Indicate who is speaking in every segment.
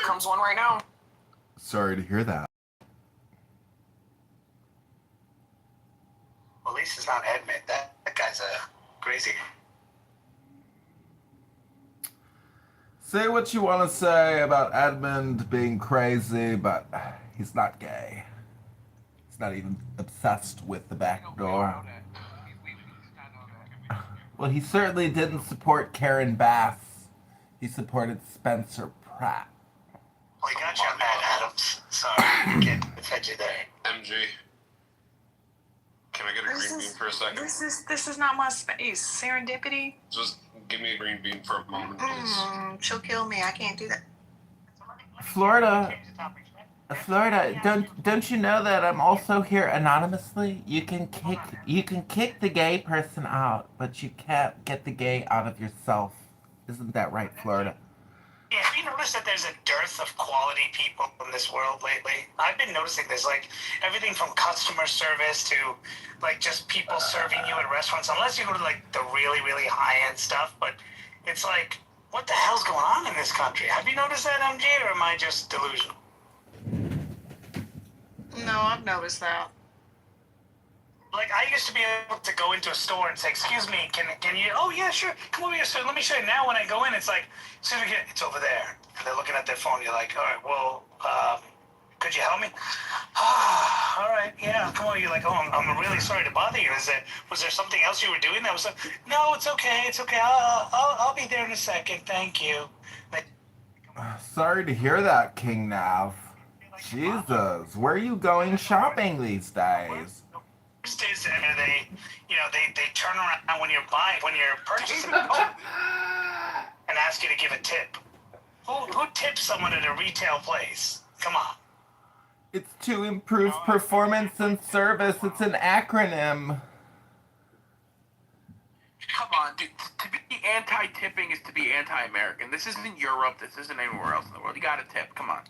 Speaker 1: comes one right now.
Speaker 2: Sorry to hear that.
Speaker 3: Well, at least it's not Edmund. That guy's crazy.
Speaker 2: Say what you want to say about Edmund being crazy, but he's not gay. He's not even obsessed with the back door. Well, he certainly didn't support Karen Bass. He supported Spencer Pratt.
Speaker 3: Well, he got you on that, Adams. Sorry, can't defend you there.
Speaker 4: MG. Can I get a green bean for a second?
Speaker 5: This is not my space. Serendipity.
Speaker 4: Just give me a green bean for a moment, please.
Speaker 5: She'll kill me. I can't do that.
Speaker 2: Florida, don't you know that I'm also here anonymously? You can kick the gay person out, but you can't get the gay out of yourself. Isn't that right, Florida?
Speaker 3: Yeah, have you noticed that there's a dearth of quality people in this world lately? I've been noticing there's like everything from customer service to like just people serving you at restaurants, unless you go to like the really, really high-end stuff. But it's like, what the hell's going on in this country? Have you noticed that, MJ, or am I just delusional?
Speaker 5: No, I've noticed that.
Speaker 3: Like, I used to be able to go into a store and say, excuse me, can you, oh, yeah, sure, come over here, sir, let me show you. Now when I go in, it's like, it's over there. And they're looking at their phone. You're like, all right, well, could you help me? All right, yeah, come over. You're like, oh, I'm really sorry to bother you. Was there something else you were doing that was like, no, it's okay. I'll be there in a second. Thank you.
Speaker 2: Sorry to hear that, King Nav. Jesus, where are you going shopping these days?
Speaker 3: Days and they turn around when you're purchasing and ask you to give a tip. Who tips someone at a retail place? Come on.
Speaker 2: It's to improve performance and service. It's an acronym.
Speaker 1: Come on, dude. To be anti-tipping is to be anti-American. This isn't Europe. This isn't anywhere else in the world. You got to tip. Come on.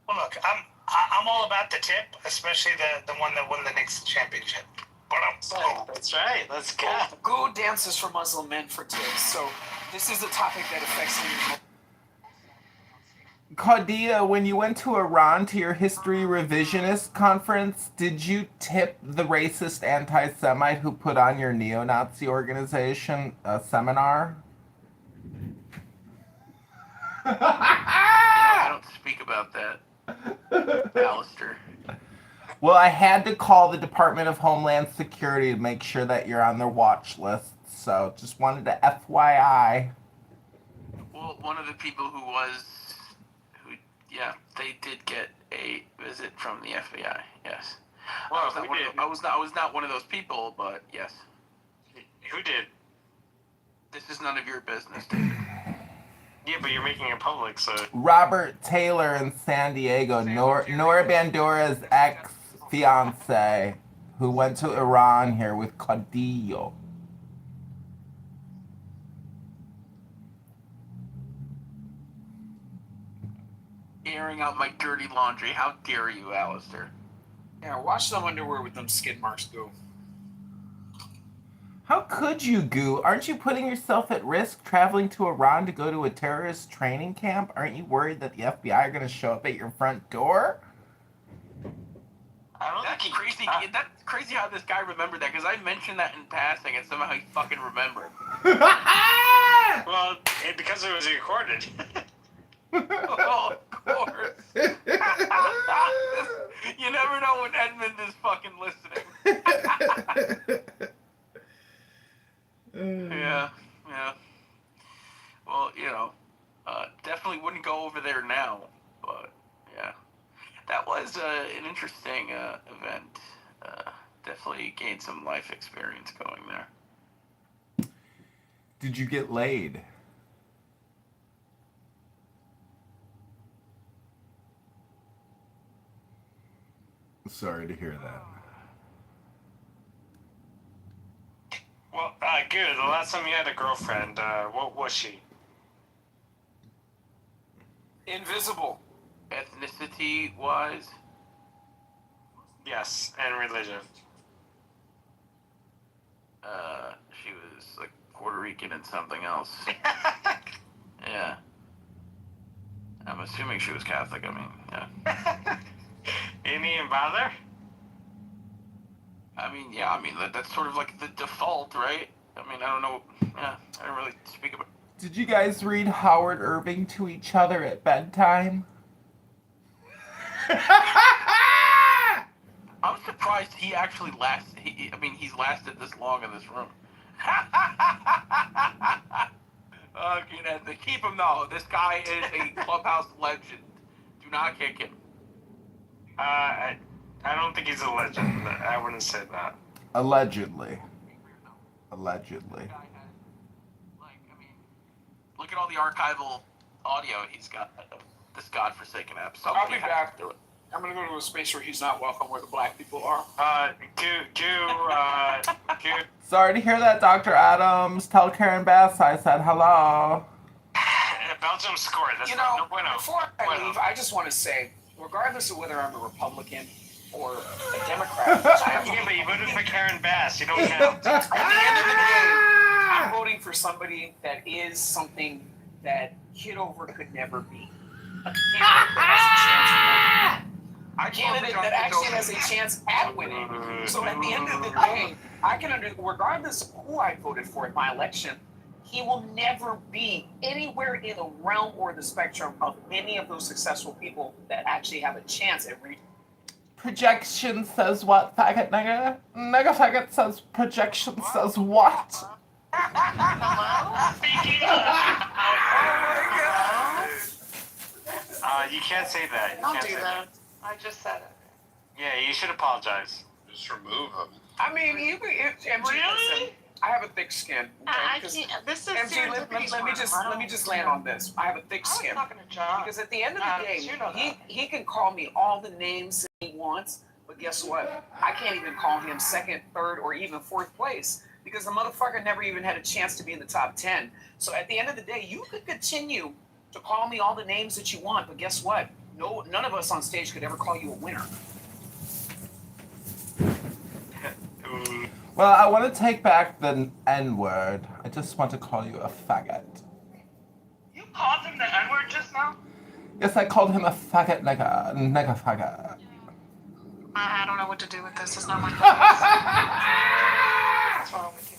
Speaker 3: Well, look, I'm all about the tip, especially the one that won the Knicks championship.
Speaker 6: That's right. Let's go.
Speaker 1: Go dances for Muslim men for tips. So this is a topic that affects me.
Speaker 2: Claudia, when you went to Iran to your history revisionist conference, did you tip the racist anti-Semite who put on your neo-Nazi organization seminar?
Speaker 1: I don't speak about that, Alistair.
Speaker 2: Well, I had to call the Department of Homeland Security to make sure that you're on their watch list, so just wanted to FYI.
Speaker 1: Well, one of the people they did get a visit from the FBI. Yes.
Speaker 6: Well,
Speaker 1: I was not one of those people, but yes.
Speaker 6: Who did?
Speaker 1: This is none of your business, David.
Speaker 6: Yeah, but you're making it public, so...
Speaker 2: Robert Taylor in San Diego, Nora Bandura's ex-fiance, who went to Iran here with Cadillo.
Speaker 1: Airing out my dirty laundry. How dare you, Alistair?
Speaker 7: Yeah, watch them underwear with them skid marks go.
Speaker 2: How could you, Goo? Aren't you putting yourself at risk traveling to Iran to go to a terrorist training camp? Aren't you worried that the FBI are going to show up at your front door?
Speaker 1: That's crazy. That's crazy how this guy remembered that, because I mentioned that in passing and somehow he fucking remembered.
Speaker 6: Well, because it was recorded.
Speaker 1: Oh, of course. You never know when Edmund is fucking listening. Yeah. Well, definitely wouldn't go over there now, but yeah. That was an interesting event. Definitely gained some life experience going there.
Speaker 2: Did you get laid? Sorry to hear that.
Speaker 6: Well, good. The last time you had a girlfriend, what was she?
Speaker 7: Invisible.
Speaker 1: Ethnicity-wise?
Speaker 6: Yes, and religion.
Speaker 1: She was like Puerto Rican and something else. Yeah. I'm assuming she was Catholic. I mean, yeah.
Speaker 6: You didn't even bother?
Speaker 1: I mean, yeah. I mean, that's sort of like the default, right? I mean, I don't know. Yeah, I don't really speak about.
Speaker 2: Did you guys read Howard Irving to each other at bedtime?
Speaker 1: I'm surprised he actually lasted. I mean, he's lasted this long in this room. Okay, then to keep him though, this guy is a clubhouse legend. Do not kick him.
Speaker 6: I don't think he's a legend. I wouldn't say that.
Speaker 2: Allegedly. Allegedly.
Speaker 1: Like, I mean, look at all the archival audio he's got. This godforsaken app.
Speaker 7: I'll
Speaker 1: Somebody
Speaker 7: be
Speaker 1: has
Speaker 7: back.
Speaker 1: to do it.
Speaker 7: I'm gonna go to a space where he's not welcome, where the black people are.
Speaker 2: Sorry to hear that, Dr. Adams. Tell Karen Bass I said hello.
Speaker 6: Belgium scored. That's
Speaker 7: You
Speaker 6: no
Speaker 7: know,
Speaker 6: bueno.
Speaker 7: before I
Speaker 6: Bueno.
Speaker 7: leave, I just want to say, regardless of whether I'm a Republican or a Democrat, which I am,
Speaker 6: Yeah, but you voted for Karen Bass. You don't count.
Speaker 7: at the end of the day, I'm voting for somebody that is something that Kitover could never be. A candidate that has a chance of winning. A candidate that actually has a chance at winning. So at the end of the day, I can regardless of who I voted for in my election, he will never be anywhere in the realm or the spectrum of any of those successful people that actually have a chance at reaching.
Speaker 2: Projection says what, faggot nigga? Nigga faggot says projection says what?
Speaker 6: You can't say that. You
Speaker 5: Don't
Speaker 6: can't
Speaker 5: do
Speaker 6: say
Speaker 5: that. I just said it.
Speaker 6: Yeah, you should apologize.
Speaker 4: Just remove him.
Speaker 7: I mean, MG, listen, I have a thick skin. Okay?
Speaker 5: I
Speaker 7: Because
Speaker 5: can't. This is
Speaker 7: MG, let me just land on this. I have a thick
Speaker 5: I was
Speaker 7: skin.
Speaker 5: talking to John.
Speaker 7: Because at the end of the day,
Speaker 5: you know
Speaker 7: he can call me all the names that he wants, but guess what? I can't even call him second, third, or even fourth place because the motherfucker never even had a chance to be in the top 10. So at the end of the day, you could continue to call me all the names that you want, but guess what? No, none of us on stage could ever call you a winner.
Speaker 2: Well, I want to take back the N-word. I just want to call you a faggot.
Speaker 3: You called him the N-word just now?
Speaker 2: Yes, I called him a faggot nigga. Nigga faggot.
Speaker 5: I don't know what to do with this. It's not my business. What's wrong with you?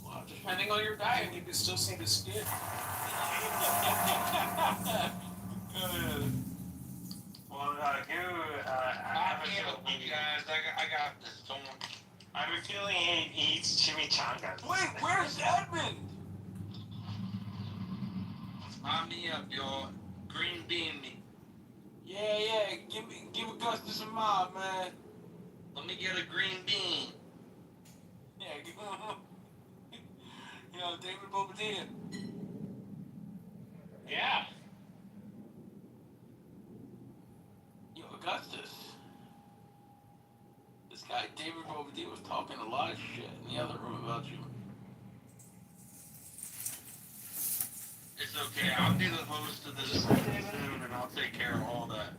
Speaker 7: Well, depending on your diet, you can still see the skin.
Speaker 4: I got this. Don't.
Speaker 6: I have a feeling he eats chimichangas.
Speaker 8: Wait, where's Edmund?
Speaker 4: Line me up, y'all. Green bean me.
Speaker 8: Yeah, give Augustus a mob, man.
Speaker 4: Let me get a green bean.
Speaker 8: Yeah, give you know, David Bobadilla.
Speaker 6: Yeah.
Speaker 8: Yo, Augustus. This guy, David Bobadilla, was talking a lot of shit in the other room about you.
Speaker 4: It's okay. I'll be the host of this soon, and I'll take care of all that.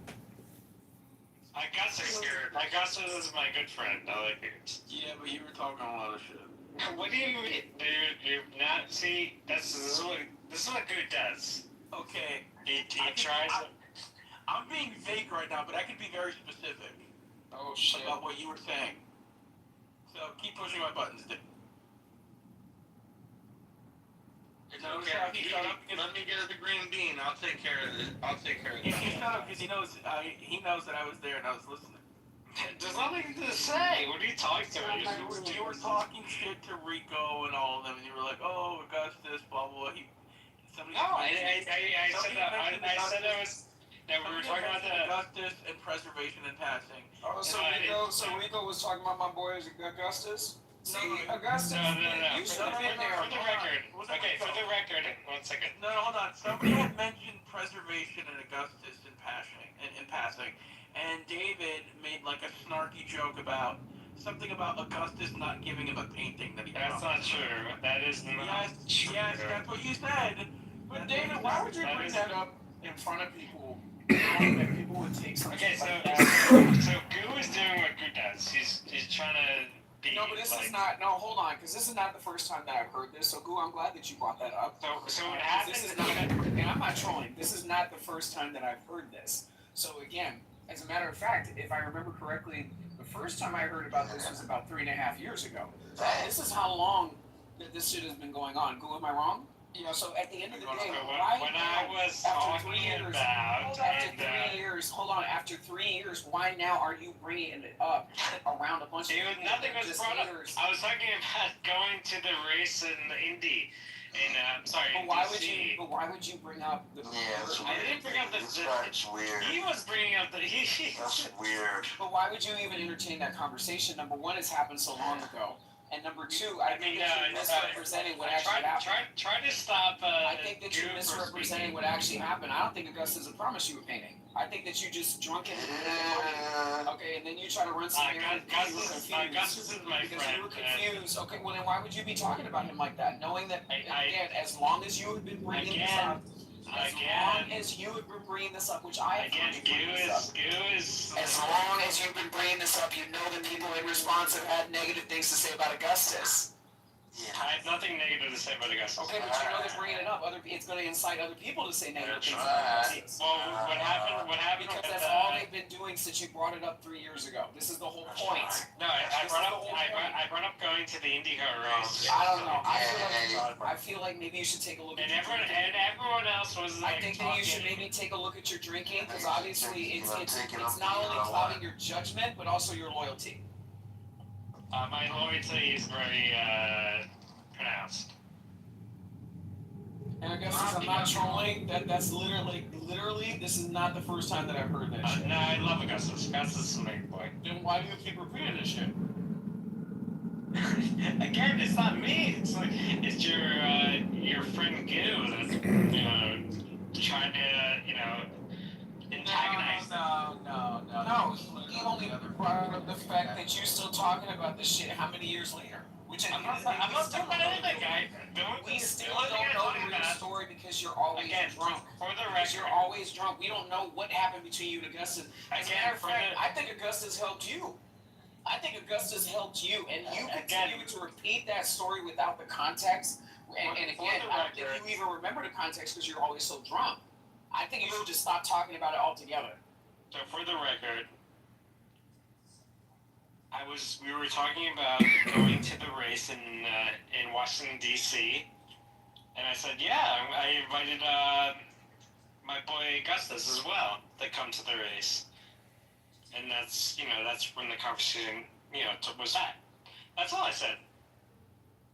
Speaker 6: Augustus is my good friend. I like it.
Speaker 8: Yeah, but you were talking a lot of shit.
Speaker 6: What do you mean, dude? You're not. See, this is what good does.
Speaker 8: Okay,
Speaker 6: He tries.
Speaker 8: I'm being vague right now, but I can be very specific
Speaker 7: Oh shit.
Speaker 8: about what you were saying. So keep pushing my buttons, Dick.
Speaker 4: It's
Speaker 8: No,
Speaker 4: okay.
Speaker 8: shut up, shut up, because-
Speaker 4: Let me get the green bean. I'll take care of it. I'll take care of
Speaker 8: He
Speaker 4: it.
Speaker 8: shut up because he knows that I was there and I was listening.
Speaker 6: There's nothing to say. What are you talking about?
Speaker 8: You were talking shit to Rico and all of them, and you were like, "Oh, Augustus, blah blah." Somebody
Speaker 6: No, I said that. I said that was. That we were talking about the.
Speaker 8: Augustus and preservation and passing.
Speaker 7: Oh, so Rico was talking about my boy Augustus? See,
Speaker 8: No.
Speaker 7: Augustus,
Speaker 6: No.
Speaker 7: you should have been there.
Speaker 6: For the record. Okay, for the record. 1 second.
Speaker 8: No, hold on. Somebody had mentioned preservation and Augustus in passing, and David made like a snarky joke about something about Augustus not giving him a painting that he.
Speaker 6: That's not true. That is not
Speaker 8: Yes,
Speaker 6: true.
Speaker 8: yes, that's what you said. But
Speaker 7: David, why would you bring that up in front of people? Knowing that people would take something
Speaker 6: Okay, so
Speaker 7: like that.
Speaker 6: Goo is doing what Goo does. He's trying to be.
Speaker 7: No, but this is not. No, hold on, because this is not the first time that I've heard this. So, Goo, I'm glad that you brought that up.
Speaker 6: So what
Speaker 7: 'Cause
Speaker 6: happens
Speaker 7: This is
Speaker 6: is
Speaker 7: not. And I'm not trolling. This is not the first time that I've heard this. So again, as a matter of fact, if I remember correctly, the first time I heard about this was about 3.5 years ago. This is how long that this shit has been going on. Goo, am I wrong? You know, so at the end of the day, why
Speaker 6: when I was
Speaker 7: after 3
Speaker 6: talking
Speaker 7: years,
Speaker 6: about
Speaker 7: after 3 years, hold on, after 3 years, why now are you bringing it up around a bunch of people?
Speaker 6: Nothing was
Speaker 7: just
Speaker 6: brought up.
Speaker 7: haters?
Speaker 6: I was talking about going to the race in Indy,
Speaker 7: But why would you bring up the?
Speaker 6: I didn't bring up
Speaker 9: That's weird.
Speaker 6: He was bringing up the.
Speaker 9: That's weird.
Speaker 7: But why would you even entertain that conversation? Number one, it's happened so long ago, and number two, I think that you're misrepresenting what actually happened.
Speaker 6: Try to stop.
Speaker 7: I think that you're misrepresenting what actually happened. I don't think Augusta's a promise you were painting. I think that you just drunk it. Okay, and then you try to run some errands because you were confused.
Speaker 6: Augustus is my
Speaker 7: Because
Speaker 6: friend.
Speaker 7: you were confused. Okay, well then why would you be talking about him like that? Knowing that, again, as long as you have been bringing this up, as long as you have been bringing this up, which I have been bringing this up. As long as you've been bringing this up, you know that people in response have had negative things to say about Augustus.
Speaker 6: I have nothing negative to say about Augustus.
Speaker 7: Okay, but you know that bringing it up, it's going to incite other people to say negative things about Augustus.
Speaker 6: Well, what happened?
Speaker 7: Because that's all they've been doing since you brought it up 3 years ago. This is the whole point.
Speaker 6: No, I brought up going to the IndyCar race.
Speaker 7: I don't know. I feel like maybe you should take a look at
Speaker 6: And everyone else was like
Speaker 7: I think that you should maybe take a look at your drinking, because obviously it's not only clouding your judgment, but also your loyalty.
Speaker 6: My loyalty is very pronounced.
Speaker 7: And I guess since I'm not trolling, that's literally, this is not the first time that I've heard that shit.
Speaker 6: No, I love Augustus. Augustus is my boy.
Speaker 7: Then why do you keep repeating this shit?
Speaker 6: Again, it's not me. It's your friend Goo that's trying to antagonize.
Speaker 7: No. He only brought up the fact that you're still talking about this shit how many years later?
Speaker 6: I'm not talking about anything, guy.
Speaker 7: We still don't know the real story because you're always drunk.
Speaker 6: For the
Speaker 7: Because
Speaker 6: record,
Speaker 7: you're always drunk. We don't know what happened between you and Augustus. As a matter of fact, I think Augustus helped you. I think Augustus helped you, and you continue to repeat that story without the context. And again, I don't think you even remember the context because you're always so drunk. I think you should just stop talking about it altogether.
Speaker 6: So for the record, we were talking about going to the race in Washington D.C. and I said, yeah, I invited my boy Augustus as well to come to the race, and that's when the conversation was at. That's all I said.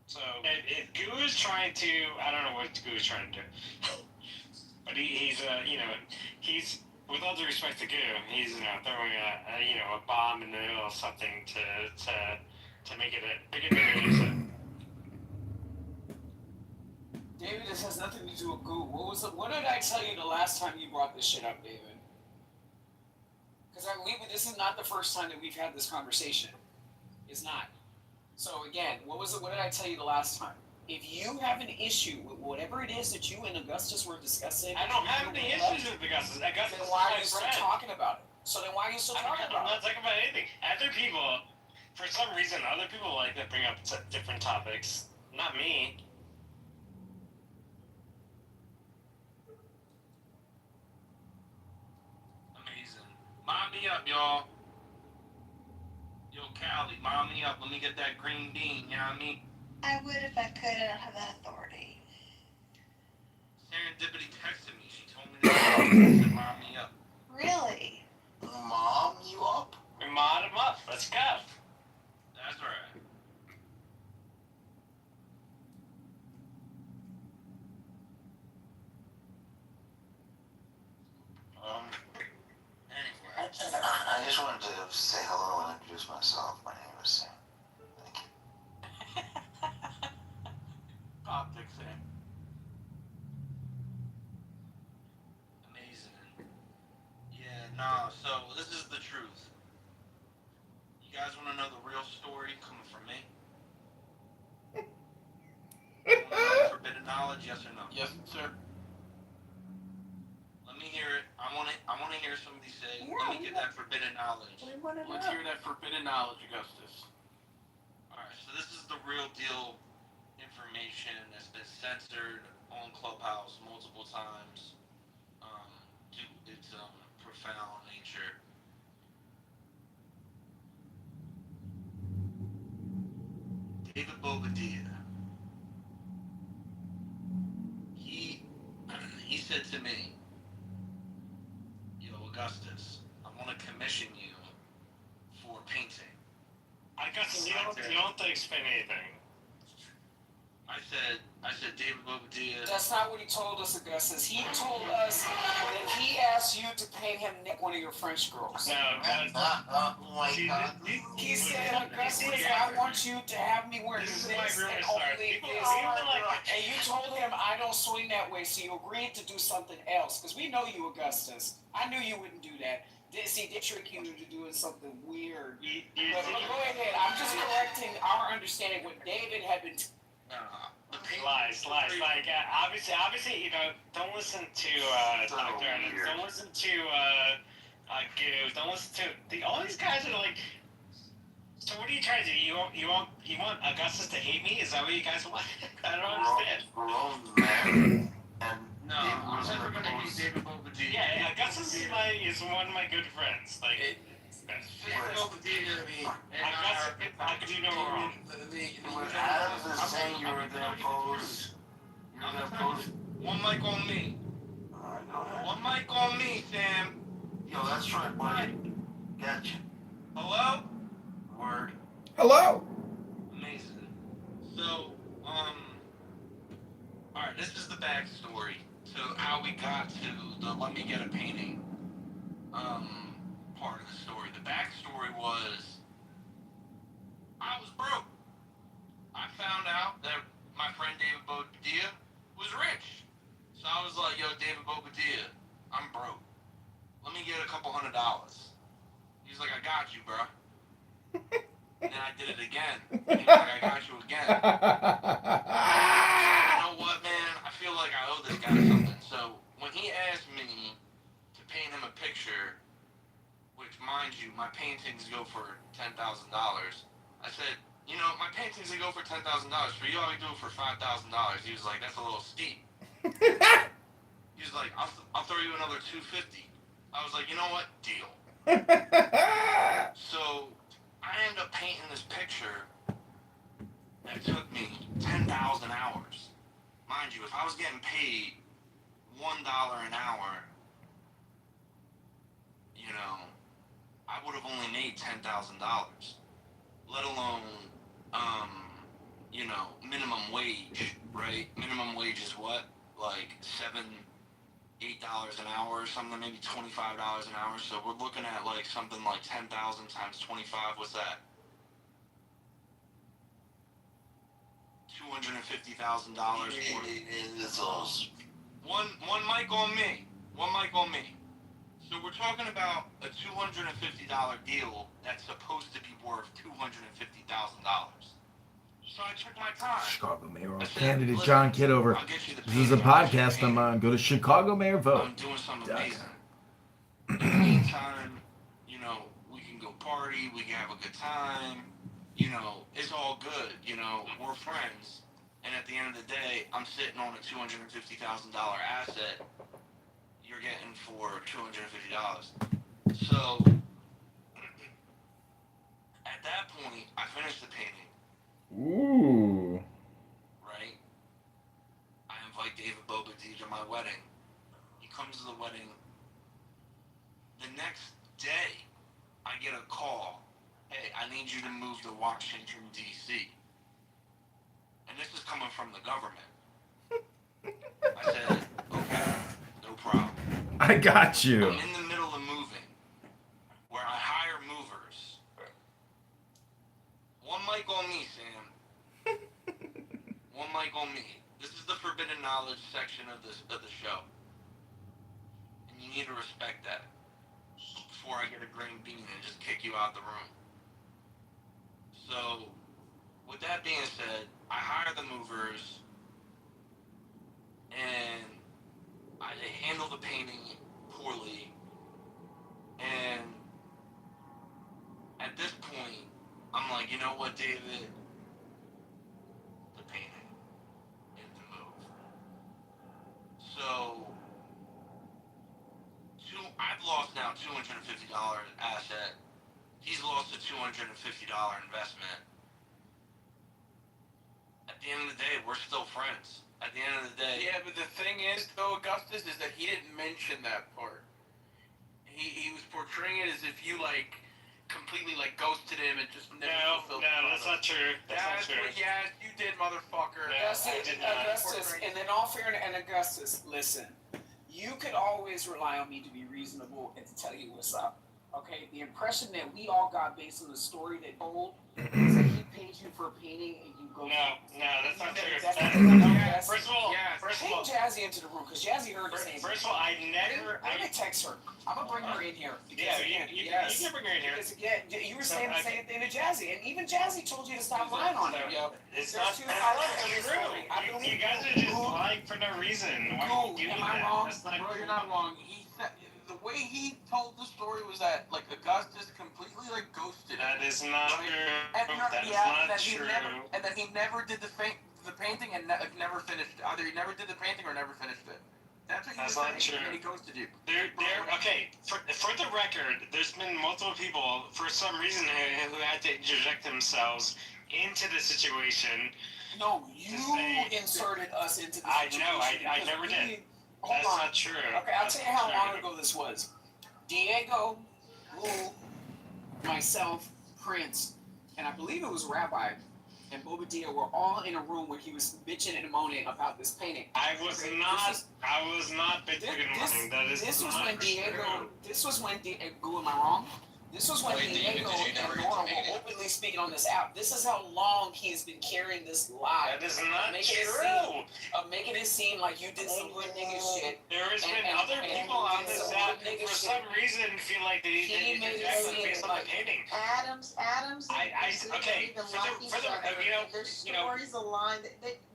Speaker 6: So if Goo is trying to, I don't know what Goo is trying to do, but he's with all due respect to Goo, he's throwing a bomb in the middle of something to make it bigger than it is.
Speaker 7: David, this has nothing to do with Goo. What did I tell you the last time you brought this shit up, David? Because this is not the first time that we've had this conversation. It's not. So again, what did I tell you the last time? If you have an issue with whatever it is that you and Augustus were discussing,
Speaker 6: I don't have any issues with Augustus.
Speaker 7: Then why are you still talking about it? So then why are you still talking about it?
Speaker 6: I'm not talking about anything. Other people, for some reason, like to bring up different topics. Not me.
Speaker 4: Amazing. Mind me up, y'all. Yo, Callie, mind me up. Let me get that green bean, you know what I mean?
Speaker 10: I would if I could. I don't have that authority.
Speaker 4: Serendipity texted me. She told me that. She said, mind me up.
Speaker 10: Really?
Speaker 9: Mom, you up?
Speaker 6: We mod him up. Let's go.
Speaker 4: That's right.
Speaker 9: Anyway, I just wanted to say hello and introduce myself. My name is Sam. Thank you.
Speaker 8: Optics, Sam.
Speaker 4: Amazing. Yeah, nah, so this is the truth. You guys want to know the real story coming from me? You want to know forbidden knowledge, yes or no?
Speaker 8: Yes, sir.
Speaker 4: me hear it. I want to hear somebody say.
Speaker 7: Yeah,
Speaker 4: Let me get that forbidden knowledge.
Speaker 7: We want to
Speaker 8: Let's
Speaker 7: know.
Speaker 8: hear that forbidden knowledge, Augustus.
Speaker 4: All right, so this is the real deal information that's been censored on Clubhouse multiple times due to its profound nature. David Bobadilla, he said to me, "Yo, Augustus, I want to commission you for painting."
Speaker 6: I got you don't have to explain anything.
Speaker 4: I said, David Bobadilla.
Speaker 7: That's not what he told us, Augustus. He told us that he asked you to paint him Nick, one of your French girls.
Speaker 6: No,
Speaker 9: Oh my God.
Speaker 7: He said, Augustus, I want you to have me wear
Speaker 6: This
Speaker 7: this
Speaker 6: is why
Speaker 7: and
Speaker 6: rumors
Speaker 7: only
Speaker 6: start.
Speaker 7: this.
Speaker 6: People like
Speaker 7: And you told him I don't swing that way, so you agreed to do something else. Because we know you, Augustus. I knew you wouldn't do that. See, they trick you into doing something weird. But go ahead. I'm just correcting our understanding what David had been.
Speaker 6: lies. Like obviously, you know, don't listen to Dr. Evans. Don't listen to Goose. Don't listen to all these guys are like. So what are you trying to do? You want Augustus to hate me? Is that what you guys want? I don't understand.
Speaker 9: We're all men. And
Speaker 4: No, I'm never gonna hate David Bobadilla.
Speaker 6: Yeah, Augustus is one of my good friends. Like.
Speaker 4: David Bobadilla and
Speaker 6: I could do no wrong.
Speaker 9: When Adams is saying you were gonna post,
Speaker 4: one mic on me.
Speaker 9: Alright, go ahead.
Speaker 4: One mic on me, Sam.
Speaker 9: Yo, that's right, buddy. Gotcha.
Speaker 4: Hello?
Speaker 9: Word.
Speaker 2: Hello.
Speaker 4: Amazing. So, alright, this is the backstory to how we got to the let me get a painting, part of the story. The backstory was, I was broke. I found out that my friend David Bobadilla was rich. So I was like, yo, David Bobadilla, I'm broke. Let me get a couple $100. He's like, I got you, bro. And then I did it again. And he's like, I got you again. You know what, man? I feel like I owe this guy something. So when he asked me to paint him a picture, which, mind you, my paintings go for $10,000, I said, you know, my paintings, they go for $10,000. For you, I do it for $5,000. He was like, that's a little steep. He was like, I'll throw you another $250. I was like, you know what? Deal. So I ended up painting this picture that took me 10,000 hours. Mind you, if I was getting paid $1 an hour, you know, I would have only made $10,000. Let alone, you know, minimum wage, right? Minimum wage is what? Like $7, $8 an hour or something, maybe $25 an hour. So we're looking at like something like 10,000 times 25. What's that? $250,000.
Speaker 9: It's awesome.
Speaker 4: One mic on me. One mic on me. So we're talking about a $250 deal that's supposed to be worth $250,000. So I took my time.
Speaker 2: Chicago mayoral
Speaker 4: I said,
Speaker 2: candidate
Speaker 4: "Listen,
Speaker 2: John Kitover.
Speaker 4: I'll get you the
Speaker 2: This is a
Speaker 4: painting, I'll get you the
Speaker 2: podcast I'm
Speaker 4: painting.
Speaker 2: on. Go to Chicago Mayor Vote.
Speaker 4: I'm doing something amazing. In the meantime, you know, we can go party, we can have a good time, you know, it's all good, you know, we're friends. And at the end of the day, I'm sitting on a $250,000 asset you're getting for $250. So, at that point, I finished the painting,
Speaker 2: Ooh.
Speaker 4: right? I invite David Bobadilla to my wedding. He comes to the wedding. The next day, I get a call. Hey, I need you to move to Washington, D.C. And this is coming from the government. I said, okay, no problem.
Speaker 2: I got you.
Speaker 4: I'm in the middle of moving, where I hire movers. One mic on me, Sam. One mic on me. This is the forbidden knowledge section of the show. And you need to respect that before I get a green bean and just kick you out the room. So, with that being said, I hire the movers and I handle the painting you know what, David? The painting is the move. So, I've lost now $250 asset. He's lost a $250 investment. At the end of the day, we're still friends. At the end of the day,
Speaker 8: Yeah, but the thing is, though, Augustus, is that he didn't mention that part. He was portraying it as if you like completely like ghosted him and just never fulfilled.
Speaker 6: No, that's not true. That's not true.
Speaker 8: Yes, you did, motherfucker.
Speaker 6: No, I did not.
Speaker 7: Augustus, and in all fairness, and Augustus, listen, you could always rely on me to be reasonable and to tell you what's up. Okay, the impression that we all got based on the story that told is that he paid you for a painting and you go.
Speaker 6: No, that's not true.
Speaker 7: Yes.
Speaker 6: First of all,
Speaker 7: Take Jazzy into the room because Jazzy heard the same.
Speaker 6: First of all, I never.
Speaker 7: I'm gonna text her. I'm gonna bring her in here.
Speaker 6: Yeah, you can bring her in here.
Speaker 7: Because again, you were saying the same thing to Jazzy, and even Jazzy told you to stop lying on him.
Speaker 6: It's not true. You guys are just lying for no reason. Why are you doing that?
Speaker 7: Wrong?
Speaker 6: That's not
Speaker 8: Bro, you're not wrong. He said the way he told the story was that like Augustus completely like ghosted him.
Speaker 6: That is not true.
Speaker 8: And
Speaker 6: That is not true.
Speaker 8: he never did the painting and never finished. Either he never did the painting or never finished it. That's what he was saying.
Speaker 6: True.
Speaker 8: And he ghosted you.
Speaker 6: Okay. For the record, there's been multiple people for some reason who had to interject themselves into the situation.
Speaker 7: No, you inserted us into the
Speaker 6: I
Speaker 7: situation.
Speaker 6: know. I never did.
Speaker 7: Hold
Speaker 6: That's
Speaker 7: on.
Speaker 6: not true.
Speaker 7: Okay, I'll tell you how long ago this was. Diego, Lou, myself, Prince, and I believe it was Rabbi and Bobadilla were all in a room where he was bitching and moaning about this painting.
Speaker 6: I was not bitching and moaning. That is
Speaker 7: this was
Speaker 6: not
Speaker 7: when Diego.
Speaker 6: true.
Speaker 7: This was when Diego. Am I wrong? This was when Diego and Nora were openly speaking on this app. This is how long he's been carrying this lie.
Speaker 6: That is not
Speaker 7: making
Speaker 6: true.
Speaker 7: Making it seem like you did some good nigga shit.
Speaker 6: There has been other people on this app who for some reason feel like they
Speaker 7: made it
Speaker 6: interject
Speaker 7: seem
Speaker 6: based on the painting.
Speaker 11: Adams,
Speaker 6: Okay, for the
Speaker 11: their stories align.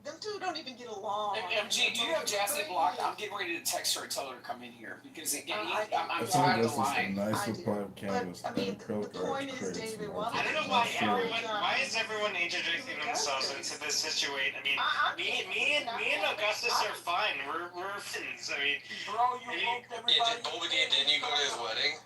Speaker 11: Them two don't even get along.
Speaker 7: MG, do you have Jazzy blocked? I'm getting ready to text her and tell her to come in here because again, I'm
Speaker 12: Some
Speaker 7: tired
Speaker 12: of
Speaker 7: of
Speaker 12: this is a
Speaker 7: lying.
Speaker 12: nicer part of canvas
Speaker 11: I mean,
Speaker 12: than
Speaker 11: the point is, David,
Speaker 6: I don't know why is everyone interjecting themselves into this situation? I mean, me and Augustus are fine. We're friends. I mean,
Speaker 8: Bro, you hoped everybody.
Speaker 13: Didn't you go to his wedding?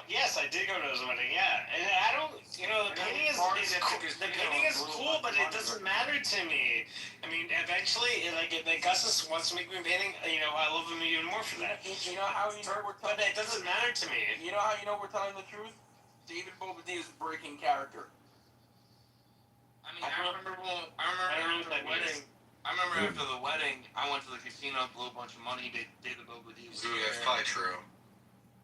Speaker 6: Yes, I did go to his wedding, yeah. And I don't, the painting is cool, but it doesn't matter to me. I mean, eventually, like, if Augustus wants to make me a painting, I love him even more for that.
Speaker 8: You know how you know we're
Speaker 6: But it doesn't matter to me.
Speaker 8: You know how you know we're telling the truth? David Bobadilla is breaking character.
Speaker 4: I mean, I remember after the wedding, I went to the casino, blew a bunch of money. David Bobadilla was there.
Speaker 13: That's probably true.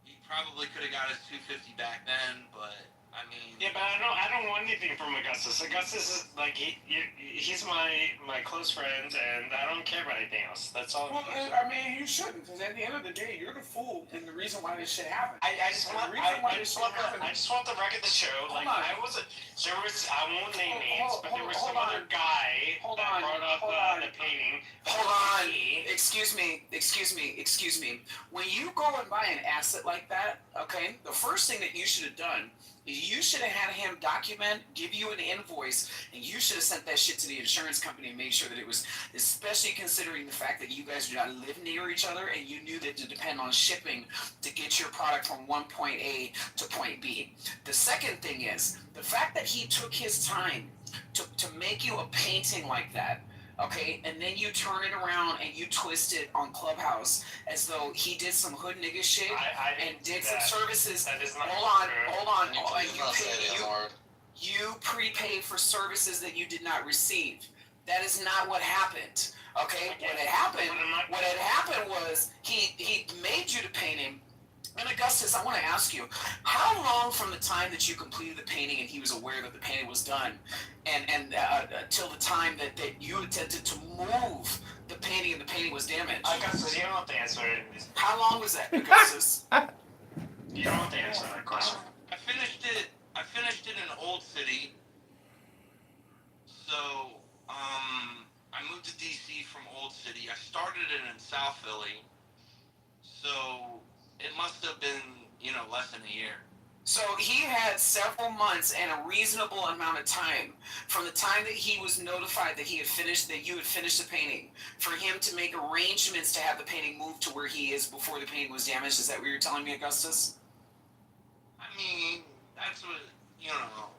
Speaker 4: He probably could have got his $250 back then, but I mean.
Speaker 6: Yeah, but I don't want anything from Augustus. Augustus is like he's my close friend, and I don't care about anything else. That's all.
Speaker 7: Well, I mean, you shouldn't, because at the end of the day, you're the fool and the reason why this shit happened.
Speaker 6: I just want the record to show. Like I wasn't. I won't name names, but there was some other guy that brought up the painting.
Speaker 7: Hold on. Excuse me. When you go and buy an asset like that, okay, the first thing that you should have done is you should have had him give you an invoice, and you should have sent that shit to the insurance company and made sure that it was, especially considering the fact that you guys do not live near each other and you knew that to depend on shipping to get your product from one point A to point B. The second thing is the fact that he took his time to make you a painting like that. Okay, and then you turn it around and you twist it on Clubhouse as though he did some hood nigga shit and did some services.
Speaker 6: That is not
Speaker 7: Hold on. You prepaid for services that you did not receive. That is not what happened. Okay, what had happened was he made you to paint him. And Augustus, I want to ask you, how long from the time that you completed the painting and he was aware that the painting was done, and till the time that you attempted to move the painting and the painting was damaged?
Speaker 6: Augustus, you don't have to answer it.
Speaker 7: How long was that, Augustus?
Speaker 6: You don't have to answer that question.
Speaker 4: I finished it in Old City. So, I moved to DC from Old City. I started it in South Philly. So, it must have been, less than a year.
Speaker 7: So he had several months and a reasonable amount of time from the time that he was notified that you had finished the painting for him to make arrangements to have the painting moved to where he is before the painting was damaged. Is that what you're telling me, Augustus?
Speaker 4: I mean, that's what, you know.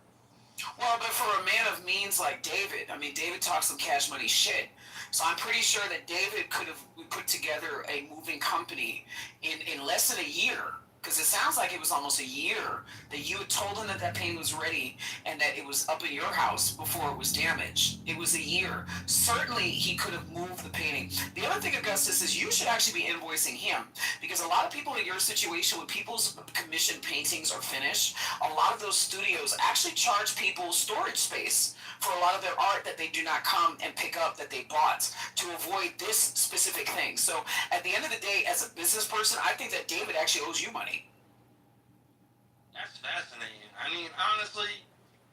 Speaker 7: Well, but for a man of means like David, I mean, David talks some cash money shit. So I'm pretty sure that David could have put together a moving company in less than a year. Because it sounds like it was almost a year that you had told him that that painting was ready and that it was up in your house before it was damaged. It was a year. Certainly, he could have moved the painting. The other thing, Augustus, is you should actually be invoicing him. Because a lot of people in your situation, when people's commissioned paintings are finished, a lot of those studios actually charge people storage space for a lot of their art that they do not come and pick up that they bought to avoid this specific thing. So at the end of the day, as a business person, I think that David actually owes you money.
Speaker 4: That's fascinating. I mean, honestly,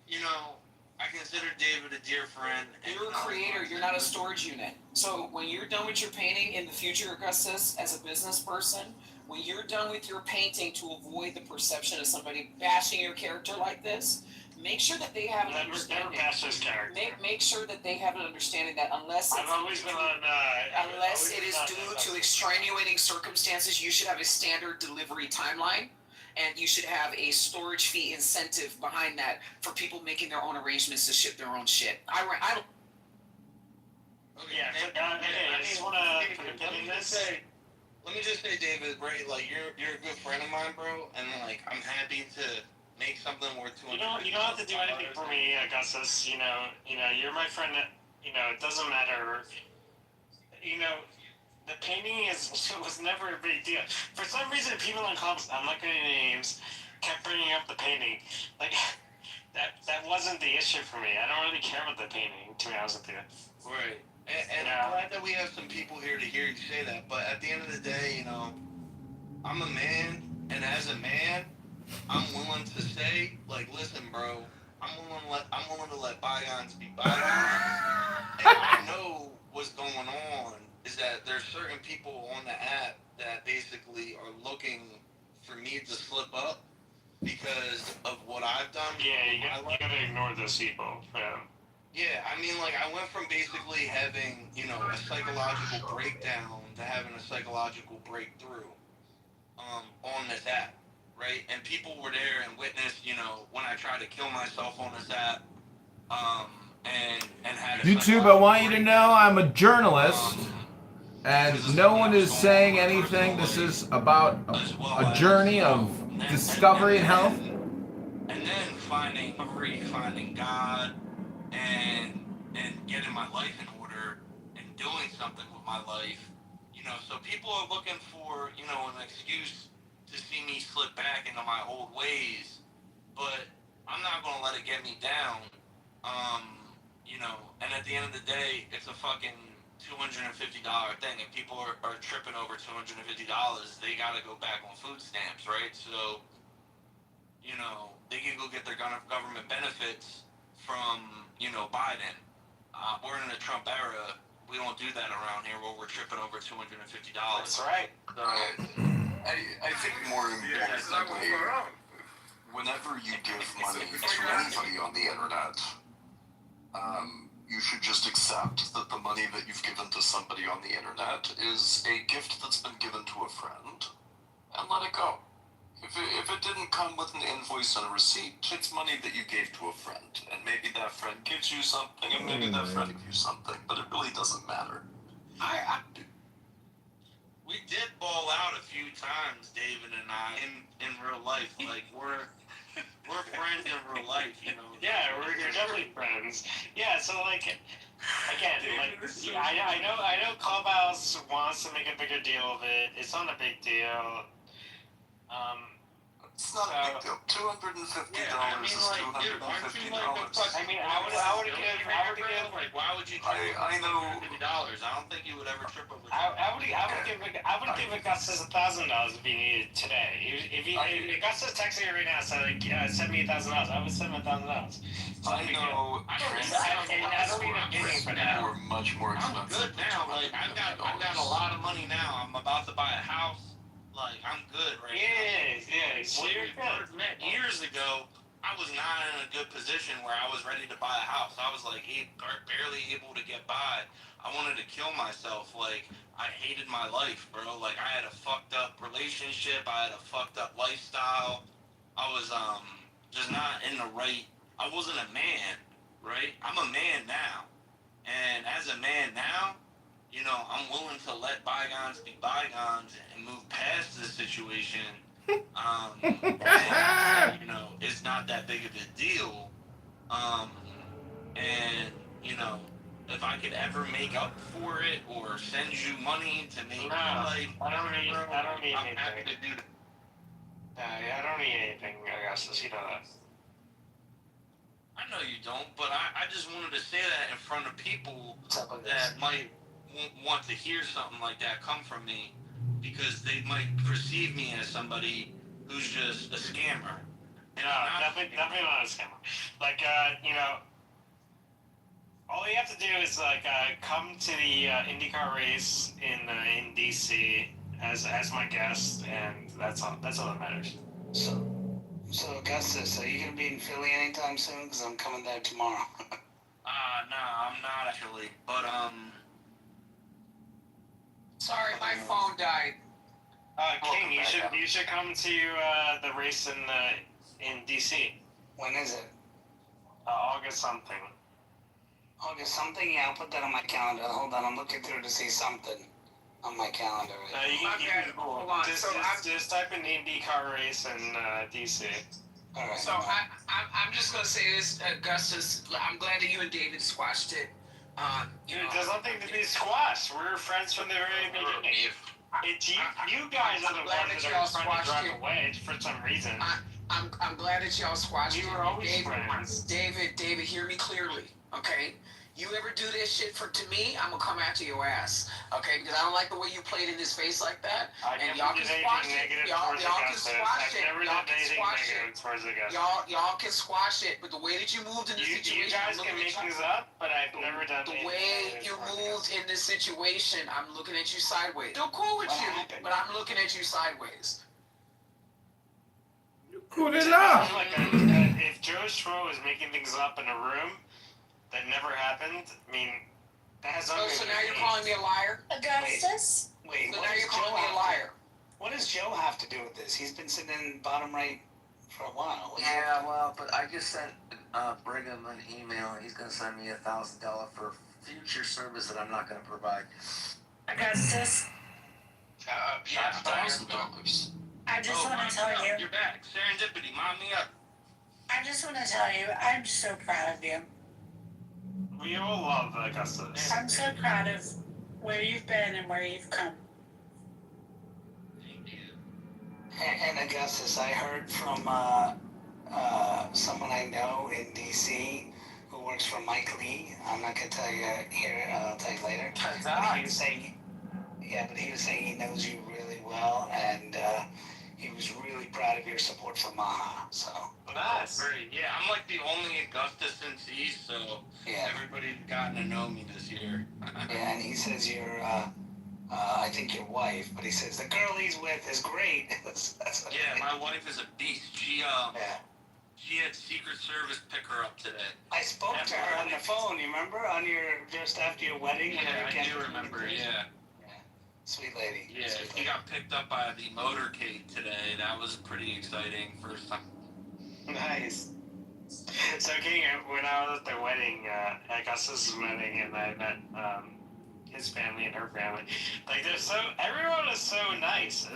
Speaker 4: you know, I consider David a dear friend.
Speaker 7: You're a creator, you're not a storage unit. So when you're done with your painting in the future, Augustus, as a business person, when you're done with your painting to avoid the perception of somebody bashing your character like this, make sure that they have an understanding.
Speaker 6: Never bash his character.
Speaker 7: Make sure that they have an understanding that unless
Speaker 6: I've always been on.
Speaker 7: unless it is due to extenuating circumstances, you should have a standard delivery timeline, and you should have a storage fee incentive behind that for people making their own arrangements to ship their own shit. I don't.
Speaker 6: Yeah, I just want to put a pin in this.
Speaker 4: Let me just say, David, right? Like you're a good friend of mine, bro, and like I'm happy to make something worth $200.
Speaker 6: You don't have to do anything for me, Augustus. You know, you're my friend. You know, it doesn't matter. You know, the painting was never a big deal. For some reason, people in clubs, I'm not going to names, kept bringing up the painting. Like that wasn't the issue for me. I don't really care about the painting, to be honest with you.
Speaker 4: Right. And I'm glad that we have some people here to hear you say that. But at the end of the day, you know, I'm a man, and as a man, I'm willing to say, like, listen, bro, I'm willing to let bygones be bygones. And I know what's going on is that there's certain people on the app that basically are looking for me to slip up because of what I've done.
Speaker 6: Yeah, you gotta ignore those people.
Speaker 4: Yeah, I mean, like, I went from basically having, you know, a psychological breakdown to having a psychological breakthrough on this app, right? And people were there and witnessed, you know, when I tried to kill myself on this app, and had a
Speaker 2: YouTube, I want you to know I'm a journalist, and no one is saying anything. This is about a journey of discovery and health.
Speaker 4: And then finding God, and getting my life in order and doing something with my life, you know. So people are looking for, you know, an excuse to see me slip back into my old ways, but I'm not gonna let it get me down. You know, and at the end of the day, it's a fucking $250 thing. If people are tripping over $250, they gotta go back on food stamps, right? So, you know, they can go get their government benefits from, you know, Biden. We're in a Trump era. We don't do that around here where we're tripping over $250.
Speaker 7: That's right.
Speaker 4: So,
Speaker 9: I think more importantly, whenever you give money to anybody on the internet, you should just accept that the money that you've given to somebody on the internet is a gift that's been given to a friend, and let it go. If it didn't come with an invoice and a receipt, it's money that you gave to a friend, and maybe that friend gives you something, and maybe that friend gives you something, but it really doesn't matter.
Speaker 4: We did ball out a few times, David and I, in real life. Like we're friends in real life, you know.
Speaker 6: Yeah, we're definitely friends. Yeah, so like, again, like, I know Clubhouse wants to make a bigger deal of it. It's not a big deal.
Speaker 9: It's not a big deal. $250 is $250.
Speaker 6: I mean, I would give.
Speaker 4: Like, why would you?
Speaker 9: I know.
Speaker 4: $250. I don't think you would ever trip over.
Speaker 6: I would give Augustus $1,000 if he needed today. If Augustus texted me right now, said like, send me $1,000, I would send him $1,000.
Speaker 9: I know.
Speaker 6: I don't need a meeting for that.
Speaker 9: We're much more expensive.
Speaker 4: I'm good now. Like I've got a lot of money now. I'm about to buy a house. Like, I'm good right
Speaker 6: Yeah. So
Speaker 4: When
Speaker 6: you're
Speaker 4: we
Speaker 6: good.
Speaker 4: first met years ago, I was not in a good position where I was ready to buy a house. I was like barely able to get by. I wanted to kill myself. Like, I hated my life, bro. Like, I had a fucked up relationship. I had a fucked up lifestyle. I was just not in the right. I wasn't a man, right? I'm a man now, and as a man now, you know, I'm willing to let bygones be bygones and move past this situation. And, you know, it's not that big of a deal. Um, and, you know, if I could ever make up for it or send you money to make your life,
Speaker 6: I don't need
Speaker 4: I'm happy
Speaker 6: anything.
Speaker 4: to do that.
Speaker 6: I don't need anything, Augustus. You know that.
Speaker 4: I know you don't, but I just wanted to say that in front of people that might want to hear something like that come from me, because they might perceive me as somebody who's just a scammer. And
Speaker 6: No, definitely not a scammer. Like, you know, all you have to do is like come to the IndyCar race in DC as my guest, and that's all that matters.
Speaker 3: So Augustus, are you gonna be in Philly anytime soon? Because I'm coming there tomorrow.
Speaker 4: Nah, I'm not actually. But
Speaker 7: Sorry, my phone died.
Speaker 6: King, you should come to the race in DC.
Speaker 3: When is it?
Speaker 6: August something.
Speaker 3: August something? Yeah, I'll put that on my calendar. Hold on, I'm looking through to see something on my calendar.
Speaker 7: Hold on.
Speaker 6: Just type in IndyCar race in DC.
Speaker 3: All right.
Speaker 7: So I'm just gonna say this, Augustus. I'm glad that you and David squashed it.
Speaker 6: Dude, there's nothing to be squashed. We're friends from the very beginning. It's you guys are the ones that are trying to drive away for some reason.
Speaker 7: I'm glad that y'all squashed it.
Speaker 6: We were always friends.
Speaker 7: David, hear me clearly, okay? You ever do this shit to me, I'm gonna come after your ass, okay? Because I don't like the way you played in his face like that.
Speaker 6: I never did anything negative towards Augustus.
Speaker 7: Y'all can squash it, but the way that you moved in this situation,
Speaker 6: you guys can make things up, but I've never done anything.
Speaker 7: The way you moved in this situation, I'm looking at you sideways. Still cool with you, but I'm looking at you sideways.
Speaker 6: If Joe Schmo is making things up in a room that never happened, I mean, that has nothing to do with
Speaker 7: So now you're calling me a liar?
Speaker 10: Augustus?
Speaker 3: Wait,
Speaker 7: So now you're calling me a liar?
Speaker 3: What does Joe have to do with this? He's been sitting in bottom right for a while.
Speaker 12: Yeah, well, but I just sent Brigham an email, and he's going to send me $1,000 for future service that I'm not going to provide.
Speaker 10: Augustus?
Speaker 4: Yeah,
Speaker 9: $1,000.
Speaker 10: I just want to tell you.
Speaker 4: You're back. Serendipity, mind me up.
Speaker 10: I just want to tell you, I'm so proud of you.
Speaker 6: We all love Augustus.
Speaker 10: I'm so proud of where you've been and where you've come.
Speaker 4: Thank you.
Speaker 3: And Augustus, I heard from someone I know in DC who works for Mike Lee. I'm not gonna tell you here. I'll tell you later. But he was saying, but he was saying he knows you really well, and he was really proud of your support for Maha. So
Speaker 6: Nice.
Speaker 4: Great. Yeah, I'm like the only Augustus NC, so everybody's gotten to know me this year.
Speaker 3: yeah, and he says you're, I think your wife, but he says the girl he's with is great. That's what
Speaker 4: My wife is a beast. She had Secret Service pick her up today.
Speaker 3: I spoke to her on the phone. You remember just after your wedding?
Speaker 4: Yeah, I do remember. Yeah.
Speaker 3: Sweet lady.
Speaker 4: Yeah, she got picked up by the motorcade today. That was pretty exciting. First time.
Speaker 6: Nice. So, King, when I was at the wedding, Augustus' wedding, and I met his family and her family. Like, everyone was so nice.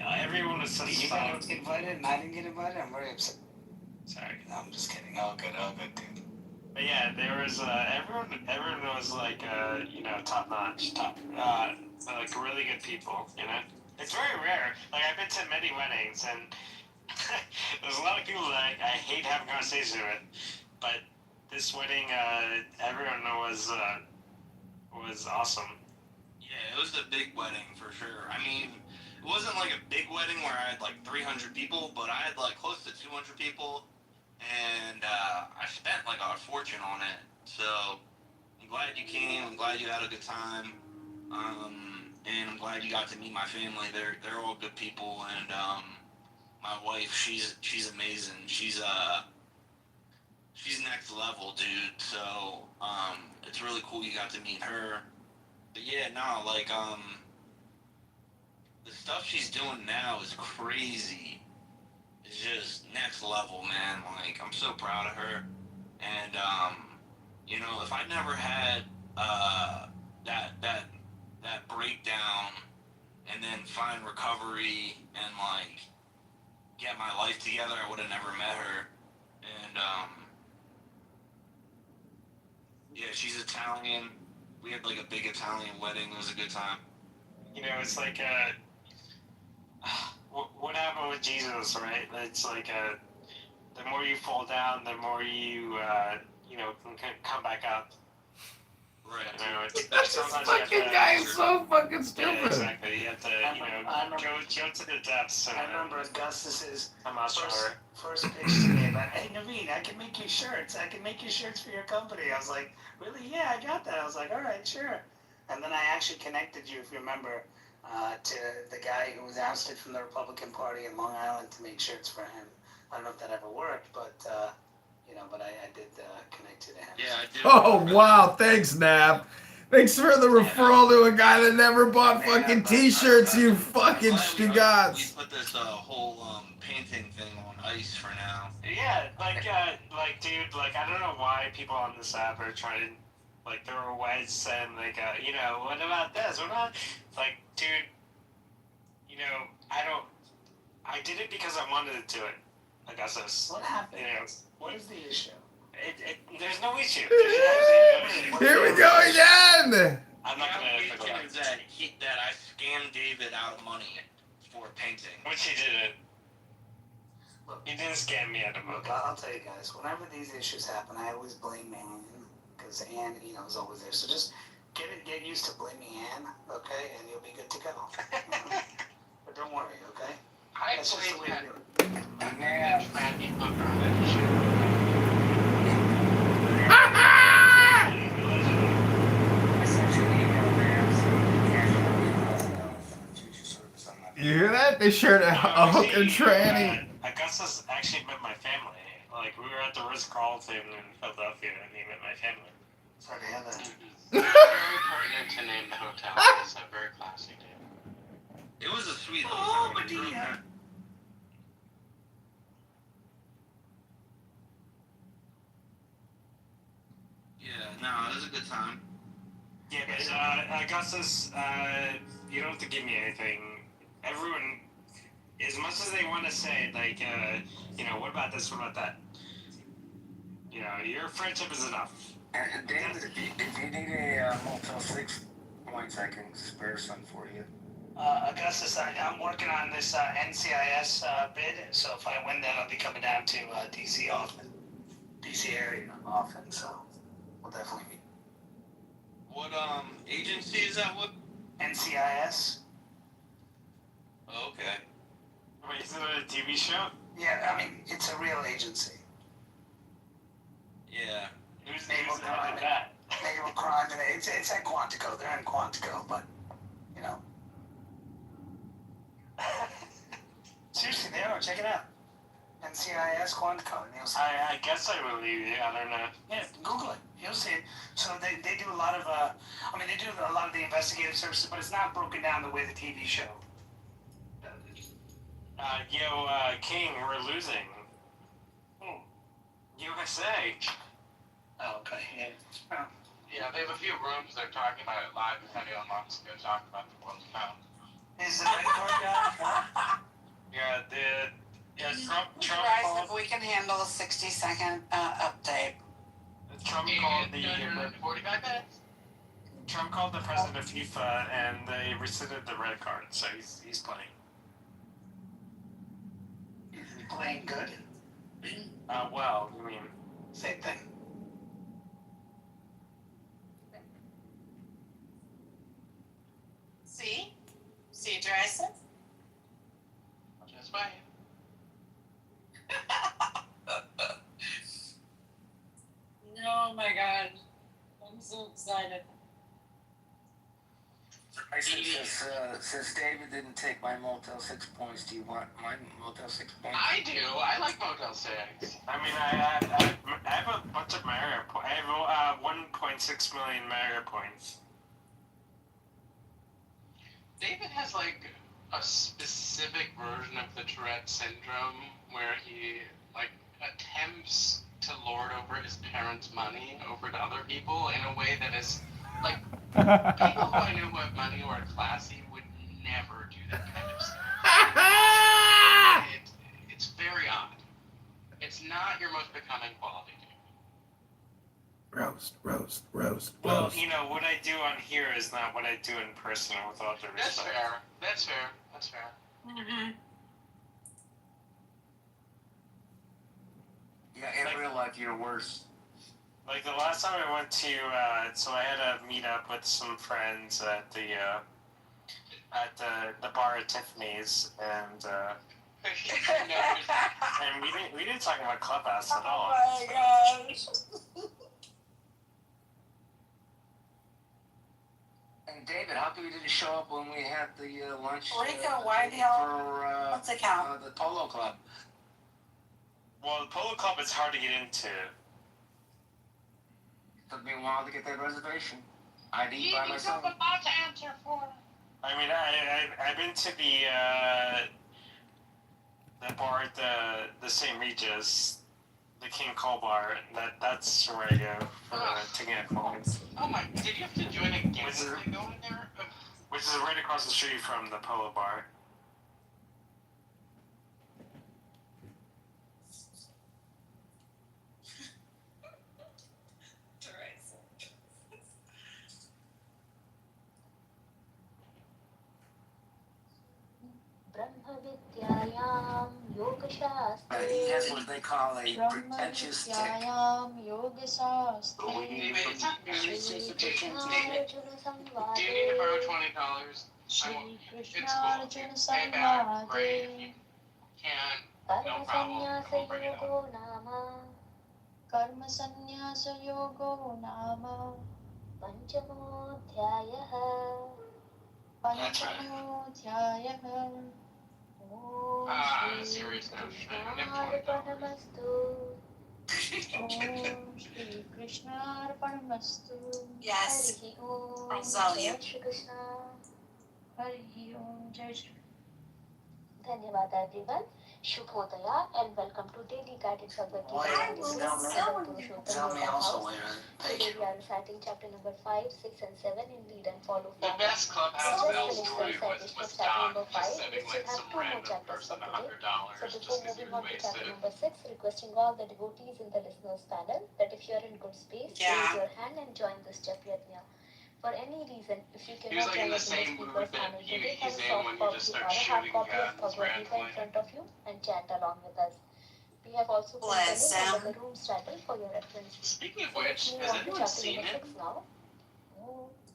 Speaker 6: Everyone was so
Speaker 3: You guys get invited and I didn't get invited? I'm very upset.
Speaker 6: Sorry.
Speaker 3: No, I'm just kidding. All good, dude.
Speaker 6: But yeah, there was, everyone was like, top notch, like really good people, you know? It's very rare. Like, I've been to many weddings, and there's a lot of people that I hate having conversations with, but this wedding, everyone was awesome.
Speaker 4: Yeah, it was a big wedding for sure. I mean, it wasn't like a big wedding where I had like 300 people, but I had like close to 200 people, and I spent like a fortune on it. So I'm glad you came. I'm glad you had a good time. and I'm glad you got to meet my family. They're all good people, and my wife, she's amazing. She's next level, dude. So it's really cool you got to meet her. But yeah, no, like the stuff she's doing now is crazy. It's just next level, man. Like, I'm so proud of her. And you know, if I never had that breakdown and then find recovery and like get my life together, I would have never met her. And yeah, she's Italian. We had like a big Italian wedding. It was a good time.
Speaker 6: You know, it's like what happened with Jesus, right? It's like the more you fall down, the more you can come back up.
Speaker 4: Right.
Speaker 6: You know,
Speaker 2: This
Speaker 6: sometimes
Speaker 2: fucking guy is so fucking stupid.
Speaker 6: Yeah, exactly. You have to, go to the depths. And,
Speaker 3: I remember Augustus's
Speaker 6: I'm not sure.
Speaker 3: first pitch to me about, hey Naveen, I can make you shirts. I can make you shirts for your company. I was like, really? Yeah, I got that. I was like, all right, sure. And then I actually connected you, if you remember, to the guy who was ousted from the Republican Party in Long Island to make shirts for him. I don't know if that ever worked, but but I did connect you to him.
Speaker 4: Yeah, I did.
Speaker 2: Oh wow, thanks, Nap. Thanks for the referral to a guy that never bought fucking t-shirts, you fucking
Speaker 4: We
Speaker 2: stugats.
Speaker 4: put this whole painting thing on ice for now.
Speaker 6: Yeah, dude, like, I don't know why people on this app are trying to, like, throw a wedge saying, like, what about this? What about, like, dude, I did it because I wanted to do it. I guess that's,
Speaker 3: What happened?
Speaker 6: You know,
Speaker 3: What is the issue?
Speaker 6: there's no issue.
Speaker 2: Here we go again.
Speaker 6: I'm not gonna
Speaker 4: The
Speaker 6: figure it
Speaker 4: allegation is that I scammed David out of money for painting.
Speaker 6: out. Which he didn't. He didn't scam me out of
Speaker 3: Look,
Speaker 6: money.
Speaker 3: I'll tell you guys, whenever these issues happen, I always blame Ann, because Ann, is always there. So just get used to blaming Ann, okay, and you'll be good to go. But don't worry, okay?
Speaker 13: I
Speaker 3: That's just the way
Speaker 13: blame
Speaker 3: to do it.
Speaker 2: You hear that? They shared a hook and tranny.
Speaker 6: Augustus actually met my family. Like, we were at the Ritz-Carlton in Philadelphia, and he met my family.
Speaker 3: Sorry to hear that.
Speaker 13: Very pertinent to name the hotel. It's a very classy name.
Speaker 4: It was a sweet
Speaker 3: Oh,
Speaker 4: little ceremony.
Speaker 3: Medea.
Speaker 4: Yeah, no, it was a good time.
Speaker 6: Yeah, but Augustus, you don't have to give me anything. Everyone, as much as they want to say, like, what about this, what about that? Your friendship is enough.
Speaker 12: And David, if you need a Motel 6 points, I can spare some for you.
Speaker 3: Augustus, I'm working on this NCIS bid, so if I win that, I'll be coming down to DC often. DC area often, so we'll definitely meet.
Speaker 4: What agency is that with?
Speaker 3: NCIS?
Speaker 4: Oh, okay.
Speaker 6: Wait, is it a TV show?
Speaker 3: Yeah, I mean, it's a real agency.
Speaker 6: Yeah. Who's
Speaker 3: Naval
Speaker 6: the head
Speaker 3: crime.
Speaker 6: of that?
Speaker 3: Naval crime, and it's at Quantico. They're in Quantico, but, Seriously, they are. Check it out. NCIS Quantico. And you'll see.
Speaker 6: I guess I believe you. I don't know.
Speaker 3: Yeah, Google it. You'll see it. So they do a lot of, they do a lot of the investigative services, but it's not broken down the way the TV show does.
Speaker 6: King, we're losing. USA.
Speaker 3: Oh, okay. Yeah. Oh.
Speaker 13: Yeah, they have a few rooms they're talking about it live if anyone wants to go talk about the world's pound.
Speaker 3: Is the red card guy?
Speaker 6: Trump
Speaker 5: Guys,
Speaker 6: called.
Speaker 5: if we can handle a 60-second update.
Speaker 6: Trump called the
Speaker 13: 45 minutes.
Speaker 6: Trump called the president of FIFA, and they rescinded the red card, so he's playing.
Speaker 3: Is he playing good?
Speaker 6: Well, I mean,
Speaker 3: Same thing.
Speaker 5: See, Jason?
Speaker 13: Just wait.
Speaker 5: Oh my god. I'm so excited.
Speaker 12: ISIS Since David didn't take my Motel 6 points, do you want my Motel 6 points?
Speaker 4: I do. I like Motel 6.
Speaker 6: I mean, I have a bunch of Mario points. I have 1.6 million Mario points.
Speaker 13: David has like a specific version of the Tourette syndrome where he like attempts to lord over his parents' money over to other people in a way that is like people who I know who have money or are classy would never do that kind of stuff. It's very odd. It's not your most becoming quality.
Speaker 2: Roast.
Speaker 6: Well, you know, what I do on here is not what I do in person, with all due respect.
Speaker 13: That's fair.
Speaker 7: Mm-hmm.
Speaker 12: Yeah, in real life, you're worse.
Speaker 6: Like the last time I went to, so I had a meet up with some friends at the bar at Tiffany's, and and we didn't talk about Clubhouse at all.
Speaker 11: Oh my gosh.
Speaker 12: And David, how come you didn't show up when we had the lunch?
Speaker 11: Rico, why the hell?
Speaker 12: For
Speaker 11: What's the count?
Speaker 12: the Polo Club.
Speaker 6: Well, the Polo Club is hard to get into.
Speaker 12: Took me a while to get that reservation. I'd eat by myself.
Speaker 13: About to answer for.
Speaker 6: I mean, I've been to the bar at the St. Regis, the King Cole bar. That's where I go for to get phones.
Speaker 13: Oh my! Did you have to join a gang to go in there?
Speaker 6: Which is right across the street from the Polo bar.
Speaker 14: ब्रह्मविद्यायां योगशास्त्रे
Speaker 12: I think that's what they call a pretentious tick.
Speaker 14: ब्रह्मविद्यायां योगशास्त्रे
Speaker 13: Do you need to borrow $20?
Speaker 14: श्रीकृष्णार्जुनसंवादे
Speaker 13: No problem. I'll bring it
Speaker 14: कर्मसन्न्यासयोगो
Speaker 13: up.
Speaker 14: नाम कर्मसन्न्यासयोगो नाम पञ्चमोऽध्यायः
Speaker 13: Serious note.
Speaker 14: श्रीकृष्णार्पणमस्तु श्रीकृष्णार्पणमस्तु
Speaker 11: Yes.
Speaker 14: हरिः ओम्
Speaker 11: Rosalia.
Speaker 14: जय श्रीकृष्ण हरिः ओम् जय श्री धन्यवाद everyone शुभोदया and welcome to daily guidance of the
Speaker 12: Tell me also later.
Speaker 14: Today we are reciting chapter number 5, 6 and 7 in lead and follow
Speaker 13: The
Speaker 14: format.
Speaker 13: best clubhouse
Speaker 14: So
Speaker 13: bell
Speaker 14: just
Speaker 13: story
Speaker 14: finished
Speaker 13: was
Speaker 14: chapter
Speaker 13: Doc
Speaker 14: number 5.
Speaker 13: just
Speaker 14: We
Speaker 13: sending
Speaker 14: still
Speaker 13: like
Speaker 14: have
Speaker 13: some
Speaker 14: 2 more
Speaker 13: random
Speaker 14: chapters for
Speaker 13: person
Speaker 14: today.
Speaker 13: $100
Speaker 14: So
Speaker 13: just
Speaker 14: before
Speaker 13: because he
Speaker 14: moving on to chapter
Speaker 13: wasted.
Speaker 14: number 6, requesting all the devotees in the listeners panel that if you are in good space,
Speaker 11: Yeah.
Speaker 14: raise your hand and join this Japyatnya. For any reason, if you
Speaker 13: He was
Speaker 14: cannot
Speaker 13: like in
Speaker 14: join
Speaker 13: the
Speaker 14: us
Speaker 13: same
Speaker 14: in the
Speaker 13: mood
Speaker 14: speakers
Speaker 13: that
Speaker 14: panel today,
Speaker 13: he's
Speaker 14: have a
Speaker 13: in
Speaker 14: soft
Speaker 13: when you just
Speaker 14: copy
Speaker 13: start
Speaker 14: or a hard
Speaker 13: shooting
Speaker 14: copy of
Speaker 13: guns
Speaker 14: Bhagavad Gita in
Speaker 13: randomly.
Speaker 14: front of you and chant along with us. We have also put the
Speaker 11: Bless
Speaker 14: link under
Speaker 11: him.
Speaker 14: the room's title for your reference.
Speaker 13: Speaking of
Speaker 14: So let's
Speaker 13: which,
Speaker 14: move
Speaker 13: has
Speaker 14: on to
Speaker 13: anyone
Speaker 14: chapter
Speaker 13: seen
Speaker 14: number
Speaker 13: him?
Speaker 14: 6 now.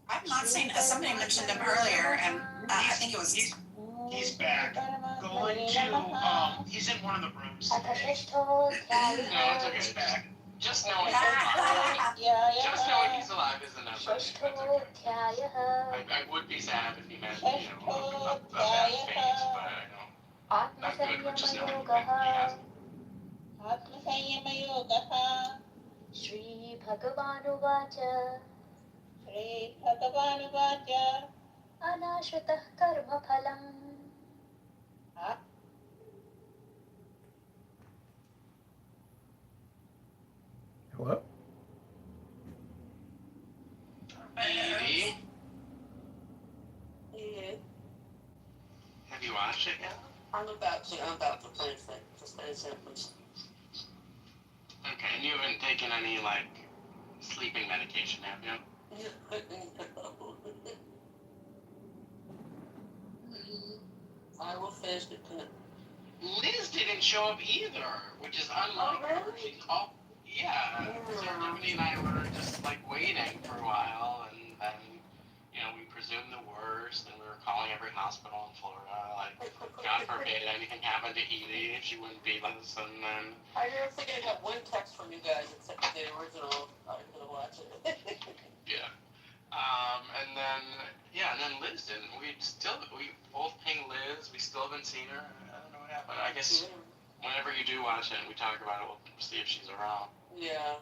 Speaker 11: I've not seen. Somebody mentioned him earlier, and I think it was.
Speaker 6: He's back.
Speaker 13: Going to, he's in one of the rooms
Speaker 14: अथ
Speaker 13: today.
Speaker 14: षष्ठोऽध्यायः
Speaker 13: No, it's okay, he's back. Just knowing he's alive is enough. That's okay.
Speaker 14: षष्ठोऽध्यायः
Speaker 13: I would be sad if he meant, a bad fate, but I don't. Not good, but just knowing he hasn't.
Speaker 11: आत्मसंयमयोगः
Speaker 14: श्रीभगवानुवाच
Speaker 11: श्रीभगवानुवाच
Speaker 14: अनाश्रितः कर्मफलम्
Speaker 2: Hello?
Speaker 13: Edie? Have you watched it yet?
Speaker 11: I'm about to finish it. Just finish it.
Speaker 13: Okay, and you haven't taken any, sleeping medication, have you?
Speaker 11: I will finish it tonight.
Speaker 13: Liz didn't show up either, which is unlike her. She's all, yeah. So Tiffany and I were just waiting for a while, and then we presumed the worst, and we were calling every hospital in Florida, God forbid anything happened to Edie, she wouldn't be with us, and then.
Speaker 11: I never think I got one text from you guys except the original. I was gonna watch it.
Speaker 13: Yeah. And then Liz didn't. We both pinged Liz. We still haven't seen her. I don't know what happened. I guess whenever you do watch it and we talk about it, we'll see if she's around.
Speaker 15: Yeah.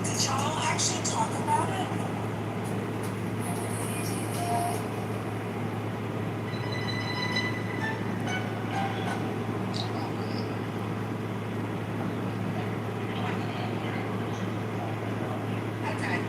Speaker 11: Did y'all actually talk about it? Okay.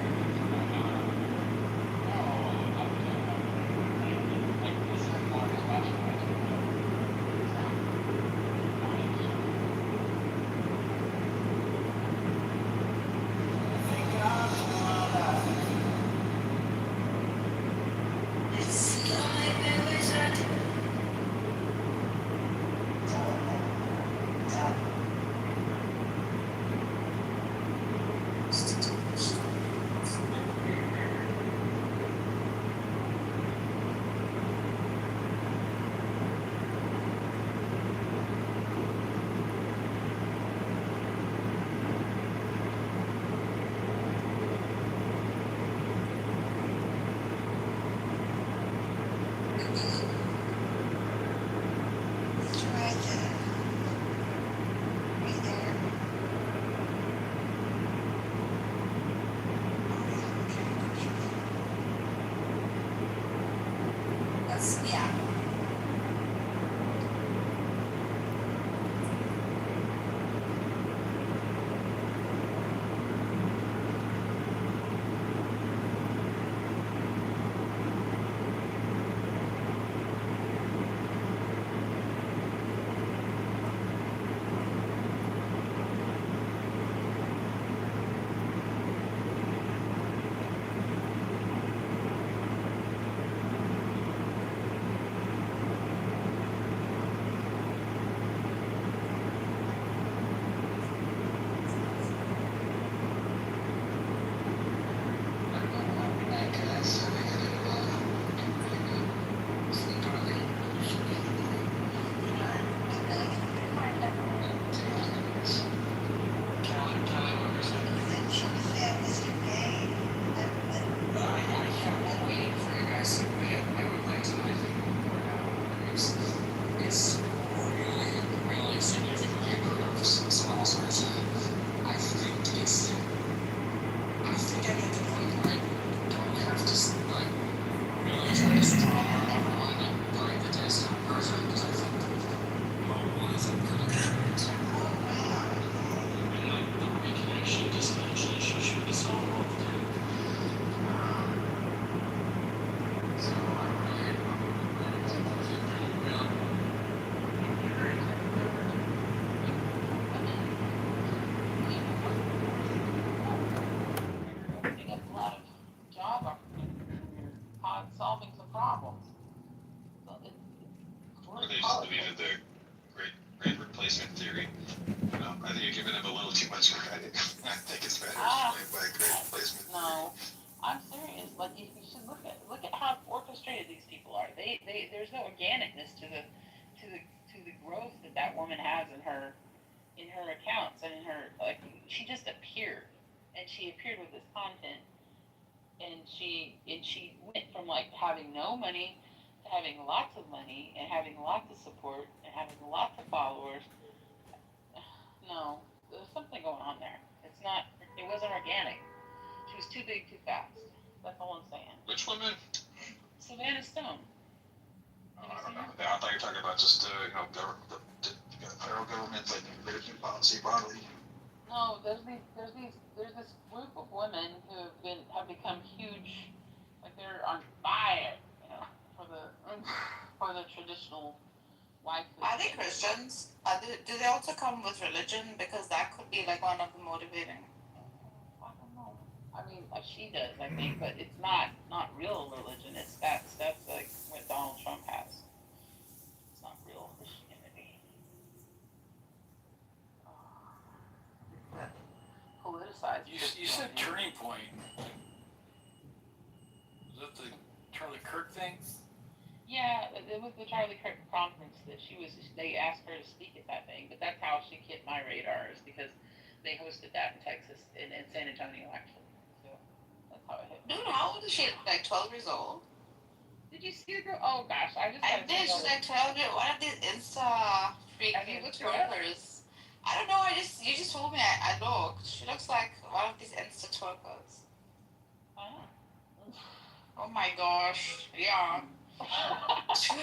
Speaker 11: Yeah. It's really, really significantly improved. So also, I think it's, I think I'm at the point where I don't have to like really try to strong arm everyone and play the test on perfect because I think mobile is a pretty good. And like the reconnection disconnection issue should be solved. So I really feel pretty real.
Speaker 15: Opening up a lot of job opportunities and solving some problems. So
Speaker 16: Or they just deleted the great replacement theory. I think you're giving him a little too much credit. I think it's better explained by great replacement theory.
Speaker 15: No, I'm serious. Like you should look at how orchestrated these people are. There's no organicness to the growth that woman has in her accounts and in her, like, she just appeared, and she appeared with this content and she went from like having no money to having lots of money and having lots of support and having lots of followers. No, there's something going on there. It's not. It wasn't organic. She was too big, too fast. That's all I'm saying.
Speaker 16: Which woman?
Speaker 15: Savannah Stone.
Speaker 16: I don't know. I thought you were talking about just the federal government like immigration policy broadly.
Speaker 15: No, there's this group of women who have become huge, like they're on fire, for the traditional wife.
Speaker 10: Are they Christians? Do they also come with religion? Because that could be like one of the motivating.
Speaker 15: I don't know. I mean, she does, I think, but it's not real religion. It's that's like what Donald Trump has. It's not real Christianity. It's that politicized.
Speaker 17: You said Turning Point. Was that the Charlie Kirk thing?
Speaker 15: Yeah, it was the Charlie Kirk conference that they asked her to speak at that thing, but that's how she hit my radar, is because they hosted that in Texas, in San Antonio, actually. So that's how it hit.
Speaker 10: Dude, how old is she? Like 12 years old?
Speaker 15: Did you see the girl? Oh gosh, I
Speaker 10: did. She's like 12 years. What are these Insta freaking twerkers? I don't know. You just told me. I looked. She looks like one of these Insta twerkers. Oh my gosh. Yeah. too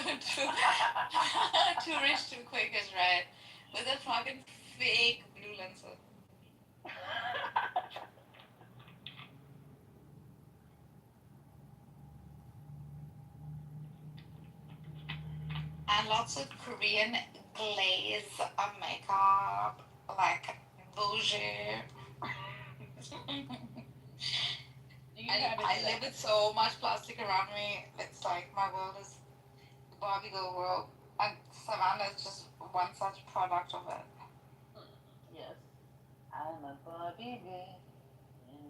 Speaker 10: rich, too quick is right. With a fucking fake blue lenses. And lots of Korean glaze of makeup, like bougie. I live with so much plastic around me. It's like my world is the Barbie girl world. And Savannah is just one such product of it.
Speaker 15: Yes. I'm a Barbie girl.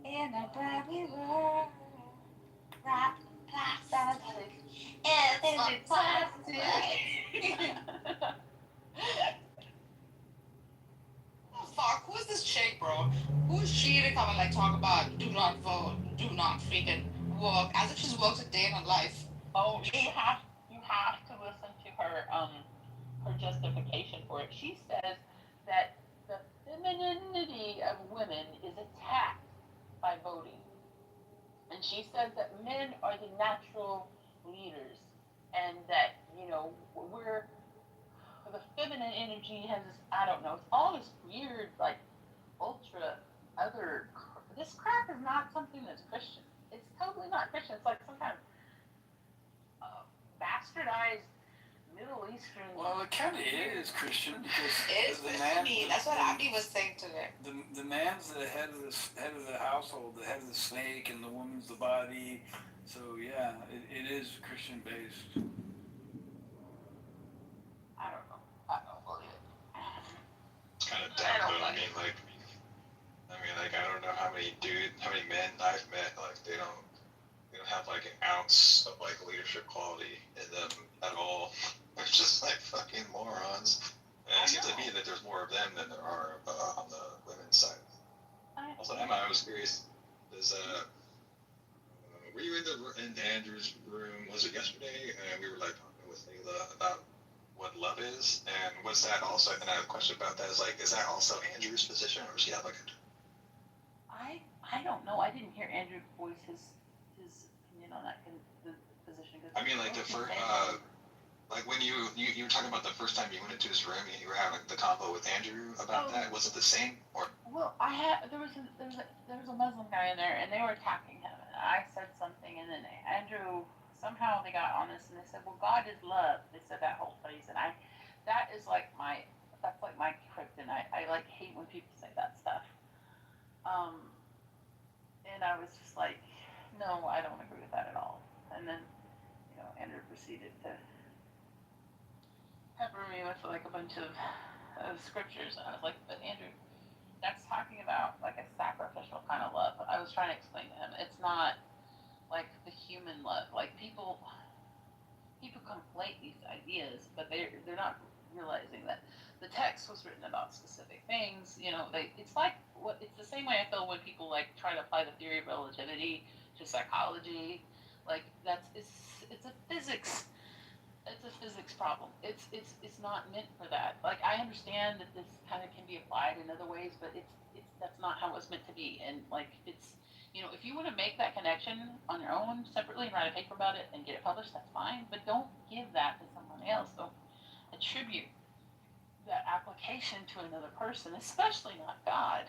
Speaker 10: In a Barbie world. Wrapped in plastic. It's plastic. Fuck, who is this chick, bro? Who is she to come and like talk about do not vote, do not freaking work, as if she's worked a day in her life?
Speaker 15: Oh, you have to listen to her justification for it. She says that the femininity of women is attacked by voting. And she says that men are the natural leaders, and that, we're the feminine energy has this, I don't know, it's all this weird, like, ultra other. This crap is not something that's Christian. It's totally not Christian. It's like some kind of bastardized Middle Eastern.
Speaker 17: Well, it kind of is Christian, because
Speaker 10: it is
Speaker 17: the man.
Speaker 10: That's what Abby was saying today.
Speaker 17: The man's the head of the household, the head of the snake, and the woman's the body. So yeah, it is Christian based.
Speaker 15: I don't know. I don't believe it.
Speaker 16: It's kind of dumb, though. I mean, I don't know how many men I've met, like, they don't have, like, an ounce of, like, leadership quality in them at all. They're just, like, fucking morons. And it seems to me that there's more of them than there are on the women's side. Also, Emma, I was curious, were you in Andrew's room, was it yesterday? And we were, like, talking with Layla about what love is, and was that also, and I have a question about that, is that also Andrew's position, or does he have, like, a...
Speaker 15: I don't know. I didn't hear Andrew voice his opinion on that position.
Speaker 16: I mean, like, the first, like, when you were talking about the first time you went into his room, you were having the convo with Andrew about that. Was it the same, or?
Speaker 15: Well, there was a Muslim guy in there, and they were attacking him. And I said something, and then Andrew, somehow they got on this, and they said, "Well, God is love." They said that whole phrase, and that's like my kryptonite. I like hate when people say that stuff. And I was just like, no, I don't agree with that at all. And then, Andrew proceeded to pepper me with like a bunch of scriptures, and I was like, but Andrew, that's talking about like a sacrificial kind of love. I was trying to explain to him, it's not like the human love. Like people conflate these ideas, but they're not realizing that the text was written about specific things. It's like it's the same way I feel when people like try to apply the theory of relativity to to psychology. Like it's a physics. It's a physics problem. It's not meant for that. Like I understand that this kind of can be applied in other ways, but it's that's not how it's meant to be. And like it's if you want to make that connection on your own separately and write a paper about it and get it published, that's fine. But don't give that to someone else. Don't attribute that application to another person, especially not God,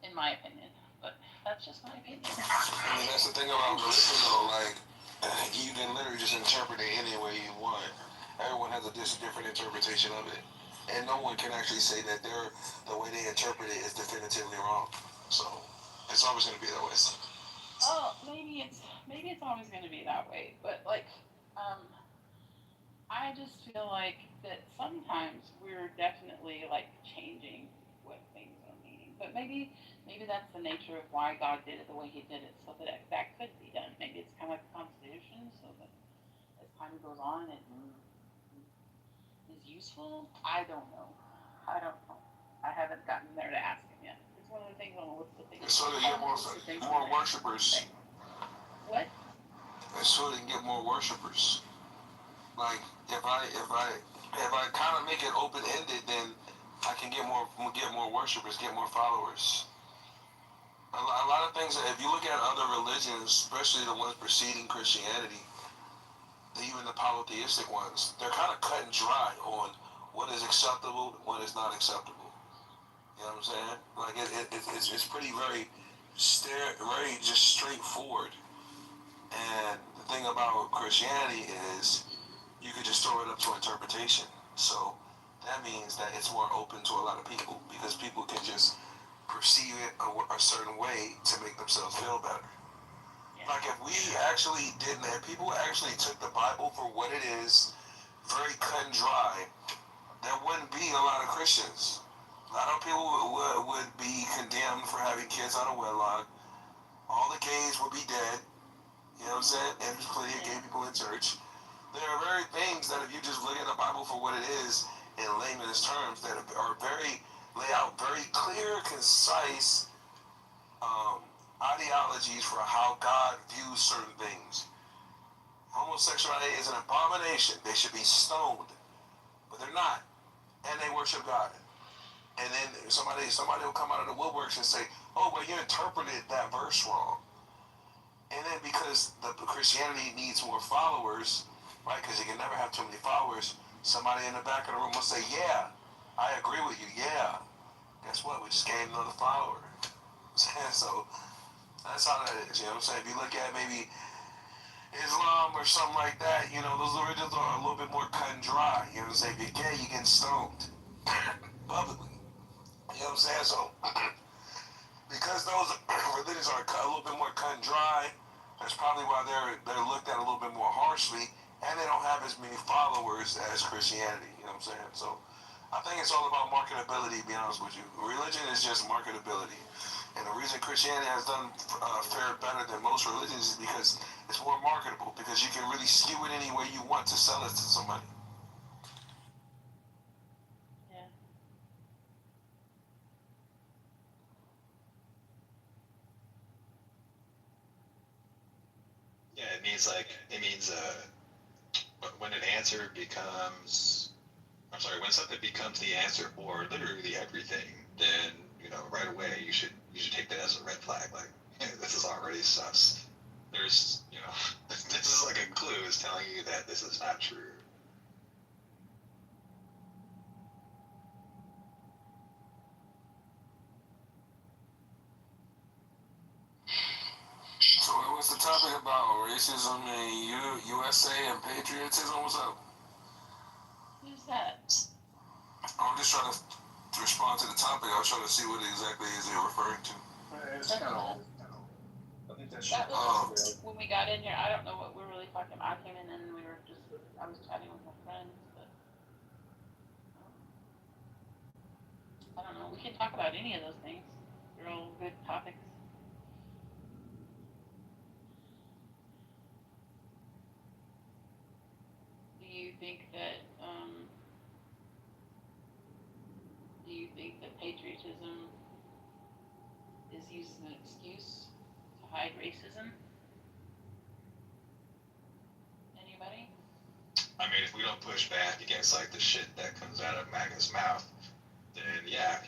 Speaker 15: in my opinion. But that's just my opinion.
Speaker 18: I mean, that's the thing about religion, though. Like, you can literally just interpret it any way you want. Everyone has a different interpretation of it, and no one can actually say that the way they interpret it is definitively wrong. So it's always going to be that way.
Speaker 15: Oh, maybe it's always going to be that way, but like, I just feel like that sometimes we're definitely like changing what things are meaning, but maybe that's the nature of why God did it the way He did it, so that could be done. Maybe it's kind of like a constitution, so that as time goes on, it is useful. I don't know. I haven't gotten there to ask Him yet. It's one of the things on the list of things.
Speaker 18: So they get more worshipers.
Speaker 15: What?
Speaker 18: And so they can get more worshipers. Like if I kind of make it open ended, then I can get more worshipers, get more followers. A lot of things. If you look at other religions, especially the ones preceding Christianity, even the polytheistic ones, they're kind of cut and dry on what is acceptable, what is not acceptable. You know what I'm saying? Like it's pretty very just straightforward. And the thing about Christianity is you could just throw it up to interpretation. So that means that it's more open to a lot of people because people can just perceive it a certain way to make themselves feel better. Like if people actually took the Bible for what it is, very cut and dry, there wouldn't be a lot of Christians. A lot of people would be condemned for having kids out of wedlock. All the gays would be dead. You know what I'm saying? And there's plenty of gay people in church. There are very things that if you just look at the Bible for what it is in layman's terms that lay out very clear, concise ideologies for how God views certain things. Homosexuality is an abomination. They should be stoned. But they're not. And they worship God. And then somebody will come out of the woodworks and say, oh, well, you interpreted that verse wrong. And then because the Christianity needs more followers, right, because you can never have too many followers, somebody in the back of the room will say, yeah, I agree with you, yeah. Guess what? We just gained another follower. So that's how that is, you know what I'm saying? If you look at maybe Islam or something like that, those religions are a little bit more cut and dry. You know what I'm saying? If you're gay, you get stoned publicly. You know what I'm saying? So because those religions are a little bit more cut and dry, that's probably why they're looked at a little bit more harshly, and they don't have as many followers as Christianity. You know what I'm saying? So I think it's all about marketability, to be honest with you. Religion is just marketability. And the reason Christianity has done fared better than most religions is because it's more marketable, because you can really skew it any way you want to sell it to somebody.
Speaker 15: Yeah.
Speaker 16: Yeah, it means when an answer becomes, when something becomes the answer for literally everything, then right away you should take that as a red flag. Like, this is already sus. There's this is like a clue is telling you that this is not true.
Speaker 18: So what's the topic about? Racism in USA and patriotism? What's up?
Speaker 15: Who's that?
Speaker 18: I'm just trying to respond to the topic. I was trying to see what exactly is it referring to.
Speaker 16: I think that's
Speaker 15: That was when we got in here. I don't know what we're really talking about. I came in and I was chatting with my friends, but I don't know. We can talk about any of those things. They're all good topics. Do you think that patriotism is used as an excuse to hide racism?
Speaker 16: we don't push back against like the shit that comes out of MAGA's mouth, then yeah,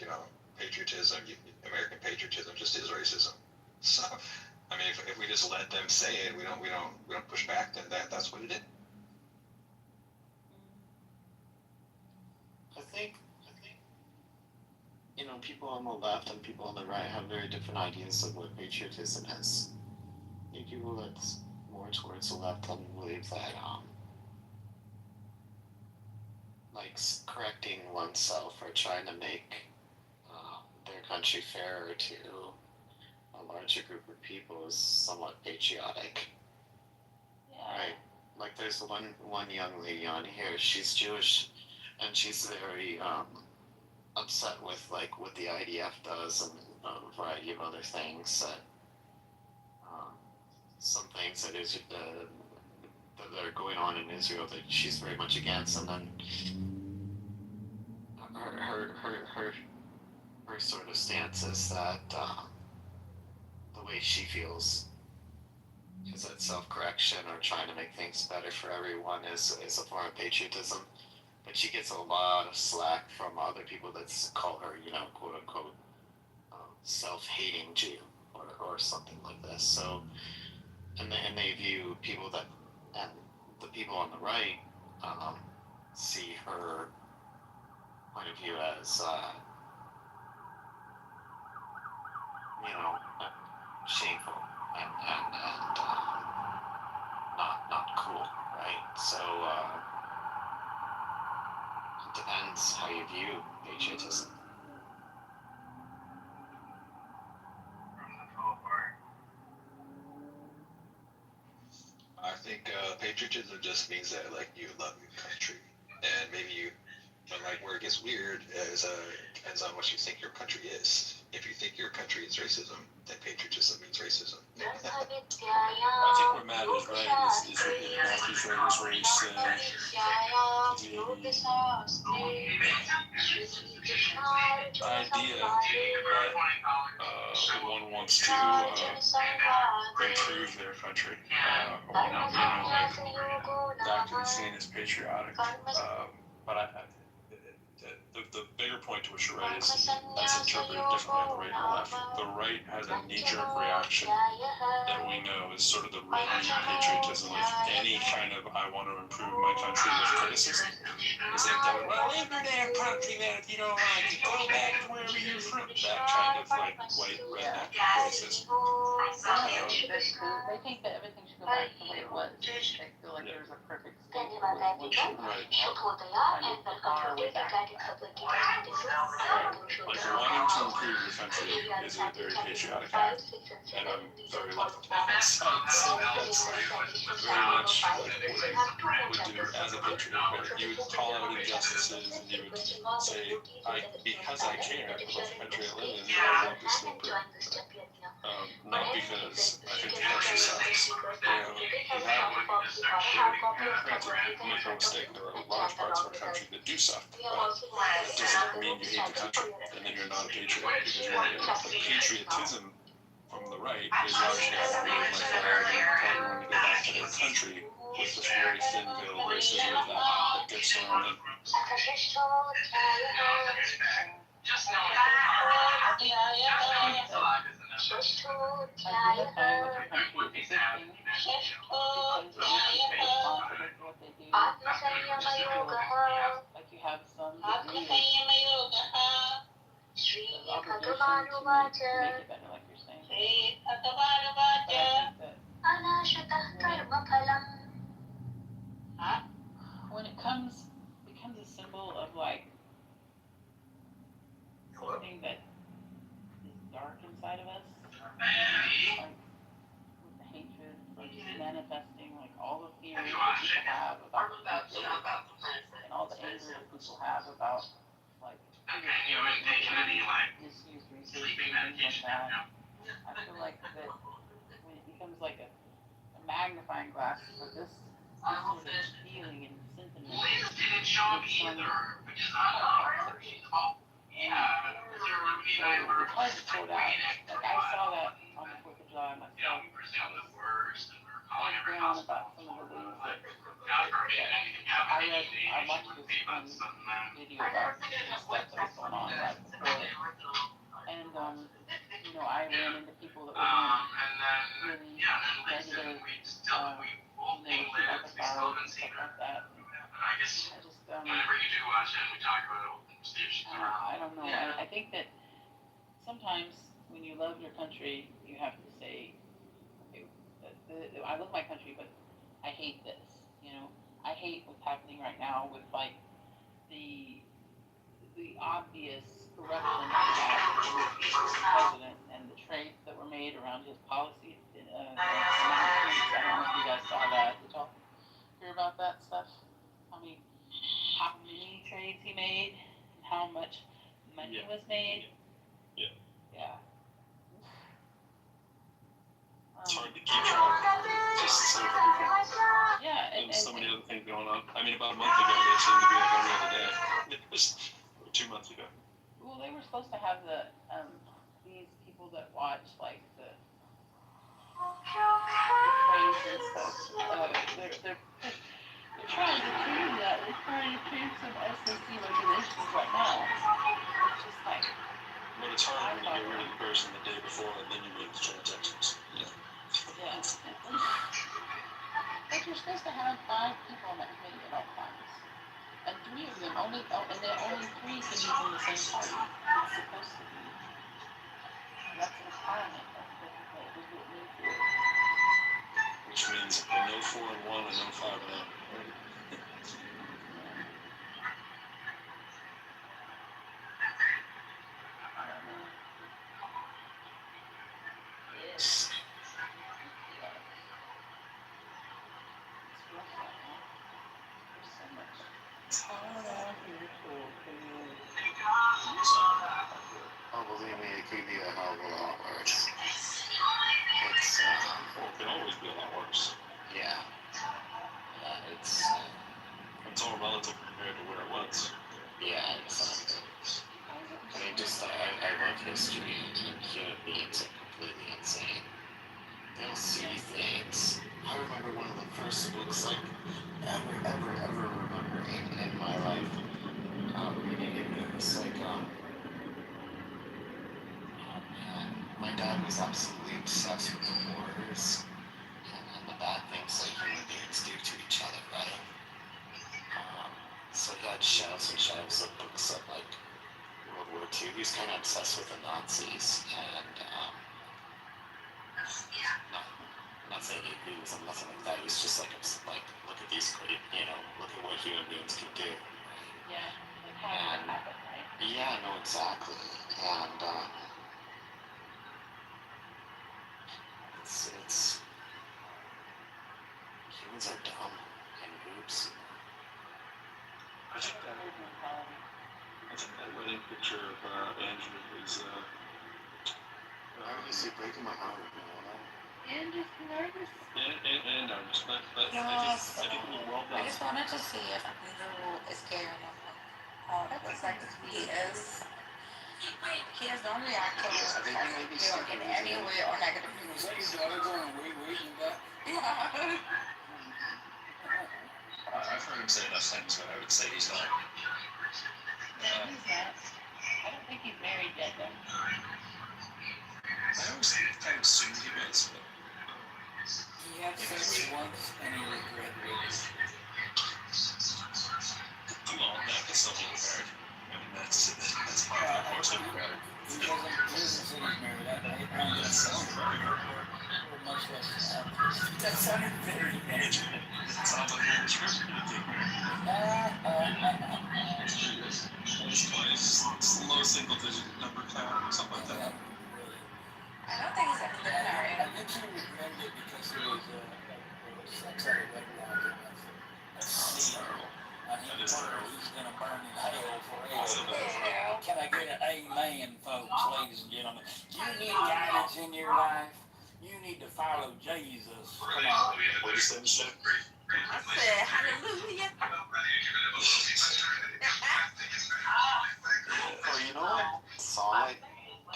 Speaker 16: patriotism, American patriotism just is racism. So, I mean, if we just let them say it, we don't push back, then that's what it is.
Speaker 11: I think people on the left and people on the right have very different ideas of what patriotism is. I think people that's more towards the left tend to believe that correcting oneself or trying to make their country fairer to a larger group of people is somewhat patriotic.
Speaker 15: Yeah.
Speaker 11: Right? Like there's one young lady on here, she's Jewish, and she's very upset with what the IDF does and a variety of other things that some things that that are going on in Israel that she's very much against, and then her sort of stance is that the way she feels is that self-correction or trying to make things better for everyone is a form of patriotism. But she gets a lot of slack from other people that call her, quote unquote, self-hating Jew or something like this. So, and they view people and the people on the right see her point of view as, shameful and not cool, right? So it depends how you view patriotism.
Speaker 16: I think patriotism just means that you love your country, and maybe but where it gets weird is depends on what you think your country is. If you think your country is racism, then patriotism means racism.
Speaker 6: I think where Matt is right is Matthew's right is where he's saying the idea that one wants to improve their country, that can be seen as patriotic. But the bigger point to which you're right is that's interpreted differently on the right and the left. The right has a knee-jerk reaction that we know is sort of the red meat patriotism, like any kind of I want to improve my country with criticism. Is that well, live your damn country, man, if you don't like it, go back to wherever you're from. That kind of white redneck racism.
Speaker 15: They think that everything should go back to the way it was. They feel like there's a perfect state where it was far way back.
Speaker 6: Wanting to improve your country is a very patriotic act, and I'm very left on that side, so that's very much what we would do as a patriot, where you would call out injustices and you would say, because I care about the country I live in, I want this to improve. Not because I think the country sucks. Make no mistake, there are large parts of our country that do suck, but that doesn't mean you hate the country, and then you're not a patriot, because you're not a patriotism from the right is largely I want to move my flag and everyone to go back to their country with this very thin veil of racism that gets thrown in.
Speaker 15: Like you have some degree of obligation to make it better, like you're saying. When it becomes a symbol of something that is dark inside of us, like with the hatred, just manifesting all the fears that people have about the future, and all the anger that people have about misused resources and things like that. I feel like that when it becomes like a magnifying glass for this sort of feeling and sentiment, it's hard to sort out. I saw that on the 4th of July myself. I was down about some of the ways that I watched this video about some stuff that was going on right before it, and you know, I ran into people that were doing really negative, when they would shoot up a car and stuff like that. And I just, whenever you do watch it, we talk about it. I don't know. I think that sometimes when you love your country, you have to say, okay, I love my country, but I hate this. You know, I hate what's happening right now with like the obvious corruption that we have with the president and the trades that were made around his policy announcements. I don't know if you guys saw that. Did y'all hear about that stuff? How many trades he made and how much money was made?
Speaker 16: Yeah.
Speaker 15: Yeah.
Speaker 16: It's hard to keep track. Just so frequent.
Speaker 15: Yeah,
Speaker 16: and so many other things going on. I mean, about a month ago, they seemed to be like every other day. It was 2 months ago.
Speaker 15: Well, they were supposed to have these people that watch like the trades and stuff. They're trying to change that. They're trying to change some SEC regulations right now. It's just like.
Speaker 16: But it's hard when you get rid of the person the day before and then you make the transactions. Yeah.
Speaker 15: Yeah. But you're supposed to have 5 people on that committee at all times. And 3 of them only 3 can be from the same party. It's supposed to be. That's a requirement. That's what it means here.
Speaker 16: Which means a no 4 and 1 and no 5 and 0. Right?
Speaker 15: Yes.
Speaker 12: Oh, believe me, it could be a hell of a lot worse.
Speaker 16: Well, it can always be a lot worse.
Speaker 12: Yeah. It's
Speaker 16: all relative compared to where it was.
Speaker 12: Yeah, exactly. I mean, just, I love history, and human beings are completely insane. They'll see things. I remember one of the first books, like, ever remembering in my life, reading it. It was like, oh man, my dad was absolutely obsessed with the wars and the bad things that human beings do to each other, right? So he had shelves and shelves of books of, like, World War II. He was kind of obsessed with the Nazis, and, not saying he was nothing like that. He was just like, look at these great, look at what human beings can do.
Speaker 15: Yeah, like how did that happen, right?
Speaker 12: Yeah, no, exactly. And, it's, humans are dumb and boobs.
Speaker 16: I think that wedding picture of Andrew is,
Speaker 12: Why would you say breaking my heart,
Speaker 15: Andrew's nervous.
Speaker 16: And nervous, but I think it was well done.
Speaker 10: I just wanted to see if Andrew is scared of how it looks like he is. He has no react to it in any way or negative.
Speaker 17: Is that your daughter going, wait, and that?
Speaker 10: Yeah.
Speaker 16: I've heard him say enough things, but I would say he's not.
Speaker 15: No, he's not. I don't think he's married yet, though.
Speaker 16: I always kind of assumed he was, but...
Speaker 17: He had sex once and he regretted it.
Speaker 16: Come on, that can still be married. I mean, that's part of the course of married.
Speaker 17: He doesn't say he's married.
Speaker 16: That sounds very married.
Speaker 17: Much less that sounded very natural.
Speaker 16: It sounds like you're in the script. It's low single-digit number count or something like that.
Speaker 10: I don't think he's ever been married.
Speaker 17: I think he regretted it because it was sex out of wedlock. That's sin. He's gonna burn in hell forever. Can I get an amen, folks, ladies and gentlemen? You need guidance in your life. You need to follow Jesus. Come on.
Speaker 16: What did you say, Michelle?
Speaker 10: I said hallelujah.
Speaker 12: Well, solid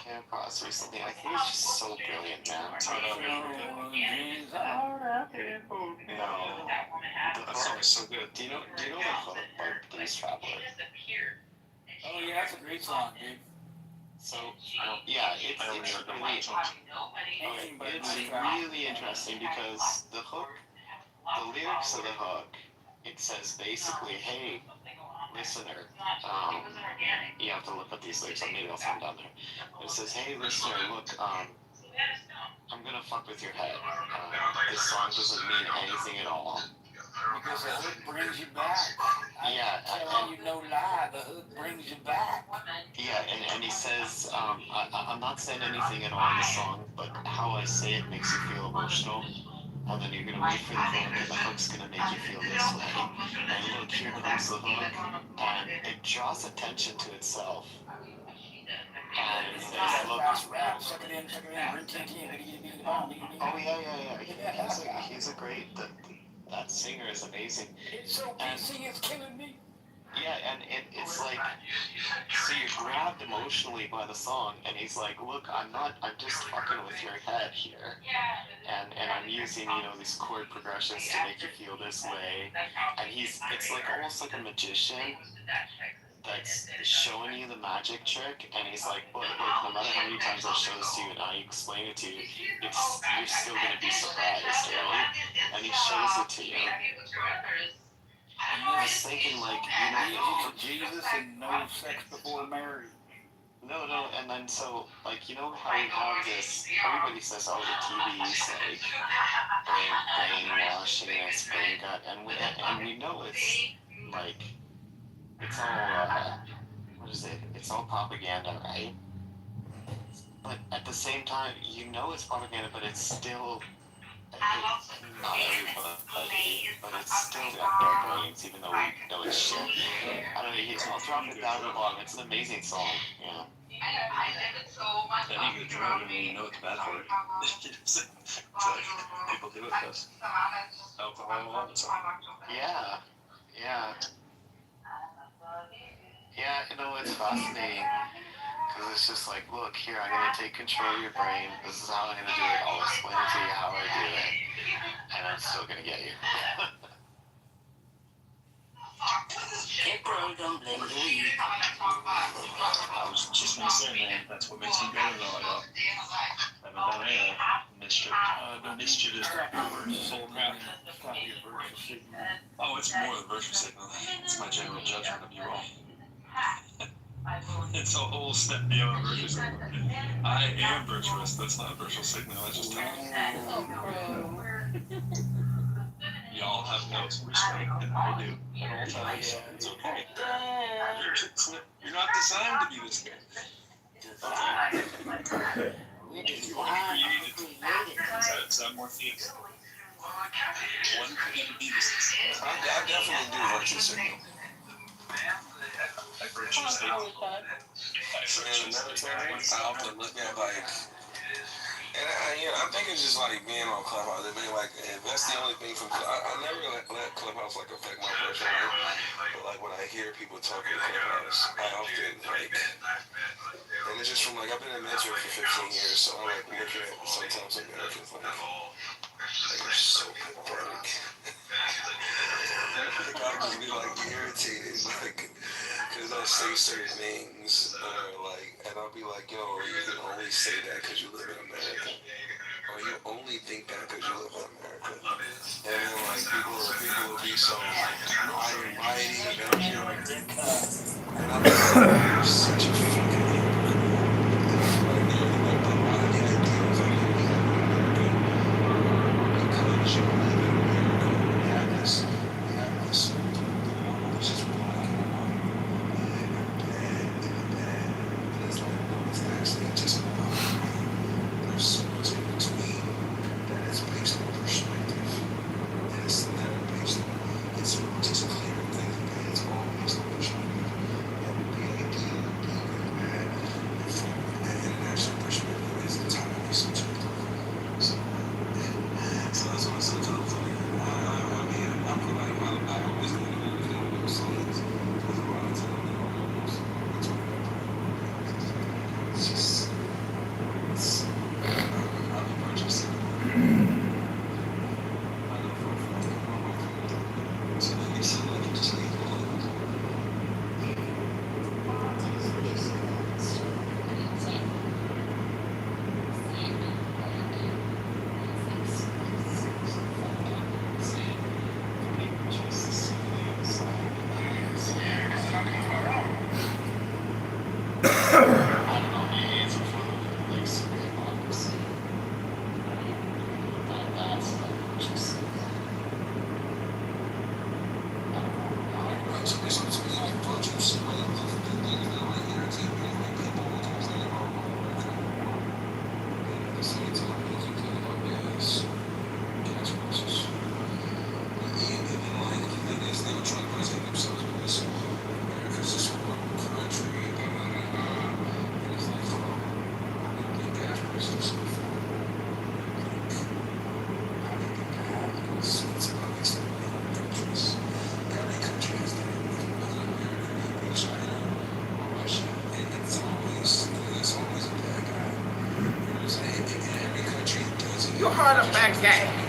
Speaker 12: came across recently. I think it's just so brilliant, man. No.
Speaker 16: That song is so good.
Speaker 12: Do you know the hook by Blues Traveler?
Speaker 17: Oh yeah, that's a great song, dude.
Speaker 12: So, yeah, it's really interesting because the hook, the lyrics of the hook, it says basically, hey, listener, you have to look at these lyrics, maybe I'll find down there. It says, hey, listener, look, I'm gonna fuck with your head. This song doesn't mean anything at all.
Speaker 17: Because the hook brings you back.
Speaker 12: Yeah,
Speaker 17: And you no lie, the hook brings you back.
Speaker 12: Yeah, and he says, I'm not saying anything at all in the song, but how I say it makes you feel emotional. And then you're gonna wait for the hook, and the hook's gonna make you feel this way. And look, here comes the hook, and it draws attention to itself. And it says, look. Oh yeah. He's a great. That singer is amazing.
Speaker 17: It's so PC, it's killing me.
Speaker 12: Yeah, and it's like, so you're grabbed emotionally by the song, and he's like, look, I'm just fucking with your head here. And I'm using, these chord progressions to make you feel this way. And it's like almost like a magician that's showing you the magic trick, and he's like, look, no matter how many times I show this to you and I explain it to you, you're still gonna be surprised, right? And he shows it to you. I was thinking, like,
Speaker 17: Jesus and no sex before marriage.
Speaker 12: No, and then so, like, how we have this, everybody says, oh, the TV's, like, brainwashing us, brain gut, and we know it's, like, it's all, what is it? It's all propaganda, right? But at the same time, it's propaganda, but it's still, not everybody, but it's still got their brains, even though we know it's shit. I don't know, I'll drop it down to the bottom. It's an amazing song, yeah.
Speaker 16: Then you get drunk and you know it's bad for you. It's like, people do it with us. Alcohol, all the time.
Speaker 12: Yeah. Yeah, it's fascinating. Because it's just like, look, here, I'm going to take control of your brain. This is how I'm going to do it. I'll explain to you how I do it. And I'm still going to get you.
Speaker 16: I was just going to say, man, that's what makes me better than all y'all. I haven't done any mischievous bullcrap. Oh, it's more the virtue signal. It's my general judgment of you all. It's a whole step beyond virtue signal. I am virtuous. That's not a virtual signal. I just tell you. Y'all have no respect, and I do at all times. It's okay. You're not designed to be this guy. Okay. You created. Is that Morpheus? One created to be this.
Speaker 18: I definitely do virtue signal.
Speaker 16: I virtue signal.
Speaker 18: In the military, I often look at and I think it's just like being on Clubhouse. I mean, like, if that's the only thing from I never let Clubhouse affect my personal life. But when I hear people talking Clubhouse, I often and it's just from I've been in military for 15 years, so I look at sometimes Americans they're so pathetic. I just be irritated, because I say certain things, and I'll be like, yo, you can only say that because you live in America. Or you only think that because you live in America. And then, people will be so mighty, and I'm like, you're such a fucking
Speaker 11: I don't know, maybe it's for like super hypocrisy. But that's like just
Speaker 2: You heard a bad guy.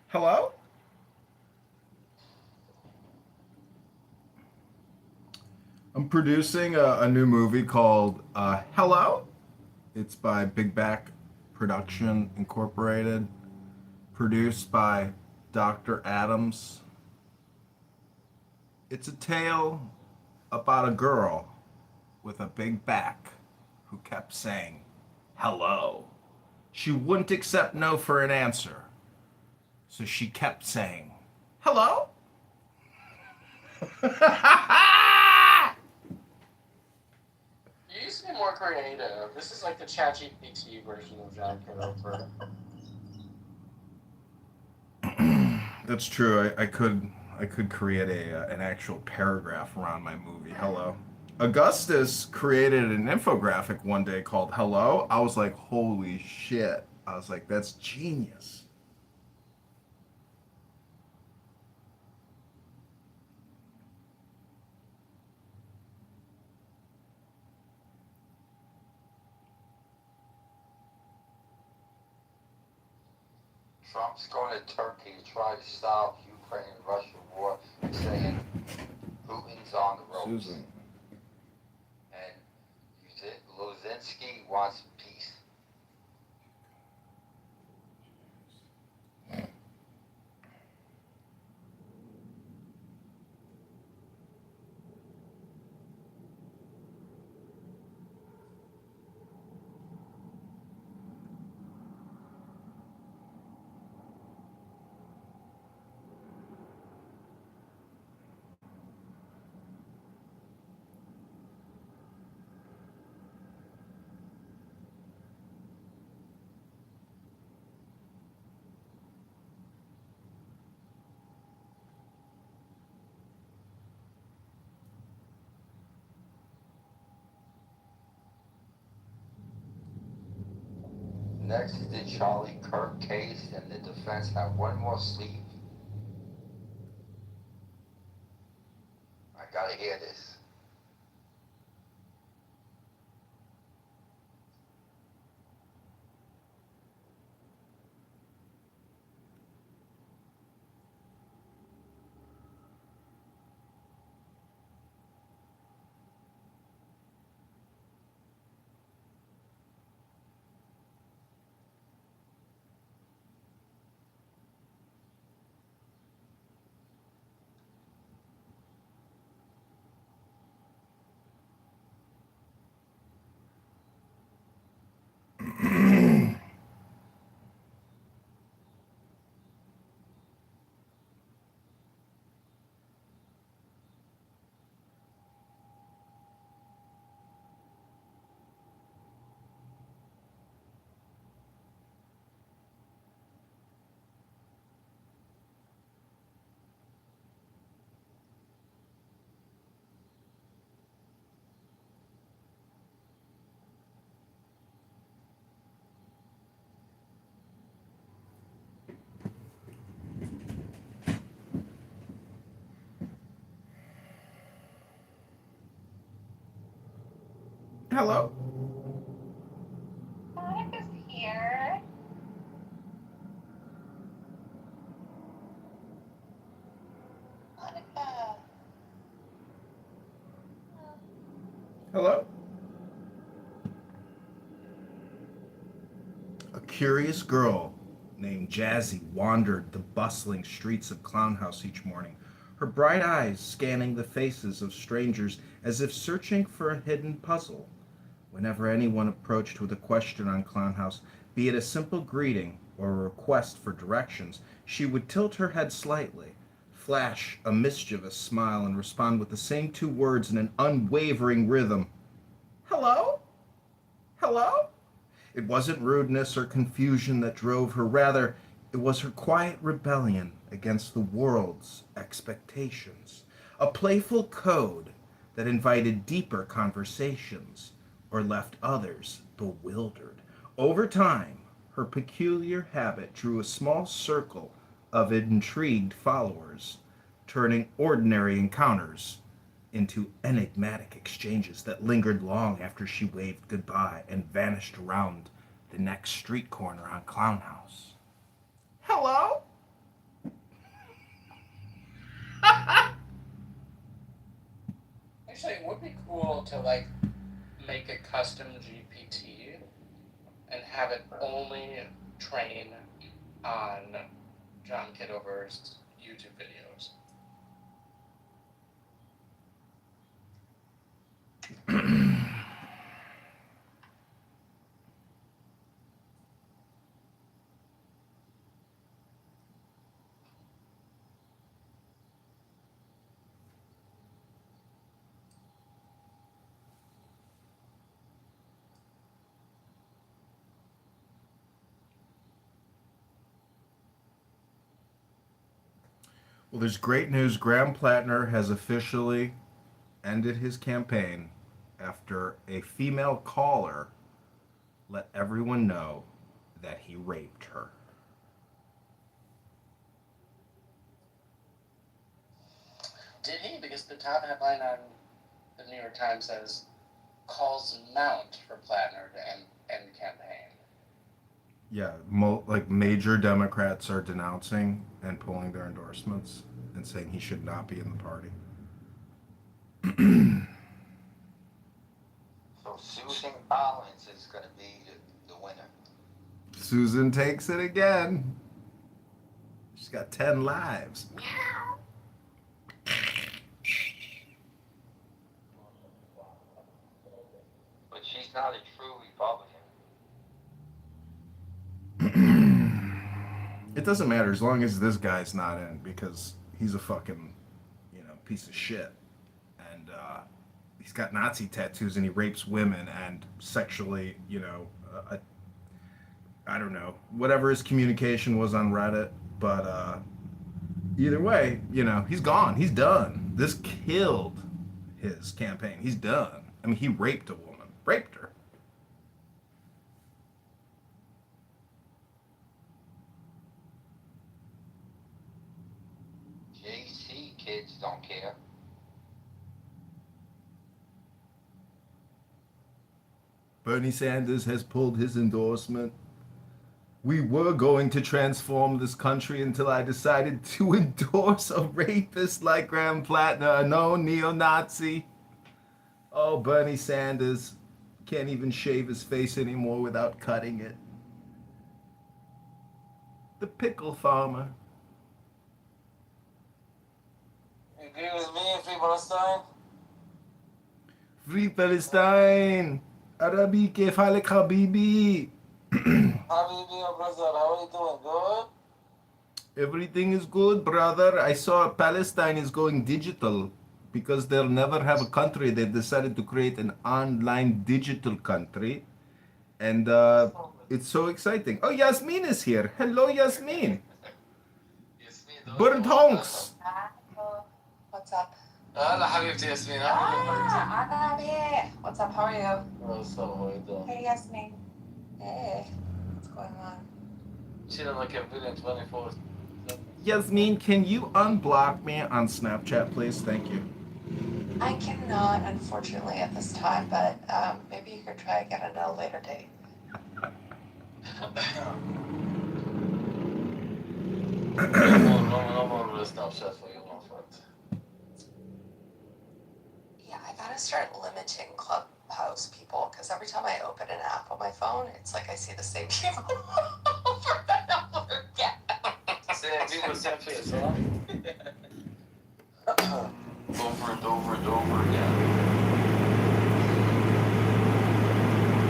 Speaker 2: Hello? I'm producing a new movie called Hello. It's by Big Back Production Incorporated, produced by Dr. Adams. It's a tale about a girl with a big back who kept saying hello. She wouldn't accept no for an answer. So she kept saying, hello?
Speaker 13: You used to be more creative. This is like the ChatGPT version of Jack Kitover.
Speaker 2: That's true. I could create an actual paragraph around my movie. Hello. Augustus created an infographic one day called Hello. I was like, holy shit. I was like, that's genius.
Speaker 19: Trump's going to Turkey to try to stop Ukraine-Russia war, saying Putin's on the ropes.
Speaker 2: Susan.
Speaker 19: And Luzinski wants peace. next is the Charlie Kirk case, and the defense have one more sleeve. I gotta hear this.
Speaker 2: Hello?
Speaker 10: Monica's here. Monica.
Speaker 2: Hello? A curious girl named Jazzy wandered the bustling streets of Clown House each morning, her bright eyes scanning the faces of strangers as if searching for a hidden puzzle. Whenever anyone approached with a question on Clown House, be it a simple greeting or a request for directions, she would tilt her head slightly, flash a mischievous smile, and respond with the same two words in an unwavering rhythm. Hello? Hello? It wasn't rudeness or confusion that drove her, rather, it was her quiet rebellion against the world's expectations, a playful code that invited deeper conversations or left others bewildered. Over time, her peculiar habit drew a small circle of intrigued followers, turning ordinary encounters into enigmatic exchanges that lingered long after she waved goodbye and vanished around the next street corner on Clown House. Hello?
Speaker 13: Actually, it would be cool to like make a custom GPT and have it only train on John Kitover's YouTube videos.
Speaker 2: Well, there's great news. Graham Plattner has officially ended his campaign after a female caller let everyone know that he raped her.
Speaker 13: Did he? Because the top headline on the New York Times says, calls mount for Plattner to end campaign.
Speaker 2: Yeah, like major Democrats are denouncing and pulling their endorsements and saying he should not be in the party.
Speaker 19: So Susan Collins is going to be the winner.
Speaker 2: Susan takes it again. She's got 10 lives.
Speaker 19: But she's not a true Republican.
Speaker 2: It doesn't matter as long as this guy's not in, because he's a fucking, piece of shit. And he's got Nazi tattoos and he rapes women and sexually, I don't know, whatever his communication was on Reddit. But either way, he's gone. He's done. This killed his campaign. He's done. I mean, he raped a woman. Raped her.
Speaker 19: kids don't care.
Speaker 2: Bernie Sanders has pulled his endorsement. We were going to transform this country until I decided to endorse a rapist like Graham Plattner, a known neo-Nazi. Oh, Bernie Sanders can't even shave his face anymore without cutting it. The pickle farmer.
Speaker 20: You agree with me, Free Palestine?
Speaker 2: Free Palestine! Arabi كيف حالك حبيبي?
Speaker 20: Habibi, your brother, how are you doing? Good?
Speaker 2: Everything is good, brother. I saw Palestine is going digital because they'll never have a country. They decided to create an online digital country. And it's so exciting. Oh, Yasmin is here. Hello, Yasmin. Bird honks.
Speaker 21: What's up?
Speaker 20: هلا حبيبتي ياسمين.
Speaker 21: I got it. What's up? How are you?
Speaker 20: What's up? How you doing?
Speaker 21: Hey, Yasmin. Hey. What's going on?
Speaker 20: Chilling like a villain 24.
Speaker 2: Yasmin, can you unblock me on Snapchat, please? Thank you.
Speaker 21: I cannot, unfortunately, at this time, but maybe you could try again at a later date.
Speaker 20: No more Snapchat for you, my friend.
Speaker 21: Yeah, I gotta start limiting Clubhouse people, because every time I open an app on my phone, it's like I see the same people over and over again.
Speaker 20: Same people, same face, huh? Over and over and over again.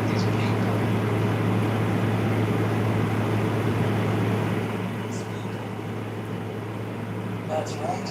Speaker 21: These people.
Speaker 20: That's right.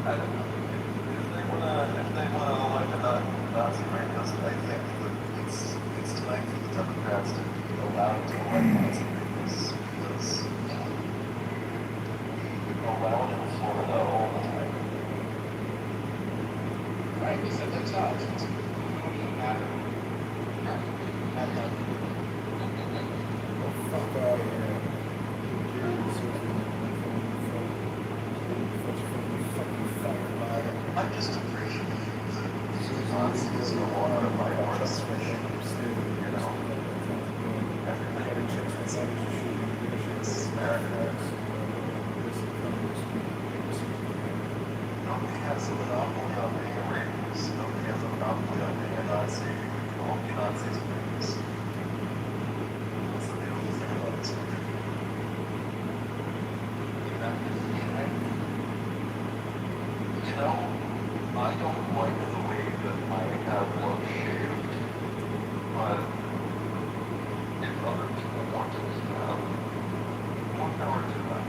Speaker 9: I don't know. If they wanna like Nazi rapist, I think that it's time for the Democrats to be allowed to elect Nazi rapists because we allow it in Florida all the time.
Speaker 11: Right, we said themselves. It don't even matter.
Speaker 17: Fuck out of here.
Speaker 9: I just appreciate that Nazis go on out of my heart, you know. Everybody it's America. Nobody has a monopoly on being a rapist. Nobody has a monopoly on being a Nazi. All the Nazis are rapists. That's the beautiful thing about this country. You know, I don't like the way that I have love shaved, but if other people want to do that, more power to them.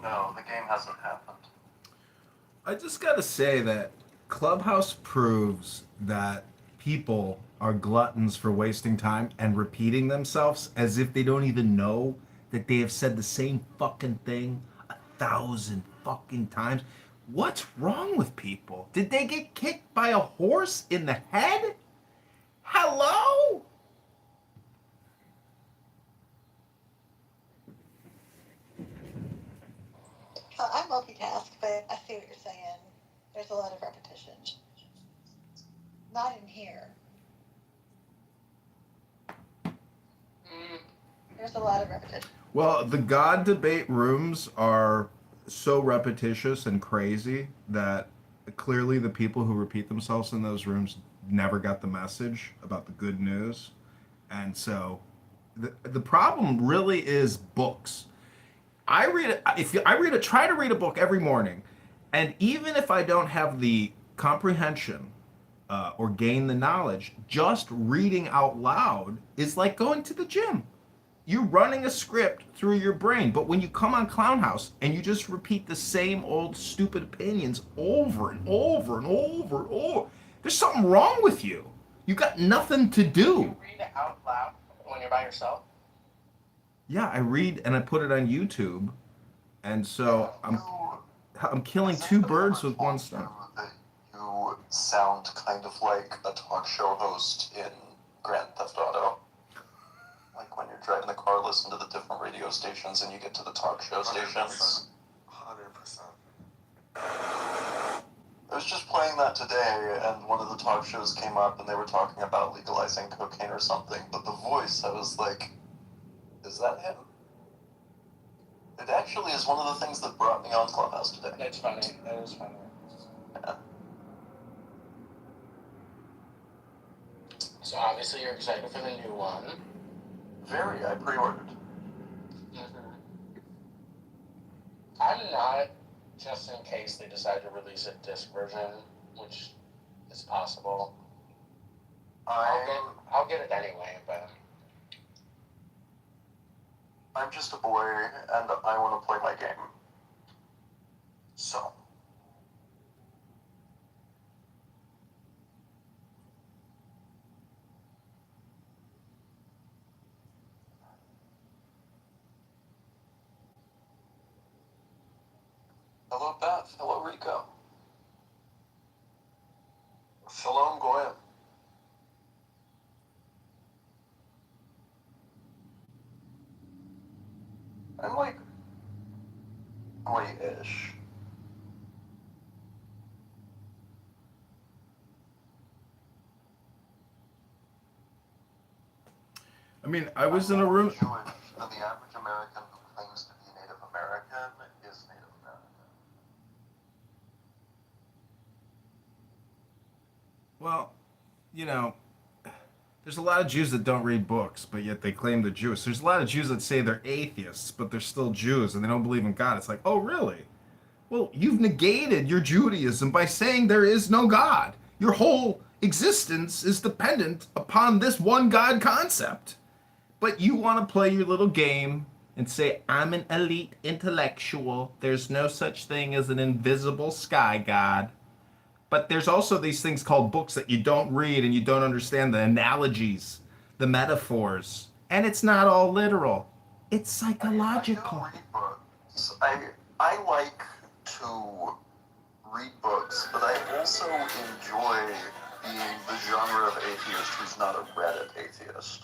Speaker 9: No, the game hasn't happened.
Speaker 2: I just gotta say that Clubhouse proves that people are gluttons for wasting time and repeating themselves as if they don't even know that they have said the same fucking thing 1,000 fucking times. What's wrong with people? Did they get kicked by a horse in the head? Hello?
Speaker 21: I multitask, but I see what you're saying. There's a lot of repetition. Not in here. There's a lot of repetition.
Speaker 2: Well, the God debate rooms are so repetitious and crazy that clearly the people who repeat themselves in those rooms never got the message about the good news. And so the problem really is books. I read if I read a try to read a book every morning, and even if I don't have the comprehension or gain the knowledge, just reading out loud is like going to the gym. You're running a script through your brain, but when you come on Clown House and you just repeat the same old stupid opinions over and over and over and over, there's something wrong with you. You got nothing to do.
Speaker 11: You read it out loud when you're by yourself?
Speaker 2: Yeah, I read and I put it on YouTube, and so I'm killing two birds with one stone.
Speaker 9: You sound kind of like a talk show host in Grand Theft Auto. Like when you're driving the car, listen to the different radio stations, and you get to the talk show stations. 100%. I was just playing that today, and one of the talk shows came up, and they were talking about legalizing cocaine or something, but the voice, I was like, is that him? It actually is one of the things that brought me on Clubhouse today.
Speaker 11: That's funny. That is funny.
Speaker 9: Yeah.
Speaker 11: So obviously you're excited for the new one.
Speaker 9: Very. I pre-ordered.
Speaker 11: I'm not, just in case they decide to release a disc version, which is possible. I'll get it anyway, but
Speaker 9: I'm just a boy, and I want to play my game. So. Hello, Beth. Hello, Rico. Shalom, Goyim. I'm like grayish.
Speaker 2: I mean, I was in a room.
Speaker 9: Jewish, and the average American who claims to be Native American is Native American.
Speaker 2: Well, you know, there's a lot of Jews that don't read books, but yet they claim they're Jewish. There's a lot of Jews that say they're atheists, but they're still Jews and they don't believe in God. It's like, oh, really? Well, you've negated your Judaism by saying there is no God. Your whole existence is dependent upon this one God concept. But you want to play your little game and say, I'm an elite intellectual. There's no such thing as an invisible sky god. But there's also these things called books that you don't read and you don't understand the analogies, the metaphors. And it's not all literal, it's psychological.
Speaker 9: I do read books. I like to read books, but I also enjoy being the genre of atheist who's not a Reddit atheist.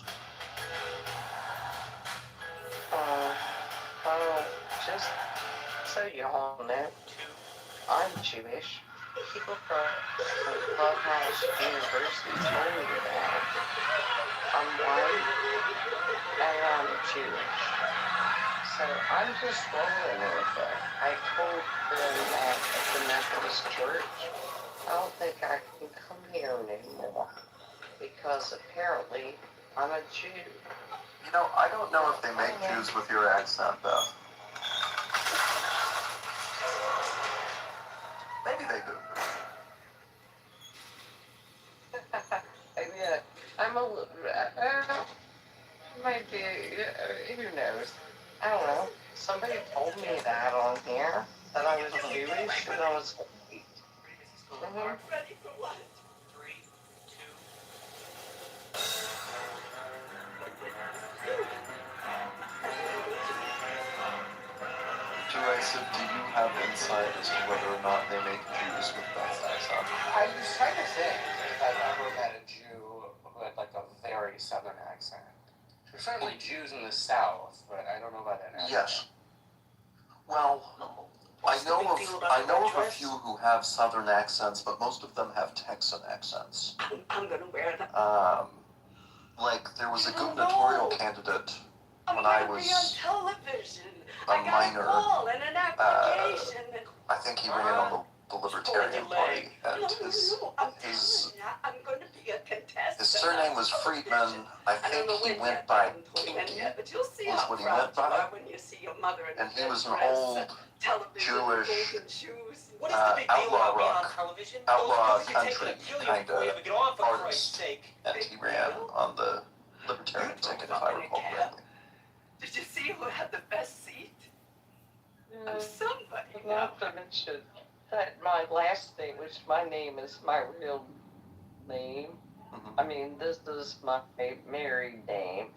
Speaker 1: Just so you all know, I'm Jewish. People from Clubhouse University told me that. I'm white and I'm Jewish. So I'm just rolling with it. I told them that at the Methodist Church, I don't think I can come here anymore because apparently I'm a Jew.
Speaker 9: You know, I don't know if they make Jews with your accent, Beth. Maybe they do.
Speaker 1: Yeah, I'm a little, maybe, who knows? I don't know. Somebody told me that on here, that I was Jewish and I was white.
Speaker 11: Ready for what? 3, 2.
Speaker 9: I said, do you have insight as to whether or not they make Jews with Beth's accent?
Speaker 1: I was trying to think if I've ever met a Jew who had like a very southern accent. There's certainly Jews in the South, but I don't know about that accent.
Speaker 9: Yes. Well, I know of a few who have southern accents, but most of them have Texan accents.
Speaker 11: I'm gonna wear it.
Speaker 9: Like there was a gubernatorial candidate when I was
Speaker 11: television.
Speaker 9: a minor.
Speaker 11: And an application.
Speaker 9: I think he ran on the Libertarian Party, and his
Speaker 11: I'm going to be a contestant.
Speaker 9: his surname was Friedman. I think he went by Kinky,
Speaker 11: but you'll see
Speaker 9: was
Speaker 11: how
Speaker 9: what he
Speaker 11: proud
Speaker 9: went
Speaker 11: you
Speaker 9: by.
Speaker 11: are when you see your mother in
Speaker 9: And he
Speaker 11: a
Speaker 9: was an
Speaker 11: dress,
Speaker 9: old
Speaker 11: television,
Speaker 9: Jewish
Speaker 11: golden shoes. What is the big deal
Speaker 9: outlaw
Speaker 11: about being on
Speaker 9: rock,
Speaker 11: television?
Speaker 9: outlaw
Speaker 11: Those girls, you take
Speaker 9: country
Speaker 11: a kill you
Speaker 9: kind
Speaker 11: before you ever get on,
Speaker 9: of
Speaker 11: for Christ's
Speaker 9: artist,
Speaker 11: sake.
Speaker 9: and he ran on the Libertarian ticket, if I recall correctly.
Speaker 11: Did you see who had the best seat? Somebody.
Speaker 1: Not to mention that my last name, which my name is my real name. I mean, this is my married name.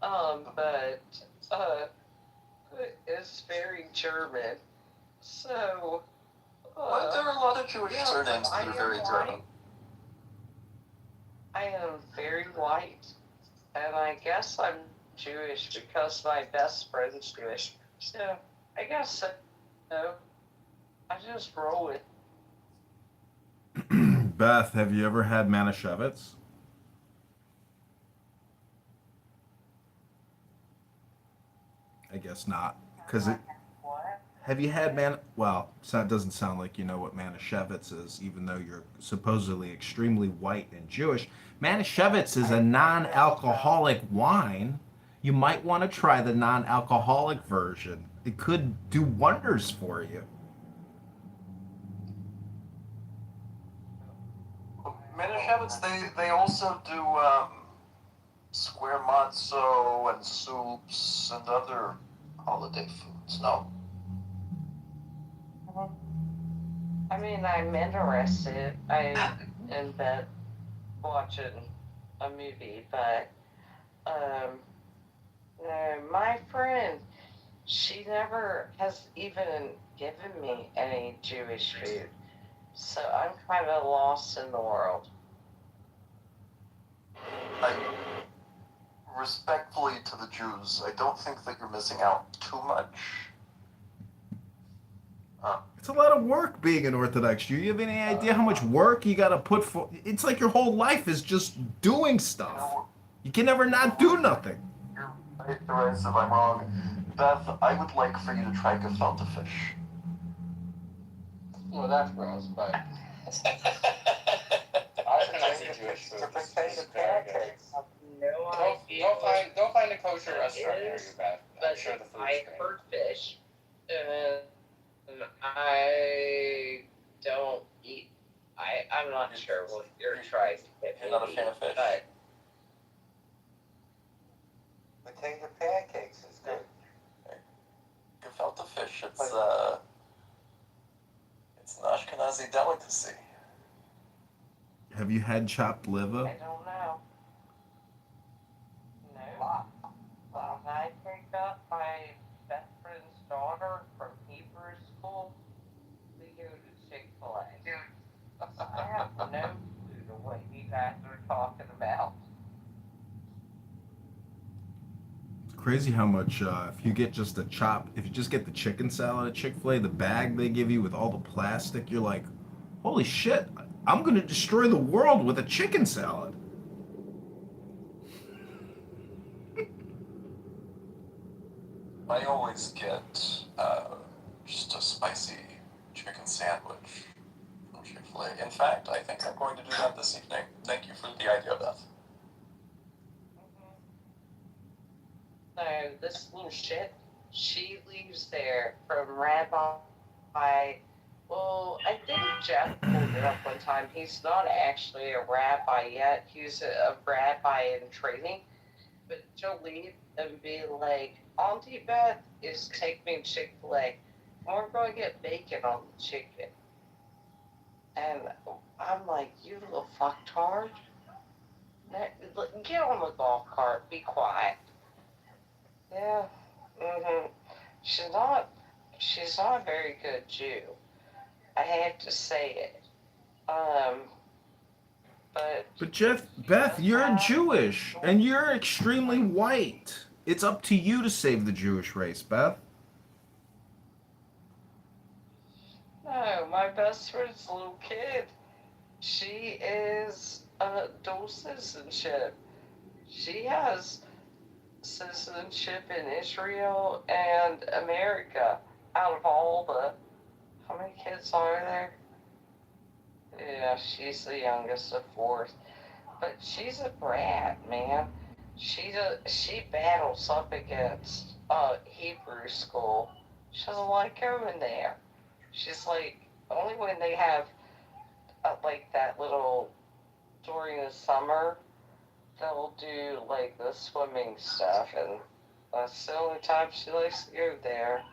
Speaker 1: But it's very German. So.
Speaker 9: But there are a lot of Jewish surnames that are very German.
Speaker 1: I am very white, and I guess I'm Jewish because my best friend's Jewish. So I guess I just roll with.
Speaker 2: Beth, have you ever had Manischewitz? I guess not, because it. Have you had Well, so it doesn't sound like you know what Manischewitz is, even though you're supposedly extremely white and Jewish. Manischewitz is a non-alcoholic wine. You might want to try the non-alcoholic version. It could do wonders for you.
Speaker 9: Manischewitz, they also do square matzo and soups and other holiday foods. No.
Speaker 1: I mean, I'm interested. I'm in bed watching a movie, but my friend, she never has even given me any Jewish food, so I'm kind of lost in the world.
Speaker 9: Respectfully to the Jews, I don't think that you're missing out too much.
Speaker 2: It's a lot of work being an Orthodox Jew. You have any idea how much work you got to put for? It's like your whole life is just doing stuff. You can never not do nothing.
Speaker 9: You're right, if I'm wrong. Beth, I would like for you to try gefilte fish.
Speaker 1: Well, that's gross, but.
Speaker 13: I pronounce it Jewish food. It's very good. Go find a kosher restaurant near you, Beth. I'm sure the food's great.
Speaker 1: I heard fish, and I
Speaker 9: You're not a fan of fish?
Speaker 19: But potato pancakes is good.
Speaker 9: Gefilte fish. It's an Ashkenazi delicacy.
Speaker 2: Have you had chopped liver?
Speaker 1: I don't know. No. When I pick up my best friend's daughter from Hebrew school, we go to Chick-fil-A. I have no clue to what you guys are talking about.
Speaker 2: It's crazy how much if you just get the chicken salad at Chick-fil-A, the bag they give you with all the plastic, you're like, holy shit, I'm gonna destroy the world with a chicken salad.
Speaker 9: I always get just a spicy chicken sandwich from Chick-fil-A. In fact, I think I'm going to do that this evening. Thank you for the idea, Beth.
Speaker 1: So this little shit, she leaves there from Rabbi. Well, I think Jeff pulled it up one time. He's not actually a rabbi yet. He's a rabbi in training. But she'll leave and be like, Auntie Beth is taking me to Chick-fil-A. We're going to get bacon on the chicken. And I'm like, you little fucktard. Get on the golf cart. Be quiet. Yeah. Mm-hmm. She's not a very good Jew. I have to say it. But
Speaker 2: Beth, you're Jewish and you're extremely white. It's up to you to save the Jewish race, Beth.
Speaker 1: no, my best friend's little kid. She is dual citizenship. She has citizenship in Israel and America. Out of all the, how many kids are there? Yeah, she's the youngest of four. But she's a brat, man. She battles up against Hebrew school. She doesn't like going there. She's like, only when they have like that little, during the summer, they'll do like the swimming stuff, and that's the only time she likes to go there.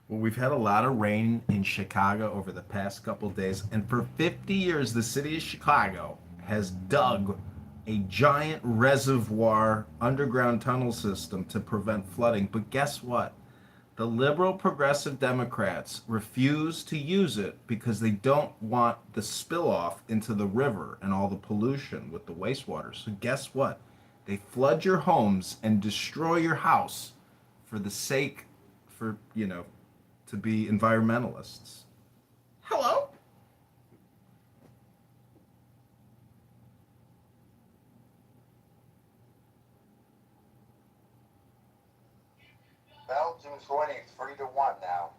Speaker 2: Well, we've had a lot of rain in Chicago over the past couple days, and for 50 years, the city of Chicago has dug a giant reservoir underground tunnel system to prevent flooding. But guess what? The liberal progressive Democrats refuse to use it because they don't want the spill off into the river and all the pollution with the wastewater. So guess what? They flood your homes and destroy your house for the sake, to be environmentalists. Hello?
Speaker 19: Belgium's winning 3-1 now.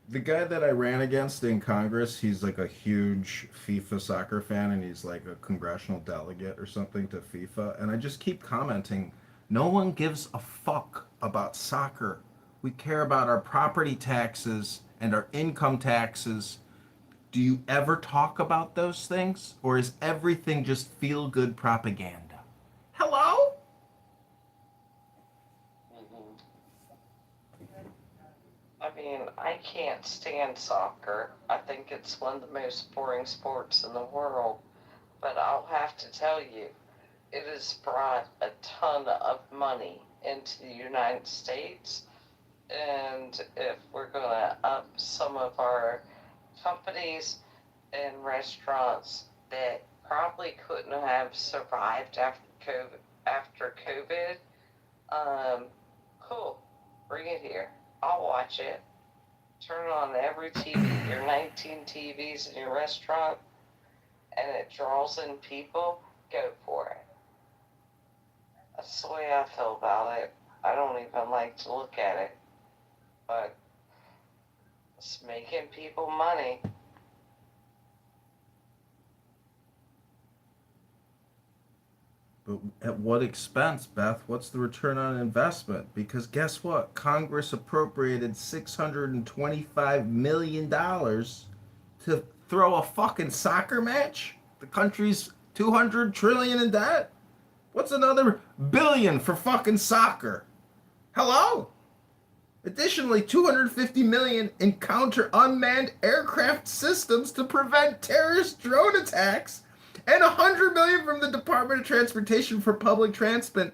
Speaker 2: The guy that I ran against in Congress, he's like a huge FIFA soccer fan, and he's like a congressional delegate or something to FIFA. And I just keep commenting, no one gives a fuck about soccer. We care about our property taxes and our income taxes. Do you ever talk about those things? Or is everything just feel good propaganda? Hello?
Speaker 1: I mean, I can't stand soccer. I think it's one of the most boring sports in the world. But I'll have to tell you, it has brought a ton of money into the United States. And if we're going to up some of our companies and restaurants that probably couldn't have survived after COVID, cool, bring it here. I'll watch it. Turn on every TV, your 19 TVs in your restaurant, and it draws in people, go for it. That's the way I feel about it. I don't even like to look at it, but it's making people money.
Speaker 2: But at what expense, Beth? What's the return on investment? Because guess what? Congress appropriated $625 million to throw a fucking soccer match? The country's 200 trillion in debt? What's another billion for fucking soccer? Hello? Additionally, 250 million in counter unmanned aircraft systems to prevent terrorist drone attacks, and 100 million from the Department of Transportation for public transit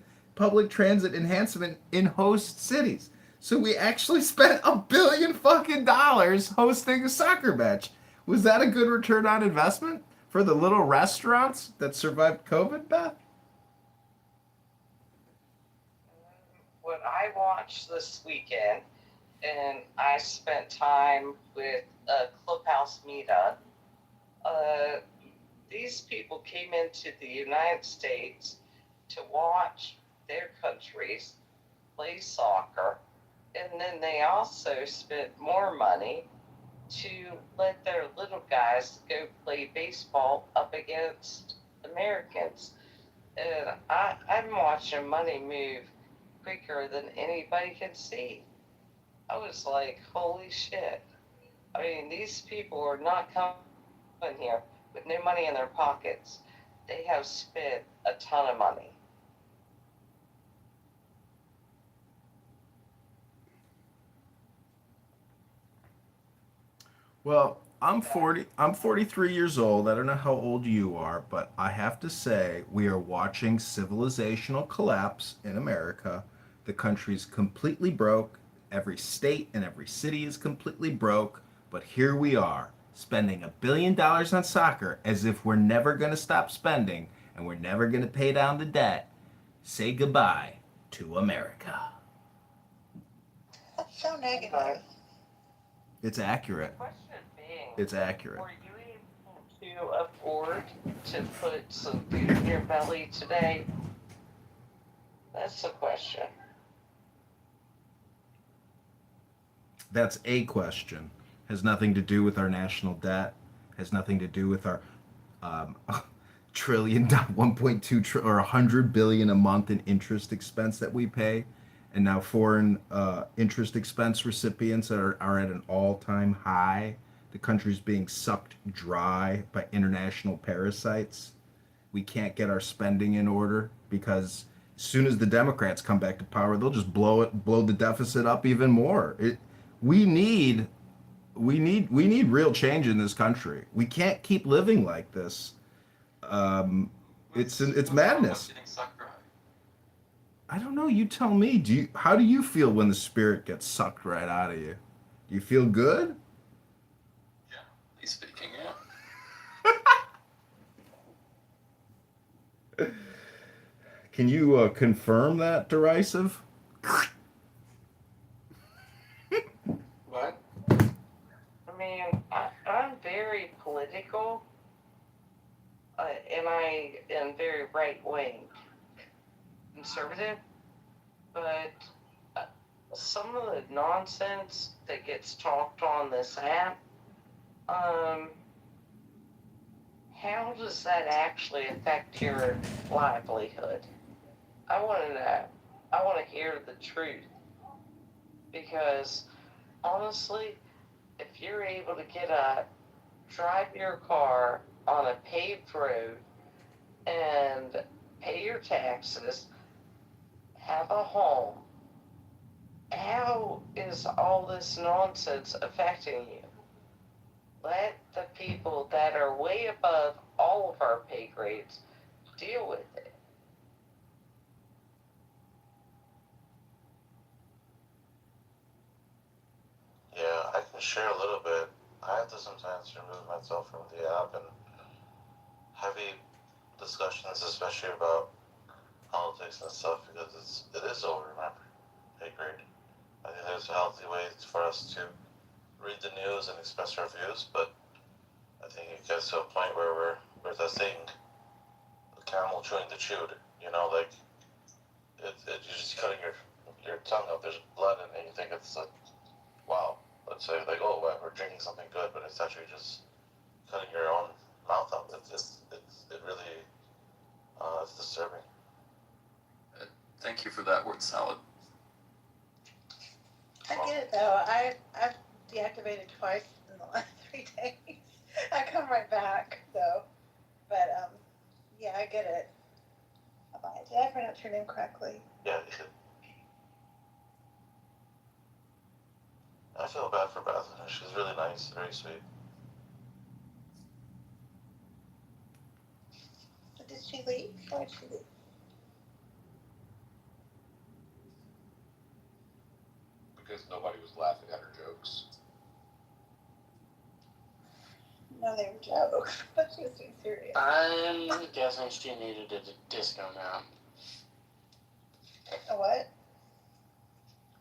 Speaker 2: enhancement in host cities. So we actually spent $1 billion fucking dollars hosting a soccer match. Was that a good return on investment for the little restaurants that survived COVID, Beth?
Speaker 1: What I watched this weekend, and I spent time with a Clubhouse meetup. These people came into the United States to watch their countries play soccer, and then they also spent more money to let their little guys go play baseball up against Americans. And I'm watching money move quicker than anybody can see. I was like, holy shit. I mean, these people are not coming here with no money in their pockets. They have spent a ton of money.
Speaker 2: Well, I'm 40. I'm 43 years old. I don't know how old you are, but I have to say we are watching civilizational collapse in America. The country's completely broke. Every state and every city is completely broke. But here we are, spending $1 billion on soccer as if we're never going to stop spending and we're never going to pay down the debt. Say goodbye to America.
Speaker 21: That's so negative.
Speaker 2: It's accurate.
Speaker 1: Question being,
Speaker 2: It's accurate.
Speaker 1: were you able to afford to put some food in your belly today? That's the question.
Speaker 2: That's a question. Has nothing to do with our national debt. Has nothing to do with our um, trillion, 1.2 or 100 billion a month in interest expense that we pay, and now foreign interest expense recipients are at an all-time high. The country's being sucked dry by international parasites. We can't get our spending in order because as soon as the Democrats come back to power, they'll just blow the deficit up even more. We need we need real change in this country. We can't keep living like this. It's madness. I don't know. You tell me. How do you feel when the spirit gets sucked right out of you? Do you feel good?
Speaker 9: He's speaking, yeah.
Speaker 2: Can you confirm that, derisive?
Speaker 1: What? I mean, I'm very political, and I am very right-wing conservative, but some of the nonsense that gets talked on this app, how does that actually affect your livelihood? I want to know. I want to hear the truth. Because, honestly, if you're able to drive your car on a paved road and pay your taxes, have a home, how is all this nonsense affecting you? Let the people that are way above all of our pay grades deal with it.
Speaker 8: Yeah, I can share a little bit. I have to sometimes remove myself from the app and heavy discussions, especially about politics and stuff, because it is over my pay grade. I think there's healthy ways for us to read the news and express our views, but I think it gets to a point where we're the thing, the camel chewing the chewed. You know, like you're just cutting your tongue up. There's blood in it. You think it's like, wow. Let's say like, oh, well, we're drinking something good, but it's actually just cutting your own mouth up. It really it's disturbing.
Speaker 9: Thank you for that word salad.
Speaker 3: I get it though. I've deactivated twice in the last 3 days. I come right back though. But yeah, I get it. Did I pronounce your name correctly?
Speaker 8: Yeah, I feel bad for Beth. She's really nice, very sweet.
Speaker 3: But did she leave? Why did she leave?
Speaker 22: Because nobody was laughing at her jokes.
Speaker 3: No, they were jokes, but she was being serious.
Speaker 13: I'm guessing she needed a disco nap.
Speaker 3: A what?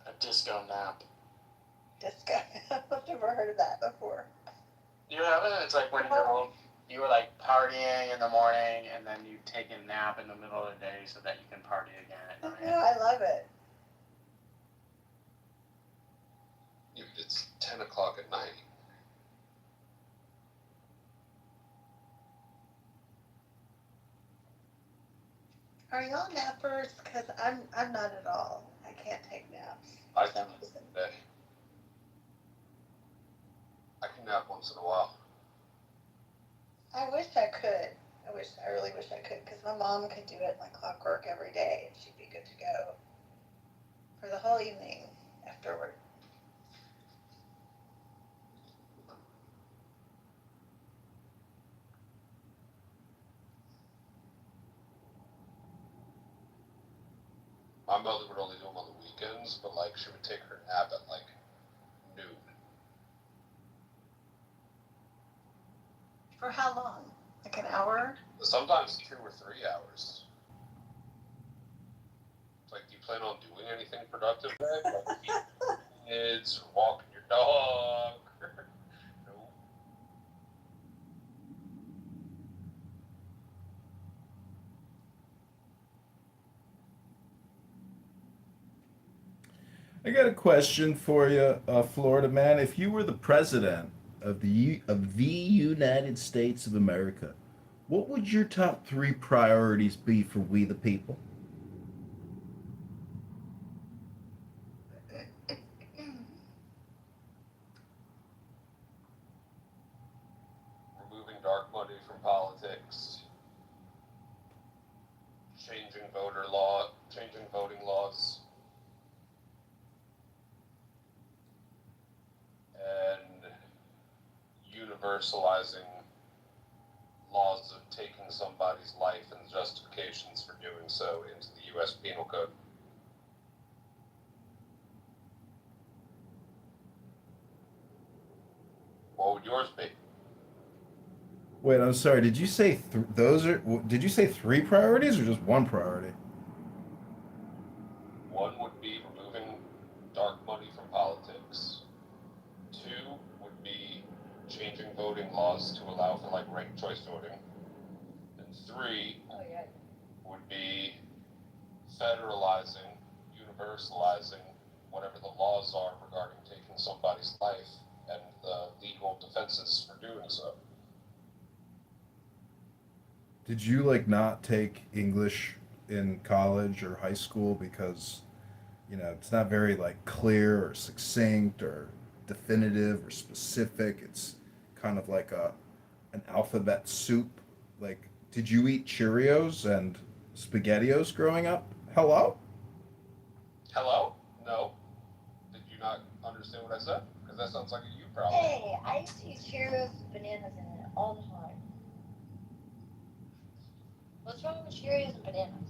Speaker 13: A disco nap.
Speaker 3: Disco. I've never heard of that before.
Speaker 13: You haven't? It's like when you were like partying in the morning and then you take a nap in the middle of the day so that you can party again at night.
Speaker 3: No, I love it.
Speaker 22: It's 10 o'clock at night.
Speaker 3: Are y'all nappers? Because I'm not at all. I can't take naps.
Speaker 22: I can nap once in a while.
Speaker 3: I wish I could. I really wish I could, because my mom could do it like clockwork every day, and she'd be good to go for the whole evening afterward.
Speaker 22: My mother would only do them on the weekends, but like she would take her nap at like noon.
Speaker 3: For how long? Like an hour?
Speaker 22: Sometimes 2 or 3 hours. It's like, do you plan on doing anything productive today? Like feeding kids or walking your dog? No.
Speaker 2: I got a question for you, Florida man. If you were the president of the United States of America, what would your top 3 priorities be for we the people?
Speaker 22: Removing dark money from politics, changing voting laws, and universalizing laws of taking somebody's life and justifications for doing so into the U.S. Penal Code. What would yours be?
Speaker 2: Wait, I'm sorry. Did you say Did you say 3 priorities or just 1 priority?
Speaker 22: One would be removing dark money from politics. 2 would be changing voting laws to allow for like ranked choice voting. And 3 would be federalizing, universalizing whatever the laws are regarding taking somebody's life and the legal defenses for doing so.
Speaker 2: Did you like not take English in college or high school because it's not very like clear or succinct or definitive or specific. It's kind of like an alphabet soup. Like, did you eat Cheerios and SpaghettiOs growing up? Hello?
Speaker 22: Hello? No. Did you not understand what I said? Because that sounds like a you problem.
Speaker 14: Hey, I used to eat Cheerios with bananas in it all the time. What's wrong with Cheerios and bananas?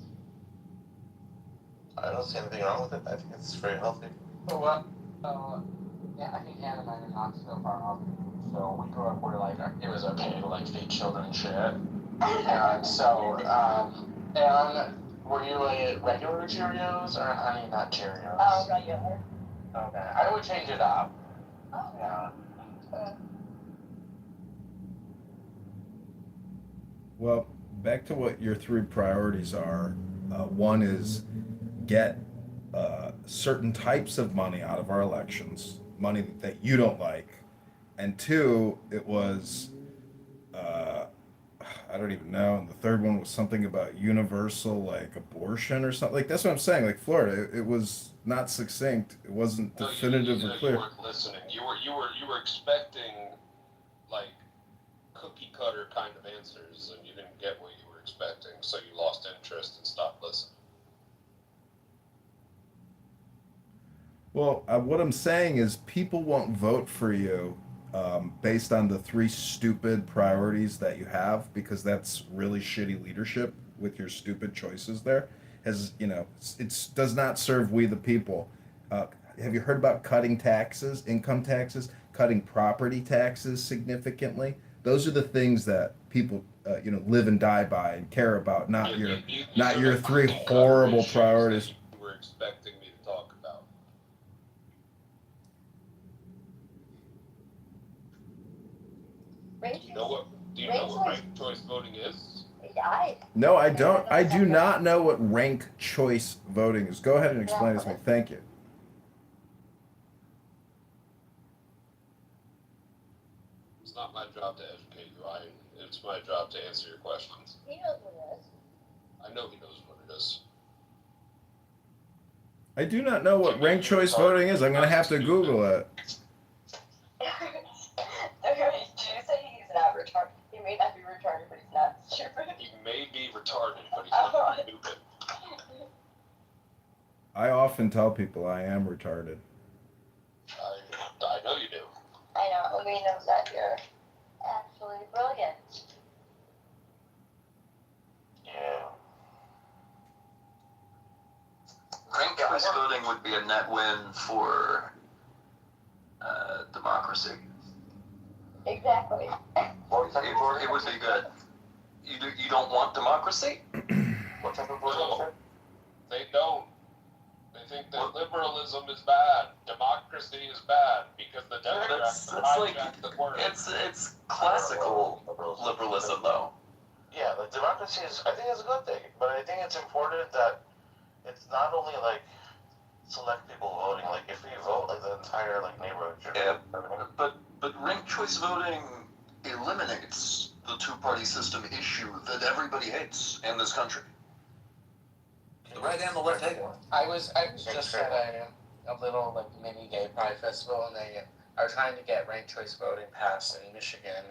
Speaker 8: I don't see anything wrong with it. I think it's very healthy.
Speaker 19: Well, yeah, I think Anna and I are not so far off. So we grew up where like it was okay to like feed children and shit. And so, Anne, were you a regular Cheerios or honey nut Cheerios?
Speaker 14: Oh, regular.
Speaker 19: Okay, I would change it up.
Speaker 14: Oh.
Speaker 19: Yeah.
Speaker 2: Well, back to what your 3 priorities are. One is get certain types of money out of our elections, money that you don't like. And 2, it was I don't even know. And the third one was something about universal like abortion or something. Like that's what I'm saying. Like Florida, it was not succinct. It wasn't
Speaker 22: No,
Speaker 2: definitive or
Speaker 22: you
Speaker 2: clear.
Speaker 22: weren't listening. You were expecting like cookie cutter kind of answers, and you didn't get what you were expecting, so you lost interest and stopped listening.
Speaker 2: Well, what I'm saying is people won't vote for you based on the three stupid priorities that you have because that's really shitty leadership with your stupid choices there. Has it's does not serve we the people. Uh, have you heard about cutting taxes, income taxes, cutting property taxes significantly? Those are the things that people live and die by and care about, not your three horrible priorities.
Speaker 22: You were expecting me to talk about. Do you know what ranked choice voting is?
Speaker 2: No, I don't. I do not know what rank choice voting is. Go ahead and explain it to me. Thank you.
Speaker 22: It's not my job to educate you, Ryan. It's my job to answer your questions.
Speaker 14: He knows what it is.
Speaker 22: I know he knows what it is.
Speaker 2: I do not know what ranked choice voting is. I'm going to have to Google it.
Speaker 14: Okay, did you say he's not retarded? He may not be retarded, but he's not stupid.
Speaker 22: He may be retarded, but he's not stupid.
Speaker 2: I often tell people I am retarded.
Speaker 22: I know you do.
Speaker 14: I know, we know that you're absolutely brilliant.
Speaker 8: Yeah.
Speaker 4: Ranked choice voting would be a net win for democracy.
Speaker 14: Exactly.
Speaker 4: It would be good. You don't want democracy?
Speaker 8: What type of voting?
Speaker 22: They don't. They think that liberalism is bad, democracy is bad, because the Democrats hijacked the word.
Speaker 4: It's classical liberalism, though.
Speaker 8: Yeah, like democracy is, I think it's a good thing, but I think it's important that it's not only like select people voting, like if we vote, like the entire like neighborhood should.
Speaker 4: Yeah, but ranked choice voting eliminates the two-party system issue that everybody hates in this country. The right and the left hate it.
Speaker 13: I was just at a little like mini gay pride festival, and they are trying to get ranked choice voting passed in Michigan,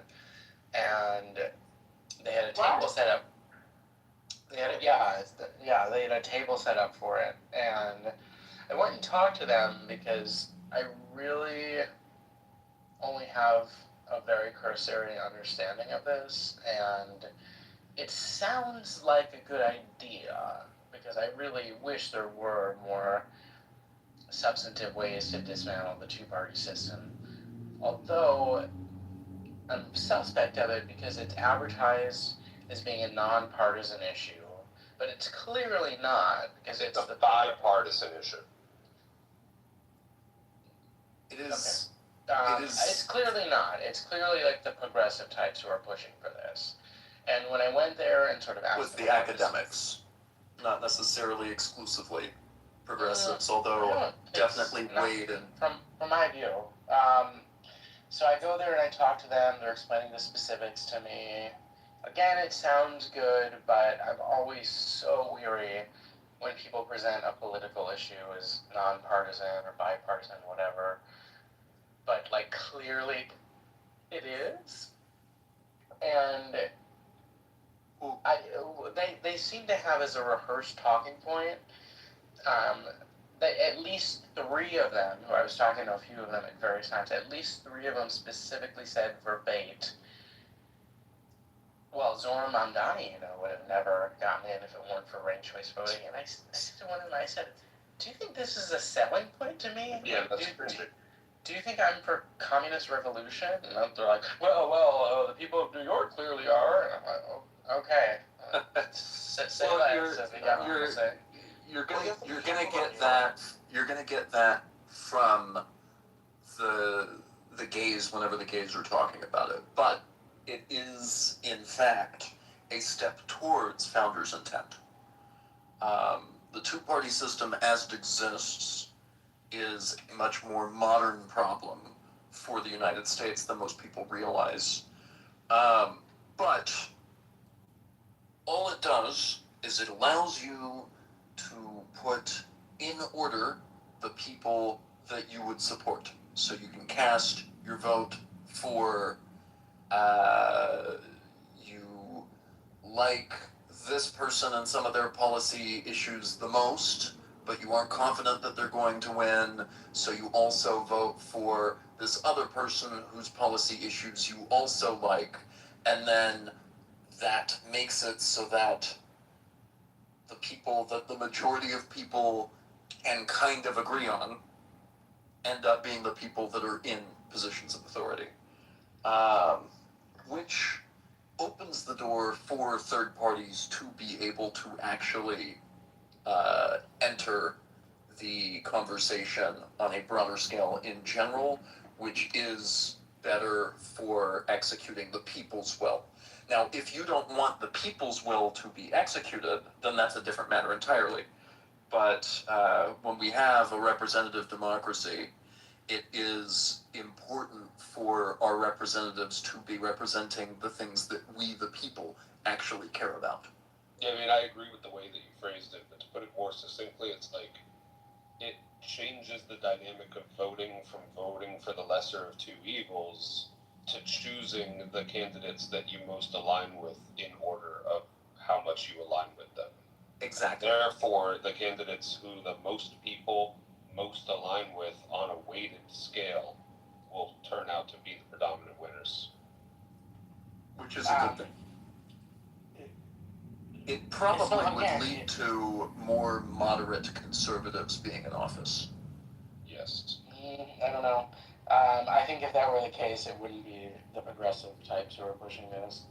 Speaker 13: and they had a table set up. They had a table set up for it, and I went and talked to them because I really only have a very cursory understanding of this, and it sounds like a good idea, because I really wish there were more substantive ways to dismantle the two-party system. Although I'm suspect of it because it's advertised as being a nonpartisan issue, but it's clearly not, because
Speaker 22: it's a bipartisan issue.
Speaker 4: It is.
Speaker 13: Okay. It's clearly not. It's clearly like the progressive types who are pushing for this. And when I went there and sort of asked
Speaker 4: with the academics, not necessarily exclusively progressives, although definitely weighed in.
Speaker 13: From my view. So I go there and I talk to them. They're explaining the specifics to me. Again, it sounds good, but I'm always so weary when people present a political issue as nonpartisan or bipartisan, whatever. But like clearly it is. And they seem to have as a rehearsed talking point that at least three of them, who I was talking to a few of them at various times, at least three of them specifically said verbatim, well, Zohar Mamdani, would have never gotten in if it weren't for ranked choice voting. And I said to one of them, I said, do you think this is a selling point to me?
Speaker 22: Yeah, that's crazy.
Speaker 13: Do you think I'm for communist revolution? And they're like, well, the people of New York clearly are. And I'm like, oh, okay.
Speaker 4: You're gonna get that from the gays whenever the gays are talking about it, but it is in fact a step towards founders' intent. The two-party system as it exists is a much more modern problem for the United States than most people realize. But is it allows you to put in order the people that you would support. So you can cast your vote for you like this person and some of their policy issues the most, but you aren't confident that they're going to win, so you also vote for this other person whose policy issues you also like, and then that makes it so that the people that the majority of people can kind of agree on end up being the people that are in positions of authority, which opens the door for third parties to be able to actually enter the conversation on a broader scale in general, which is better for executing the people's will. Now, if you don't want the people's will to be executed, then that's a different matter entirely. But when we have a representative democracy, it is important for our representatives to be representing the things that we, the people, actually care about.
Speaker 22: Yeah, I mean, I agree with the way that you phrased it, but to put it more succinctly, it's like it changes the dynamic of voting from voting for the lesser of two evils to choosing the candidates that you most align with in order of how much you align with them.
Speaker 4: Exactly.
Speaker 22: Therefore, the candidates who the most people most align with on a weighted scale will turn out to be the predominant winners.
Speaker 4: Which is a good thing. It probably would lead to more moderate conservatives being in office.
Speaker 22: Yes.
Speaker 19: I don't know. I think if that were the case, it wouldn't be the progressive types who are pushing this.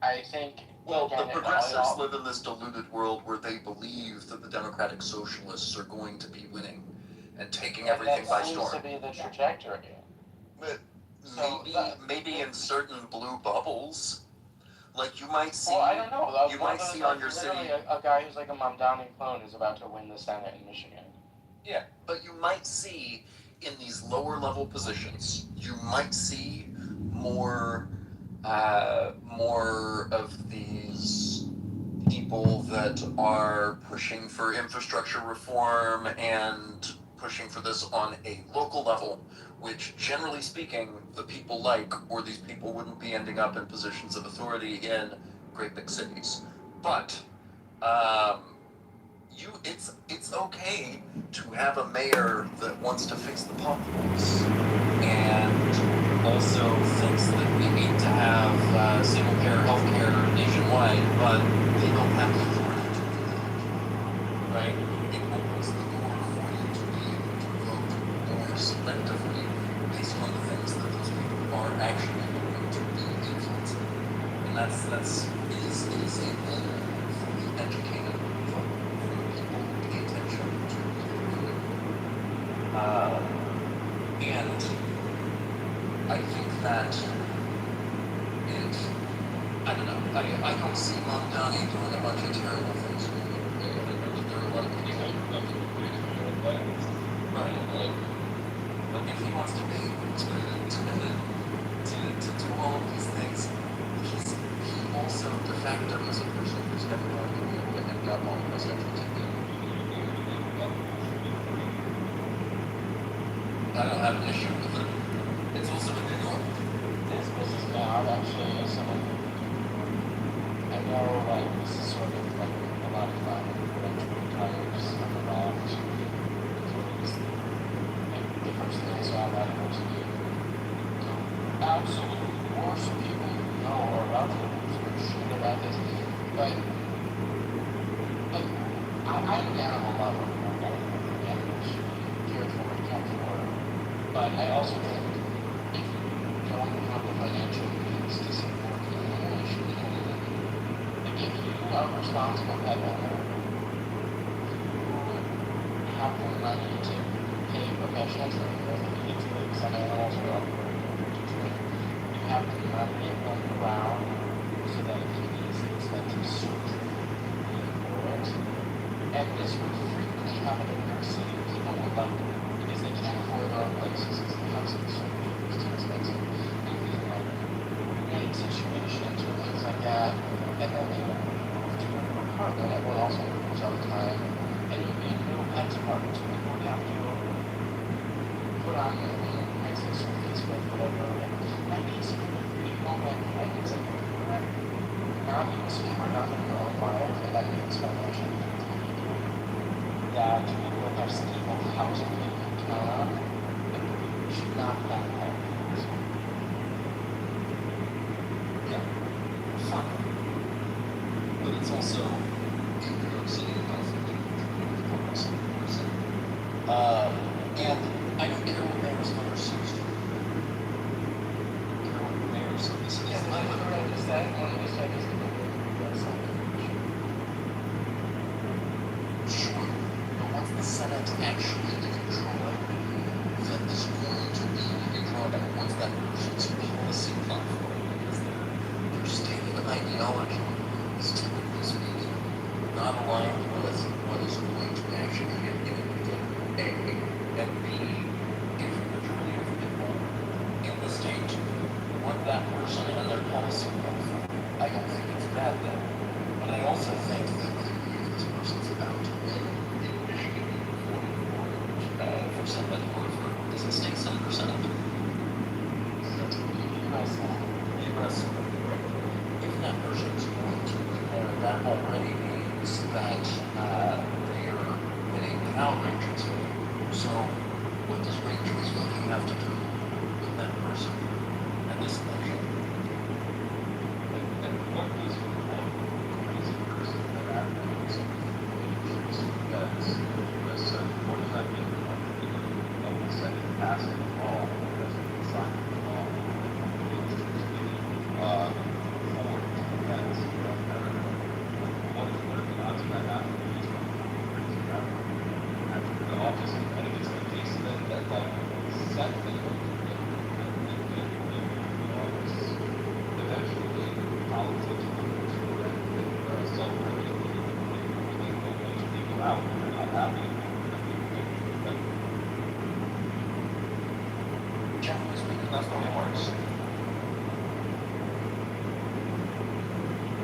Speaker 19: I think...
Speaker 4: Well, the progressives live in this deluded world where they believe that the democratic socialists are going to be winning and taking everything by storm.
Speaker 19: That seems to be the trajectory.
Speaker 4: But maybe in certain blue bubbles, like you might see...
Speaker 19: Well, I don't know.
Speaker 4: You might see on your city...
Speaker 19: A guy who's like a Mamdani clone who's about to win the Senate in Michigan.
Speaker 4: Yeah, but you might see in these lower level positions, you might see more of these people that are pushing for infrastructure reform and pushing for this on a local level, which generally speaking, the people like, or these people wouldn't be ending up in positions of authority in great big cities. But it's okay to have a mayor that wants to fix the potholes and also thinks that we need to have single-payer healthcare nationwide, but they don't have the authority to do that, right? It opens the door for you to be able to vote more selectively based on the things that those people are actually going to be influencing, and it is a win for the educated vote. And I think that I don't know, I don't see Mamdani doing a bunch of terrible things. There are a lot of people but if he wants to be to do all of these things, he also de facto is a person who's never going to be able to end up on presidential ticket. I don't have an issue with it. It's also in New York.
Speaker 19: This is not actually someone I know, like, this is sort of like a lot of fun, tires coming off, the first thing I saw about it was the absolute worst people you know are about to sort of shit about this, but, like, I'm an animal lover, animals cared for and cared for. But I also think if you don't have the financial means to support the animal, you should be doing it. Like if you are a responsible pet owner, you have the money to pay professional trainers that need to make some animals are up to train. You have the money on the ground so that it can be expensive surgery for it. And this would frequently happen in New York City. People would love it. Because they can't afford their own places, because the housing is so too expensive. And we like roommate situations or things like that. And then they move to a part that everyone also improves all the time. And you need little pets parts. People would have to put on Craigslist or Facebook, whatever. And I need some moment. I need some now you see we're not going to go live and that explanation that people have stable housing should not have that.
Speaker 9: Yeah, fun. But it's also in New York City about 50%. And I don't care what mayor's mother says. I don't care what the mayor says. This is
Speaker 19: Yeah,
Speaker 9: my
Speaker 19: what I just said, what I just said is
Speaker 9: sure. But once the Senate actually in control, then there's going to be a drawback. Once that person's policy platform, because their stated ideology is typically speaking not aligned with what is going to actually get implemented, A, and B, if the majority of people in the state want that person and their policy platform, I don't think it's a bad thing. But I also think that if this person's about to win in Michigan for somebody or for, does it state senator senate? US. If that person is going to win there, that already means that they are winning without ranked choice voting. So what does ranked choice voting have to do with that person and this election?
Speaker 16: And what does one crazy person that advocates because the Senate, what does that mean? Of the Senate passing a law that doesn't sign the law. For defense, what are the odds of that happening? After the office, I think it's the case that like set the eventually politics will self-regulate people out when they're not happy.
Speaker 9: Generally speaking, that's the way it works.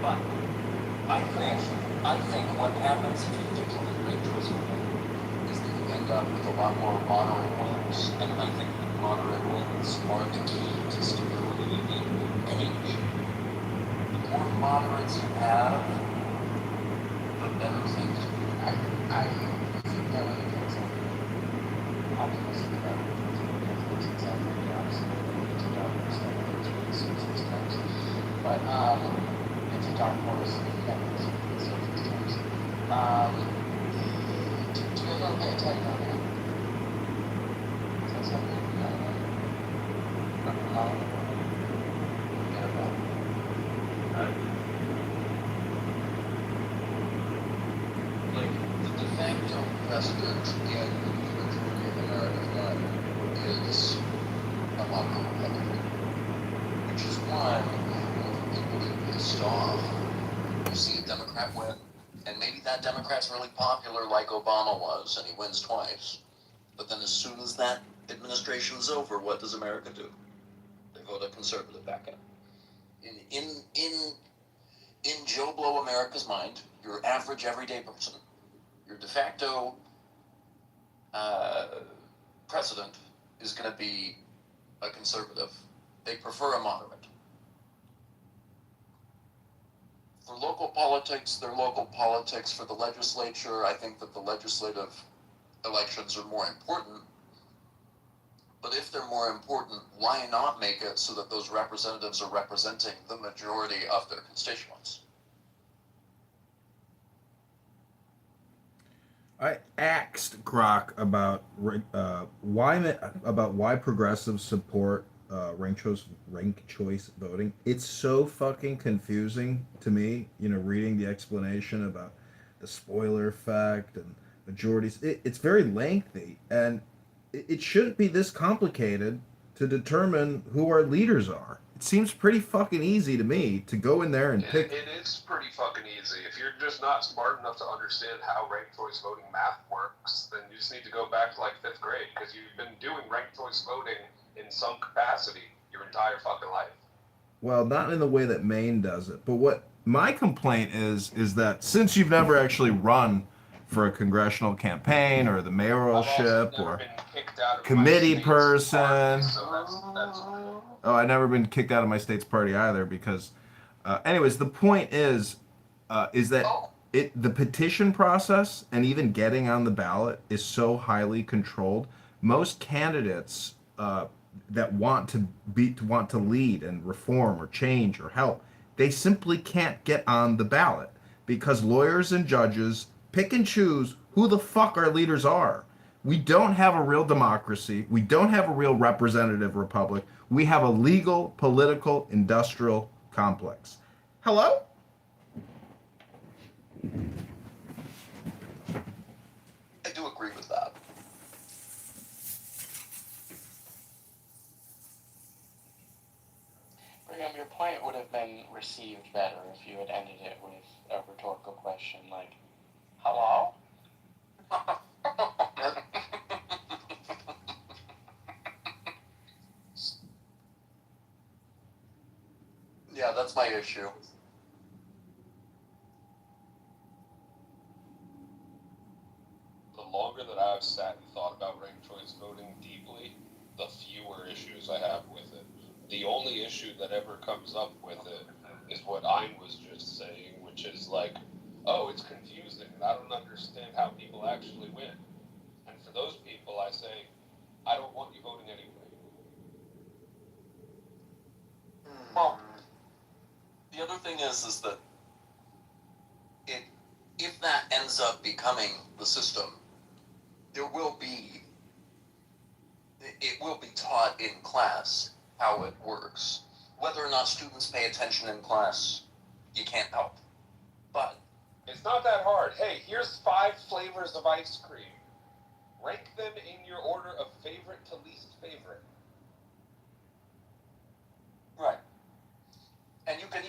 Speaker 9: But I think what happens if you implement ranked choice voting is that you end up with a lot more moderate wins, and I think that moderate wins are the key to stability in any nation. The more moderates you have, the better things will be.
Speaker 19: I think that when it comes to optimism about it's exactly the opposite of what it's about. But it's a dark horse. Do you ever pay attention on that? Is that something you know?
Speaker 9: Like, the de facto precedent in the majority of American life is a lot of Republican, which is why people get pissed off. You see a Democrat win, and maybe that Democrat's really popular like Obama was, and he wins twice. But then as soon as that administration's over, what does America do? They vote a conservative back in. In Joe Blow America's mind, your average everyday person, your de facto president is going to be a conservative. They prefer a moderate. For local politics, they're local politics. For the legislature, I think that the legislative elections are more important. But if they're more important, why not make it so that those representatives are representing the majority of their constituents?
Speaker 2: I asked Grok about why progressives support ranked choice voting. It's so fucking confusing to me. You know, reading the explanation about the spoiler effect and majorities. It's very lengthy, and it shouldn't be this complicated to determine who our leaders are. It seems pretty fucking easy to me to go in there and pick.
Speaker 16: It is pretty fucking easy. If you're just not smart enough to understand how ranked choice voting math works, then you just need to go back to like 5th grade, because you've been doing ranked choice voting in some capacity your entire fucking life.
Speaker 2: Well, not in the way that Maine does it, but my complaint is that since you've never actually run for a congressional campaign or the mayoralship or committee person. Oh, I've never been kicked out of my state's party either because, anyways, the point is that the petition process and even getting on the ballot is so highly controlled. Most candidates that want to lead and reform or change or help, they simply can't get on the ballot because lawyers and judges pick and choose who the fuck our leaders are. We don't have a real democracy. We don't have a real representative republic. We have a legal, political, industrial complex. Hello?
Speaker 4: I do agree with that.
Speaker 13: Brigham, your point would have been received better if you had ended it with a rhetorical question like, hello?
Speaker 4: Yeah, that's my issue.
Speaker 22: The longer that I've sat and thought about ranked choice voting deeply, the fewer issues I have with it. The only issue that ever comes up with it is what Ein was just saying, which is like, oh, it's confusing and I don't understand how people actually win. And for those people, I say, I don't want you voting anyway.
Speaker 4: Well, the other thing is that if that ends up becoming the system, it will be taught in class how it works. Whether or not students pay attention in class, you can't help. But
Speaker 22: it's not that hard. Hey, here's 5 flavors of ice cream. Rank them in your order of favorite to least favorite.
Speaker 4: Right. And you can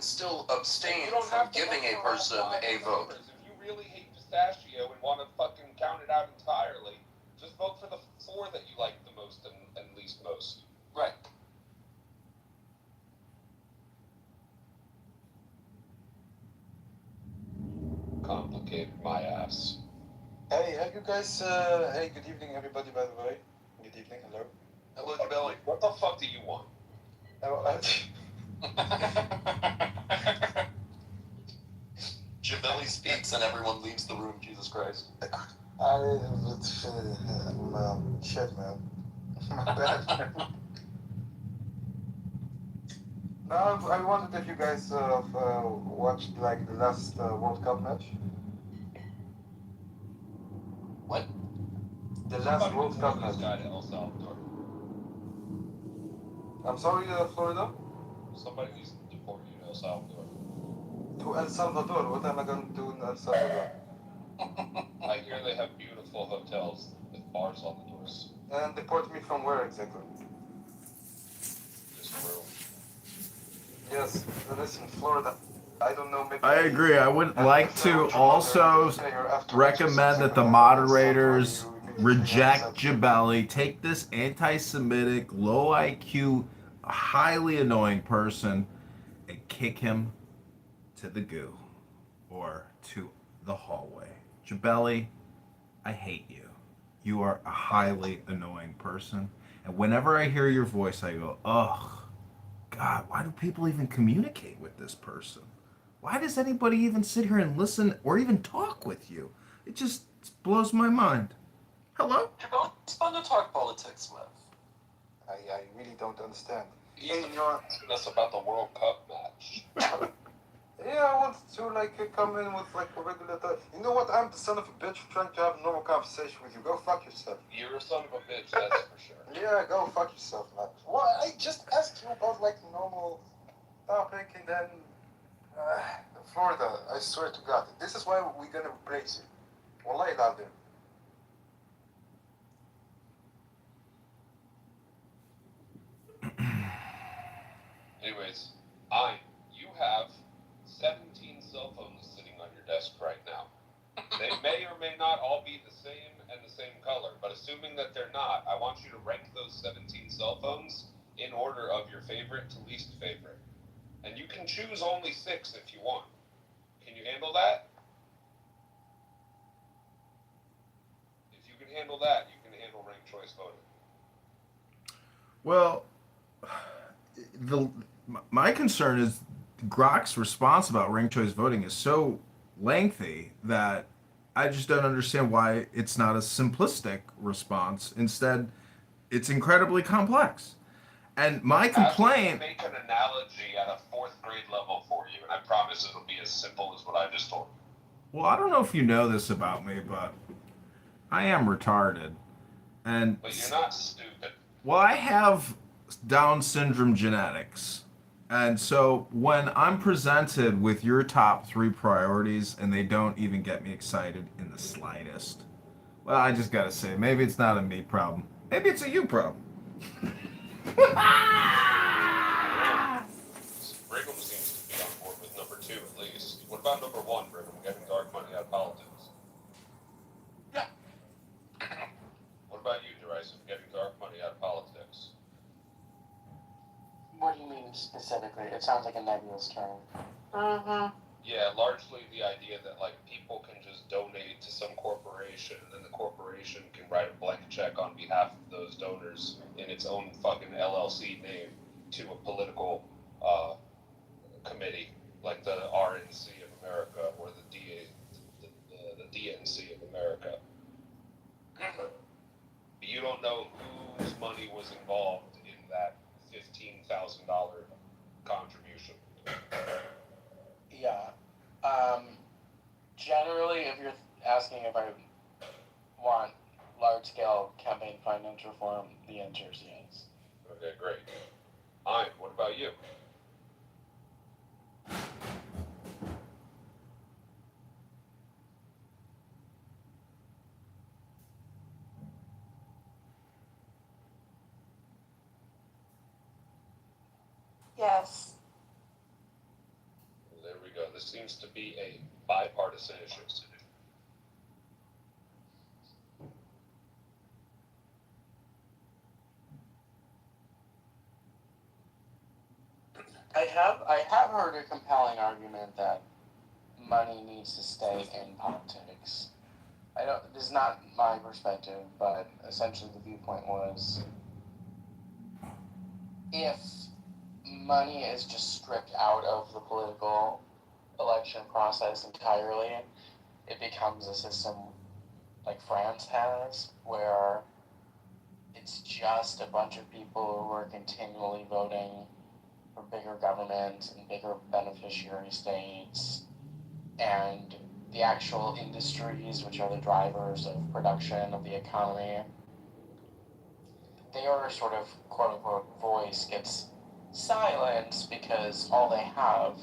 Speaker 4: still abstain from giving a person a vote.
Speaker 22: If you really hate pistachio and want to fucking count it out entirely, just vote for the 4 that you like the most and least most.
Speaker 4: Right.
Speaker 22: Complicated my ass.
Speaker 5: Hey, have you guys, hey, good evening everybody, by the way. Good evening, hello.
Speaker 4: Hello, Jabelli.
Speaker 22: What the fuck do you want?
Speaker 4: Jabelli speaks and everyone leaves the room, Jesus Christ.
Speaker 5: Shit, man. My bad. No, I wondered if you guys watched like the last World Cup match.
Speaker 4: What?
Speaker 5: The last World Cup match. I'm sorry, Florida?
Speaker 22: Somebody needs to deport you to El Salvador.
Speaker 5: To El Salvador? What am I going to do in El Salvador?
Speaker 22: I hear they have beautiful hotels with bars on the doors.
Speaker 5: And deport me from where exactly?
Speaker 22: This room.
Speaker 5: Yes, listen, Florida. I don't know. Maybe
Speaker 2: I agree. I would like to also recommend that the moderators reject Jabelli, take this anti-Semitic, low IQ, highly annoying person, and kick him to the goo or to the hallway. Jabelli, I hate you. You are a highly annoying person. And whenever I hear your voice, I go, ugh, God, why do people even communicate with this person? Why does anybody even sit here and listen or even talk with you? It just blows my mind. Hello?
Speaker 4: It's fun to talk politics with.
Speaker 5: I really don't understand.
Speaker 22: Hey, that's about the World Cup match.
Speaker 5: Yeah, I want to like come in with like a regular time. You know what? I'm the son of a bitch trying to have a normal conversation with you. Go fuck yourself.
Speaker 22: You're a son of a bitch, that's for sure.
Speaker 5: Yeah, go fuck yourself, man. Well, I just asked you about like normal topic and then Florida. I swear to God, this is why we're gonna replace you. Wallahi ladin.
Speaker 22: Anyways, you have 17 cell phones sitting on your desk right now. They may or may not all be the same and the same color, but assuming that they're not, I want you to rank those 17 cell phones in order of your favorite to least favorite. And you can choose only 6 if you want. Can you handle that? If you can handle that, you can handle ranked choice voting.
Speaker 2: Well, the my concern is Grok's response about ranked choice voting is so lengthy that I just don't understand why it's not a simplistic response. Instead, it's incredibly complex. And my
Speaker 22: Ask me to
Speaker 2: complaint,
Speaker 22: make an analogy at a 4th grade level for you, and I promise it'll be as simple as what I just told you.
Speaker 2: well, I don't know if you know this about me, but I am retarded. And
Speaker 22: But you're not stupid.
Speaker 2: well, I have Down syndrome genetics. And so when I'm presented with your top 3 priorities and they don't even get me excited in the slightest, well, I just gotta say, maybe it's not a me problem. Maybe it's a you problem.
Speaker 22: Brigham seems to be on board with number 2 at least. What about number 1, Brigham, getting dark money out of politics?
Speaker 13: Yeah.
Speaker 22: What about you, Derisive, getting dark money out of politics?
Speaker 19: What do you mean specifically? It sounds like a nebulous term.
Speaker 22: Yeah, largely the idea that like people can just donate to some corporation, and then the corporation can write a blank check on behalf of those donors in its own fucking LLC name to a political committee like the RNC of America or the DNC of America. You don't know whose money was involved in that $15,000 contribution.
Speaker 19: Yeah. Generally, if you're asking if I want large-scale campaign finance reform, the answer is yes.
Speaker 22: Okay, great. Alright, what about you?
Speaker 21: Yes.
Speaker 22: Well, there we go. This seems to be a bipartisan issue.
Speaker 19: I have heard a compelling argument that money needs to stay in politics. This is not my perspective, but essentially the viewpoint was if money is just stripped out of the political election process entirely, it becomes a system like France has, where it's just a bunch of people who are continually voting for bigger government and bigger beneficiary states, and the actual industries, which are the drivers of production of the economy, their sort of quote-unquote voice gets silenced because all they have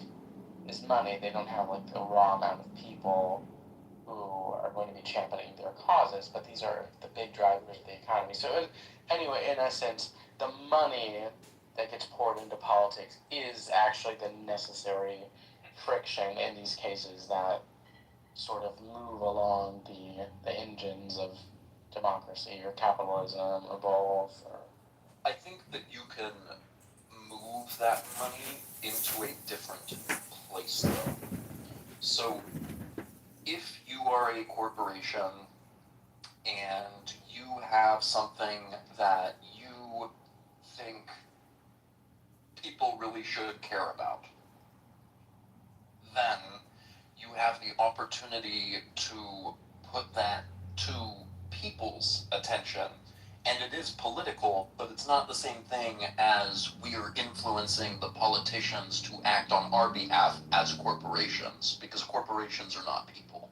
Speaker 19: is money. They don't have like the raw amount of people who are going to be championing their causes, but these are the big drivers of the economy. So anyway, in essence, the money that gets poured into politics is actually the necessary friction in these cases that sort of move along the engines of democracy or capitalism or both.
Speaker 4: I think that you can move that money into a different place, though. So, if you are a corporation and you have something that you think people really should care about, then you have the opportunity to put that to people's attention. And it is political, but it's not the same thing as we are influencing the politicians to act on our behalf as corporations, because corporations are not people.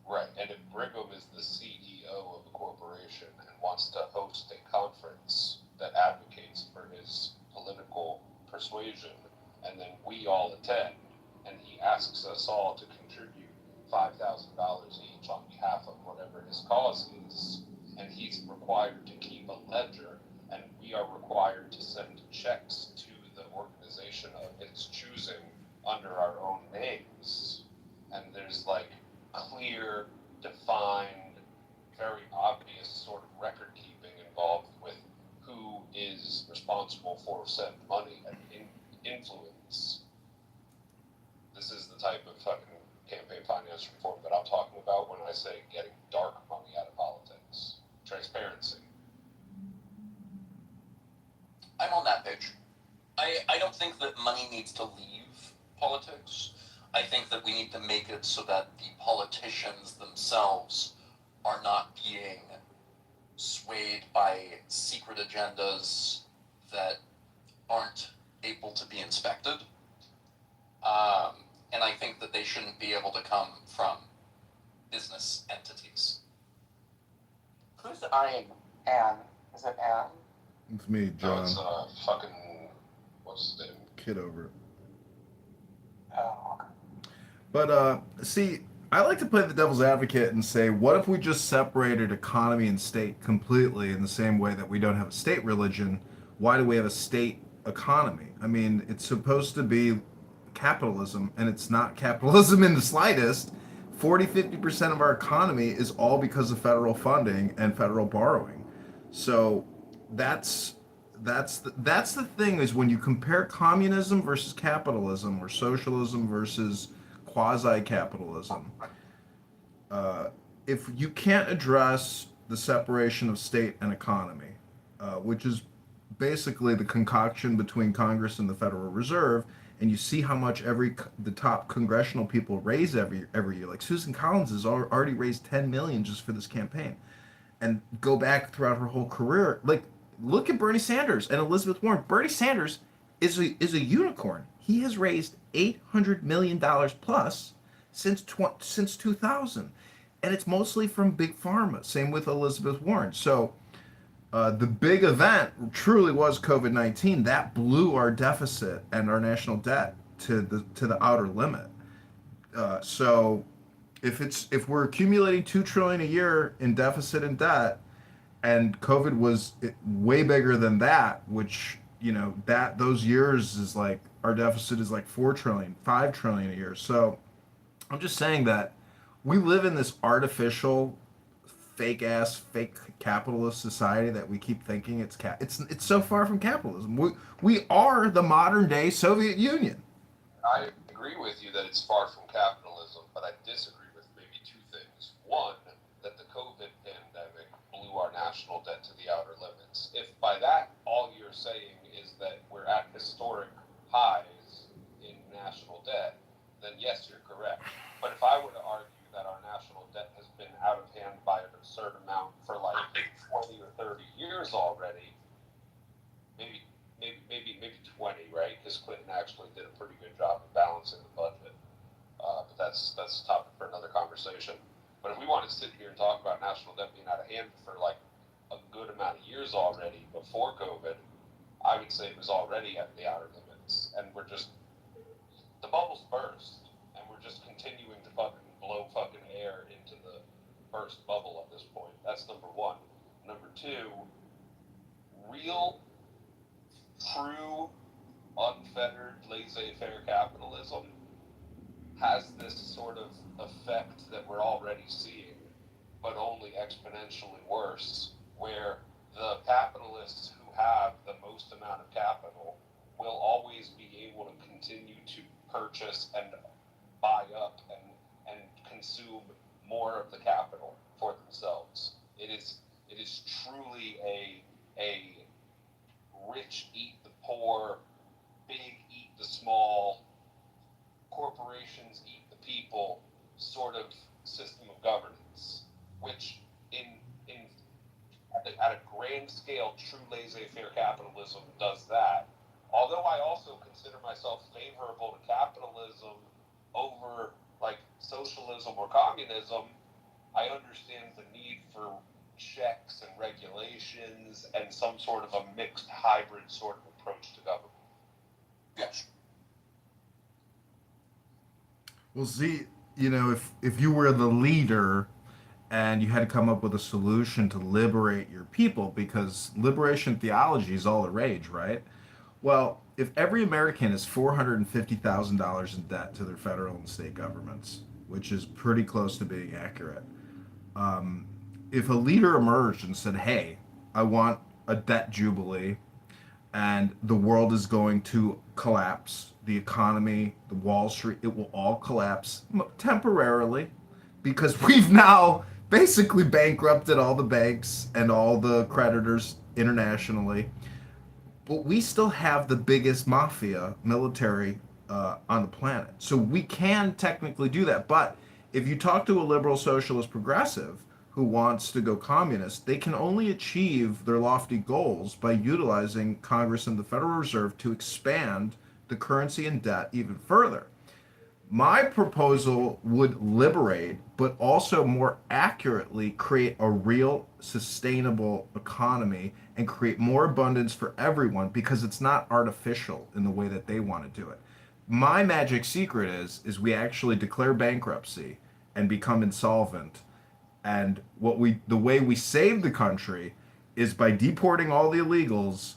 Speaker 22: Right, and if Brigham is the CEO of a corporation and wants to host a conference that advocates for his political persuasion, and then we all attend, and he asks us all to contribute $5,000 each on behalf of whatever his cause is, and he's required to keep a ledger, and we are required to send checks to the organization of his choosing under our own names. And there's like clear, defined, very obvious sort of record keeping involved with who is responsible for said money and influence. type of fucking campaign finance reform that I'm talking about when I say getting dark money out of politics. Transparency.
Speaker 4: I'm on that page. I don't think that money needs to leave politics. I think that we need to make it so that the politicians themselves are not being swayed by secret agendas that aren't able to be inspected. And I think that they shouldn't be able to come from business entities.
Speaker 1: Who's eyeing Anne? Is it Anne?
Speaker 2: It's me,
Speaker 22: No,
Speaker 2: John.
Speaker 22: it's fucking, what's his name?
Speaker 2: Kitover.
Speaker 1: Oh,
Speaker 2: But see, I like to play the devil's advocate and say, what if we just separated economy and state completely in the same way that we don't have a state religion? Why do we have a state economy? I mean, it's supposed to be capitalism, and it's not capitalism in the slightest. 40-50% of our economy is all because of federal funding and federal borrowing. So that's the thing, is when you compare communism versus capitalism, or socialism versus quasi-capitalism, if you can't address the separation of state and economy, which is basically the concoction between Congress and the Federal Reserve, and you see how much the top congressional people raise every year. Like Susan Collins has already raised 10 million just for this campaign, and go back throughout her whole career. Like, look at Bernie Sanders and Elizabeth Warren. Bernie Sanders is a unicorn. He has raised $800 million plus since 2000, and it's mostly from big pharma. Same with Elizabeth Warren. So the big event truly was COVID-19. That blew our deficit and our national debt to the outer limit. So if we're accumulating $2 trillion a year in deficit and debt, and COVID was way bigger than that, which, that those years is like, our deficit is like 4 trillion, 5 trillion a year. So I'm just saying that we live in this artificial, fake capitalist society that we keep thinking it's so far from capitalism. We are the modern day Soviet Union.
Speaker 22: I agree with you that it's far from capitalism, but I disagree with maybe two things. One, that the COVID pandemic blew our national debt to the outer limits. If by that all you're saying is that we're at historic highs in national debt, then yes, you're correct. But if I were to argue that our national debt has been out of hand by an absurd amount for like 20 or 30 years already, maybe 20, right? Because Clinton actually did a pretty good job of balancing the budget. But that's a topic for another conversation. But if we want to sit here and talk about national debt being out of hand for like a good amount of years already before COVID, I would say it was already at the outer limits. And the bubble's burst, and we're just continuing to fucking blow fucking air into the burst bubble at this point. That's number one. Number two, real, true, unfettered, laissez-faire capitalism has this sort of effect that we're already seeing, but only exponentially worse, where the capitalists who have the most amount of capital will always be able to continue to purchase and buy up and consume more of the capital for themselves. It is truly a rich eat the poor, big eat the small, corporations eat the people sort of system of governance, which at a grand scale, true laissez-faire capitalism does that. Although I also consider myself favorable to capitalism over like socialism or communism, I understand the need for checks and regulations and some sort of a mixed hybrid sort of approach to government.
Speaker 4: Yes.
Speaker 2: Well, see, if you were the leader and you had to come up with a solution to liberate your people, because liberation theology is all the rage, right? Well, if every American is $450,000 in debt to their federal and state governments, which is pretty close to being accurate, if a leader emerged and said, "Hey, I want a debt jubilee, and the world is going to collapse. The economy, the Wall Street, it will all collapse temporarily because we've now basically bankrupted all the banks and all the creditors internationally. But we still have the biggest mafia military on the planet. So we can technically do that. But if you talk to a liberal, socialist, progressive who wants to go communist, they can only achieve their lofty goals by utilizing Congress and the Federal Reserve to expand the currency and debt even further. My proposal would liberate, but also more accurately create a real sustainable economy and create more abundance for everyone because it's not artificial in the way that they want to do it. My magic secret is we actually declare bankruptcy and become insolvent. And the way we save the country is by deporting all the illegals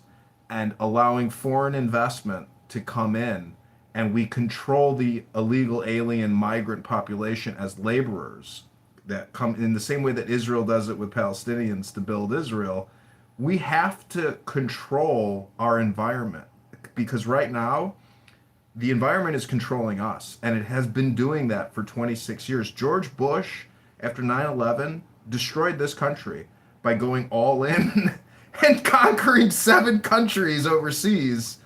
Speaker 2: and allowing foreign investment to come in, and we control the illegal alien migrant population as laborers that come in the same way that Israel does it with Palestinians to build Israel. We have to control our environment because right now the environment is controlling us, and it has been doing that for 26 years. George Bush, after 9/11, destroyed this country by going all in and conquering 7 countries overseas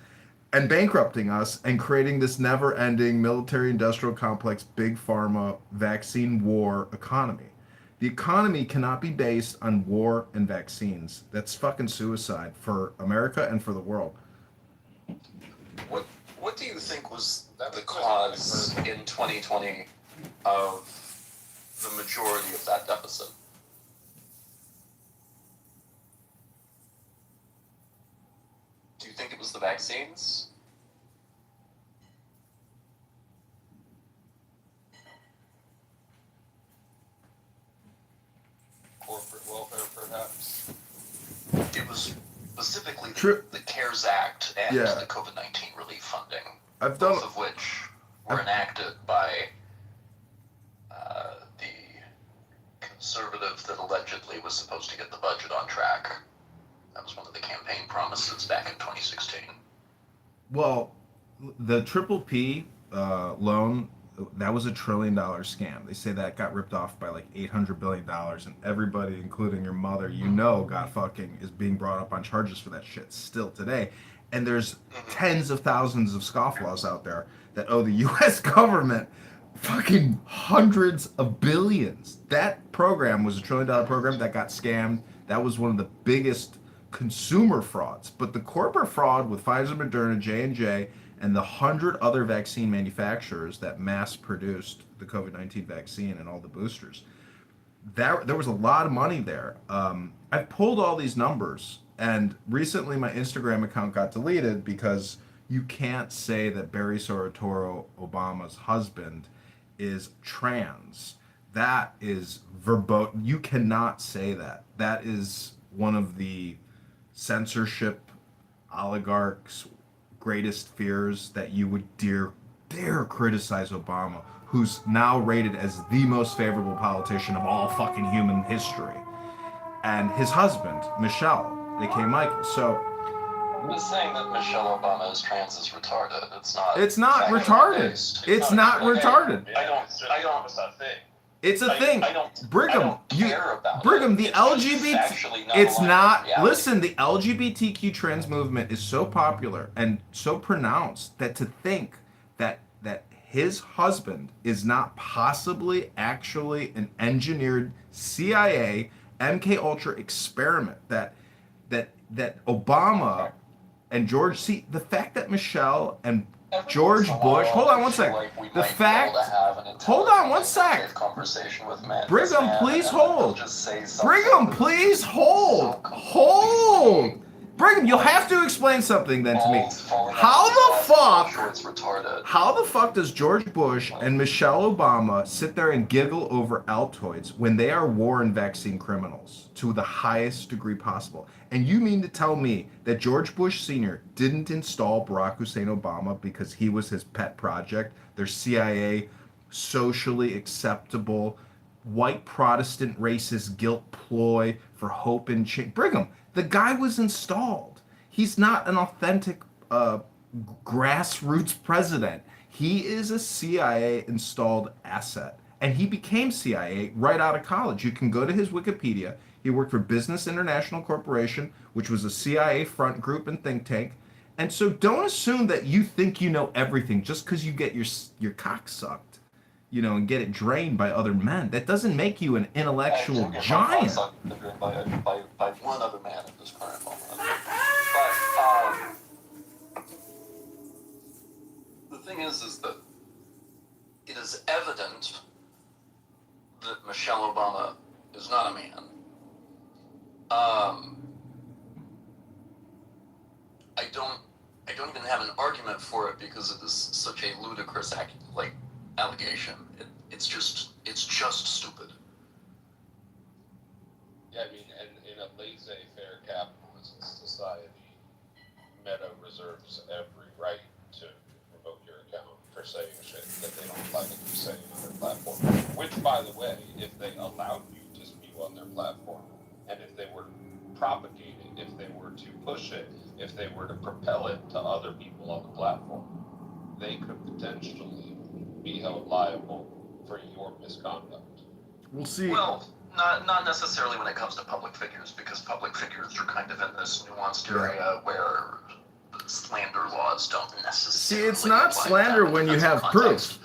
Speaker 2: and bankrupting us and creating this never-ending military-industrial complex, big pharma, vaccine war economy. The economy cannot be based on war and vaccines. That's fucking suicide for America and for the world.
Speaker 4: What do you think was the cause in 2020 of the majority of that deficit? Do you think it was the vaccines? Corporate welfare, perhaps? It was specifically the CARES Act and the COVID-19 relief funding, both of which were enacted by the conservative that allegedly was supposed to get the budget on track. That was one of the campaign promises back in 2016.
Speaker 2: Well, the Triple P loan, that was $1 trillion scam. They say that got ripped off by like $800 billion, and everybody, including your mother, is being brought up on charges for that shit still today. And there's tens of thousands of scofflaws out there that owe the U.S. government fucking hundreds of billions. That program was $1 trillion program that got scammed. That was one of the biggest consumer frauds. But the corporate fraud with Pfizer, Moderna, J&J, and the 100 other vaccine manufacturers that mass produced the COVID-19 vaccine and all the boosters, there was a lot of money there. I've pulled all these numbers, and recently my Instagram account got deleted because you can't say that Barry Soetoro, Obama's husband, is trans. That is verboten. You cannot say that. That is one of the censorship oligarchs' greatest fears, that you would dare criticize Obama, who's now rated as the most favorable politician of all fucking human history, and his husband, Michelle, aka Michael. So
Speaker 4: I'm just saying that Michelle Obama is trans is retarded.
Speaker 2: it's not retarded. It's not retarded.
Speaker 4: I don't. It's a thing.
Speaker 2: It's a thing. Brigham, the LGBT.
Speaker 4: It's
Speaker 2: not. Listen, the LGBTQ trans movement is so popular and so pronounced that to think that his husband is not possibly actually an engineered CIA MK Ultra experiment, that Obama and George, see, the fact that Michelle and George Bush, hold on one sec. Hold on one sec. Brigham, please hold. Brigham, please hold. Hold. Brigham, you'll have to explain something then to me. How the fuck does George Bush and Michelle Obama sit there and giggle over Altoids when they are war and vaccine criminals to the highest degree possible? And you mean to tell me that George Bush Sr. didn't install Barack Hussein Obama because he was his pet project, their CIA socially acceptable white Protestant racist guilt ploy for hope and change? Brigham, the guy was installed. He's not an authentic grassroots president. He is a CIA installed asset. And he became CIA right out of college. You can go to his Wikipedia. He worked for Business International Corporation, which was a CIA front group and think tank. And so don't assume that you think you know everything just because you get your cock sucked, and get it drained by other men. That doesn't make you an intellectual giant.
Speaker 4: By one other man at this current moment. But the thing is that it is evident that Michelle Obama is not a man. I don't even have an argument for it because it is such a ludicrous allegation. It's just stupid.
Speaker 22: Yeah, I mean, and in a laissez-faire capitalist society, Meta reserves every right to revoke your account for saying shit that they don't like you saying on their platform. Which, by the way, if they allowed you to spew on their platform, and if they were to propagate it, if they were to push it, if they were to propel it to other people on the platform, they could potentially be held liable for your misconduct.
Speaker 2: We'll see.
Speaker 4: Well, not necessarily when it comes to public figures, because public figures are kind of in this nuanced area where slander laws don't necessarily.
Speaker 2: See, it's not slander when you have proof.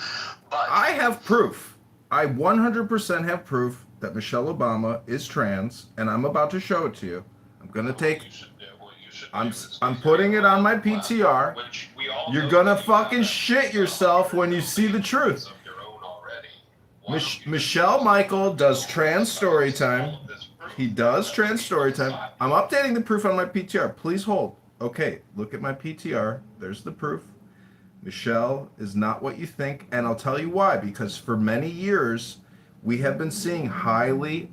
Speaker 4: But
Speaker 2: I have proof. I 100% have proof that Michelle Obama is trans, and I'm about to show it to you. I'm gonna take. I'm putting it on my PTR. You're gonna fucking shit yourself when you see the truth. Michelle Michael does trans story time. He does trans story time. I'm updating the proof on my PTR. Please hold. Okay, look at my PTR. There's the proof. Michelle is not what you think, and I'll tell you why. Because for many years, we have been seeing highly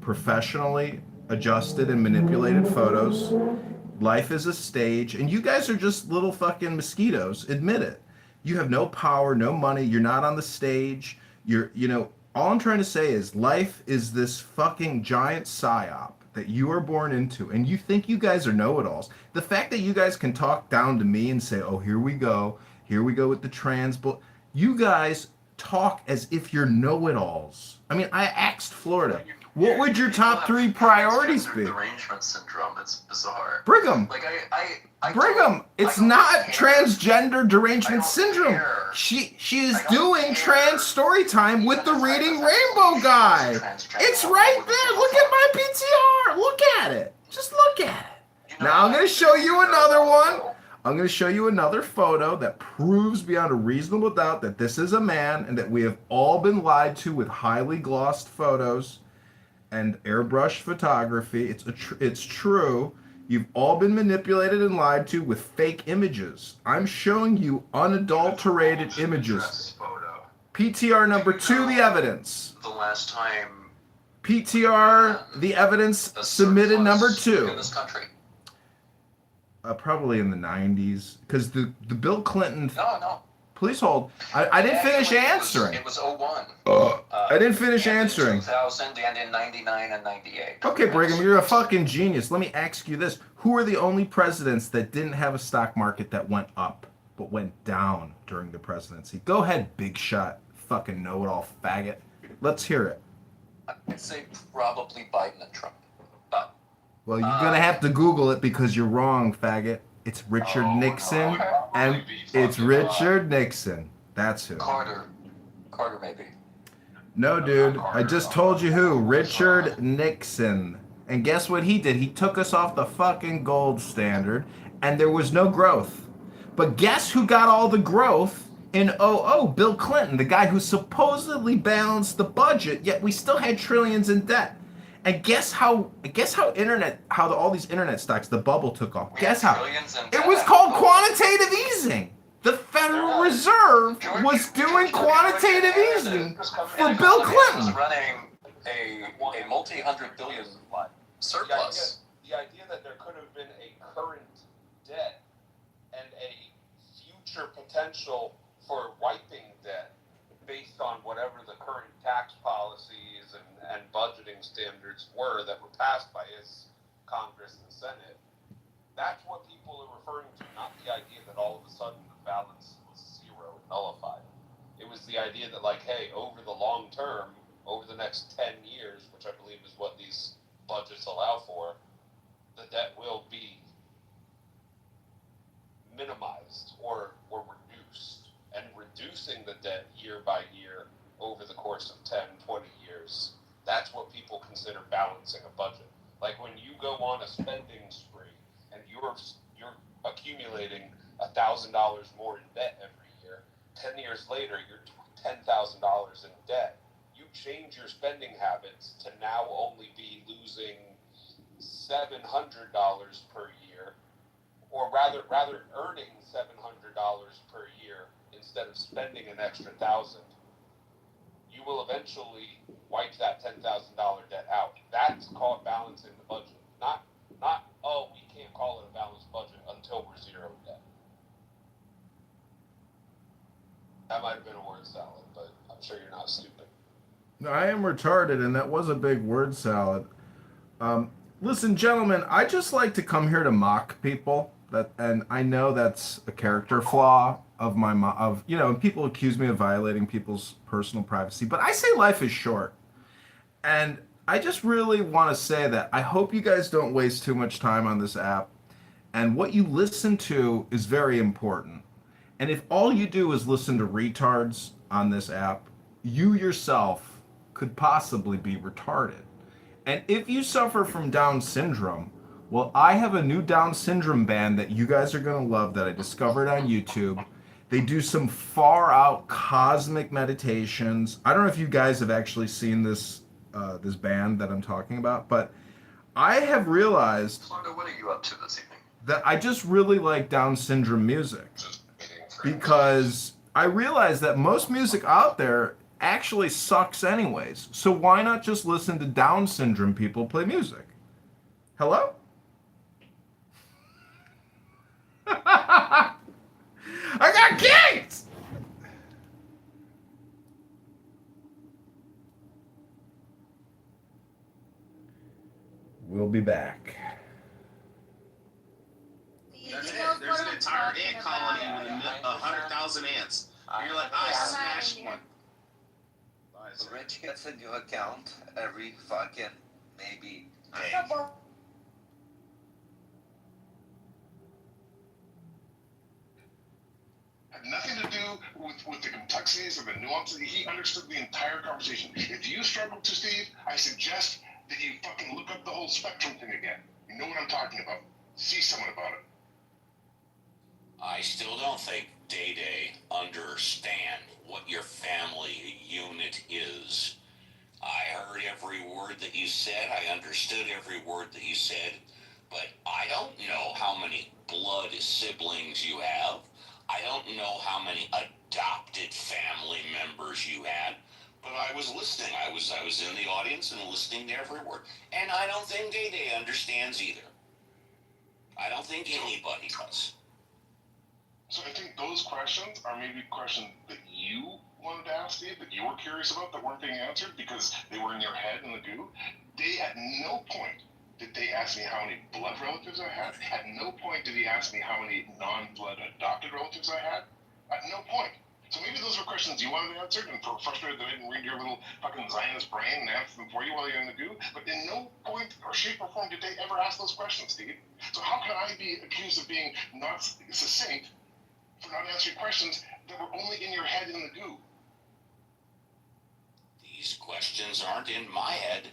Speaker 2: professionally adjusted and manipulated photos. Life is a stage, and you guys are just little fucking mosquitoes. Admit it. You have no power, no money. You're not on the stage. All I'm trying to say is life is this fucking giant psyop that you are born into, and you think you guys are know-it-alls. The fact that you guys can talk down to me and say, oh, here we go with the trans, you guys talk as if you're know-it-alls. I mean, I asked Florida, what would your top 3 priorities be?
Speaker 4: Derangement syndrome. It's bizarre.
Speaker 2: Brigham. Brigham. It's not transgender derangement syndrome. She is doing trans story time with the Reading Rainbow guy. It's right there. Look at my PTR. Look at it. Just look at it. Now I'm going to show you another one. I'm going to show you another photo that proves beyond a reasonable doubt that this is a man and that we have all been lied to with highly glossed photos and airbrush photography. It's true. You've all been manipulated and lied to with fake images. I'm showing you unadulterated images. PTR number 2, the evidence.
Speaker 4: The last time.
Speaker 2: PTR, the evidence submitted number 2.
Speaker 4: In this country.
Speaker 2: Probably in the 90s. Because the Bill Clinton...
Speaker 4: No.
Speaker 2: Please hold. I didn't finish answering.
Speaker 4: It was 01.
Speaker 2: I didn't finish answering.
Speaker 4: In 2000 and in 99 and 98.
Speaker 2: Okay, Brigham, you're a fucking genius. Let me ask you this. Who are the only presidents that didn't have a stock market that went up, but went down during the presidency? Go ahead, big shot. Fucking know-it-all faggot. Let's hear it.
Speaker 4: I'd say probably Biden and Trump. But
Speaker 2: well, you're going to have to Google it because you're wrong, faggot. It's Richard Nixon, and it's Richard Nixon. That's who.
Speaker 4: Carter maybe.
Speaker 2: No, dude. I just told you who. Richard Nixon. And guess what he did? He took us off the fucking gold standard, and there was no growth. But guess who got all the growth in 00? Bill Clinton, the guy who supposedly balanced the budget, yet we still had trillions in debt. And guess how all these internet stocks, the bubble took off. Guess how? It was called quantitative easing. The Federal Reserve was doing quantitative easing for Bill Clinton.
Speaker 4: Was running a multi-hundred billion surplus.
Speaker 22: The idea that there could have been a current debt and a future potential for wiping debt based on whatever the current tax policies and budgeting standards were that were passed by his Congress and Senate
Speaker 4: That's what people are referring to, not the idea that all of a sudden the balance was zero and nullified. It was the idea that, like, hey, over the long term, over the next 10 years, which I believe is what these budgets allow for, the debt will be minimized or reduced. And reducing the debt year by year over the course of 10, 20 years, that's what people consider balancing a budget. Like when you go on a spending spree and you're accumulating $1,000 more in debt every year, 10 years later you're $10,000 in debt. You change your spending habits to now only be losing $700 per year, or rather earning $700 per year instead of spending an extra $1,000. You will eventually wipe that $10,000 debt out. That's called balancing the budget. Not oh, we can't call it a balanced budget until we're zero debt. That might have been a word salad, but I'm sure you're not stupid.
Speaker 2: No, I am retarded, and that was a big word salad. Listen, gentlemen, I just like to come here to mock people. And I know that's a character flaw of people accuse me of violating people's personal privacy, but I say life is short. And I just really want to say that I hope you guys don't waste too much time on this app. And what you listen to is very important. And if all you do is listen to retards on this app, you yourself could possibly be retarded. And if you suffer from Down syndrome, well, I have a new Down syndrome band that you guys are going to love that I discovered on YouTube. They do some far out cosmic meditations. I don't know if you guys have actually seen this band that I'm talking about, but I have realized
Speaker 4: What are you up to this evening?
Speaker 2: that I just really like Down syndrome music because I realize that most music out there actually sucks anyways. So why not just listen to Down syndrome people play music? Hello? I got kicked! We'll be back.
Speaker 6: That's it. There's an entire ant colony with 100,000 ants. And you're like, I smashed one.
Speaker 7: Rich gets a new account every fucking maybe day.
Speaker 23: Had nothing to do with the complexities or the nuances. He understood the entire conversation. If you struggle to, Steve, I suggest that you fucking look up the whole spectrum thing again. You know what I'm talking about. See someone about it.
Speaker 24: I still don't think Day understand what your family unit is. I heard every word that you said. I understood every word that you said. But I don't know how many blood siblings you have. I don't know how many adopted family members you had. But I was listening. I was in the audience and listening to every word. And I don't think Day understands either. I don't think anybody does.
Speaker 23: So I think those questions are maybe questions that you wanted to ask Steve, that you were curious about, that weren't being answered because they were in your head in the goo. They, at no point did they ask me how many blood relatives I had. At no point did he ask me how many non-blood adopted relatives I had. At no point. So maybe those were questions you wanted answered and frustrated that I didn't read your little fucking Zionist brain and answer them for you while you're in the goo. But in no point or shape or form did they ever ask those questions, Steve. So how can I be accused of being not succinct for not answering questions that were only in your head in the goo?
Speaker 24: These questions aren't in my head.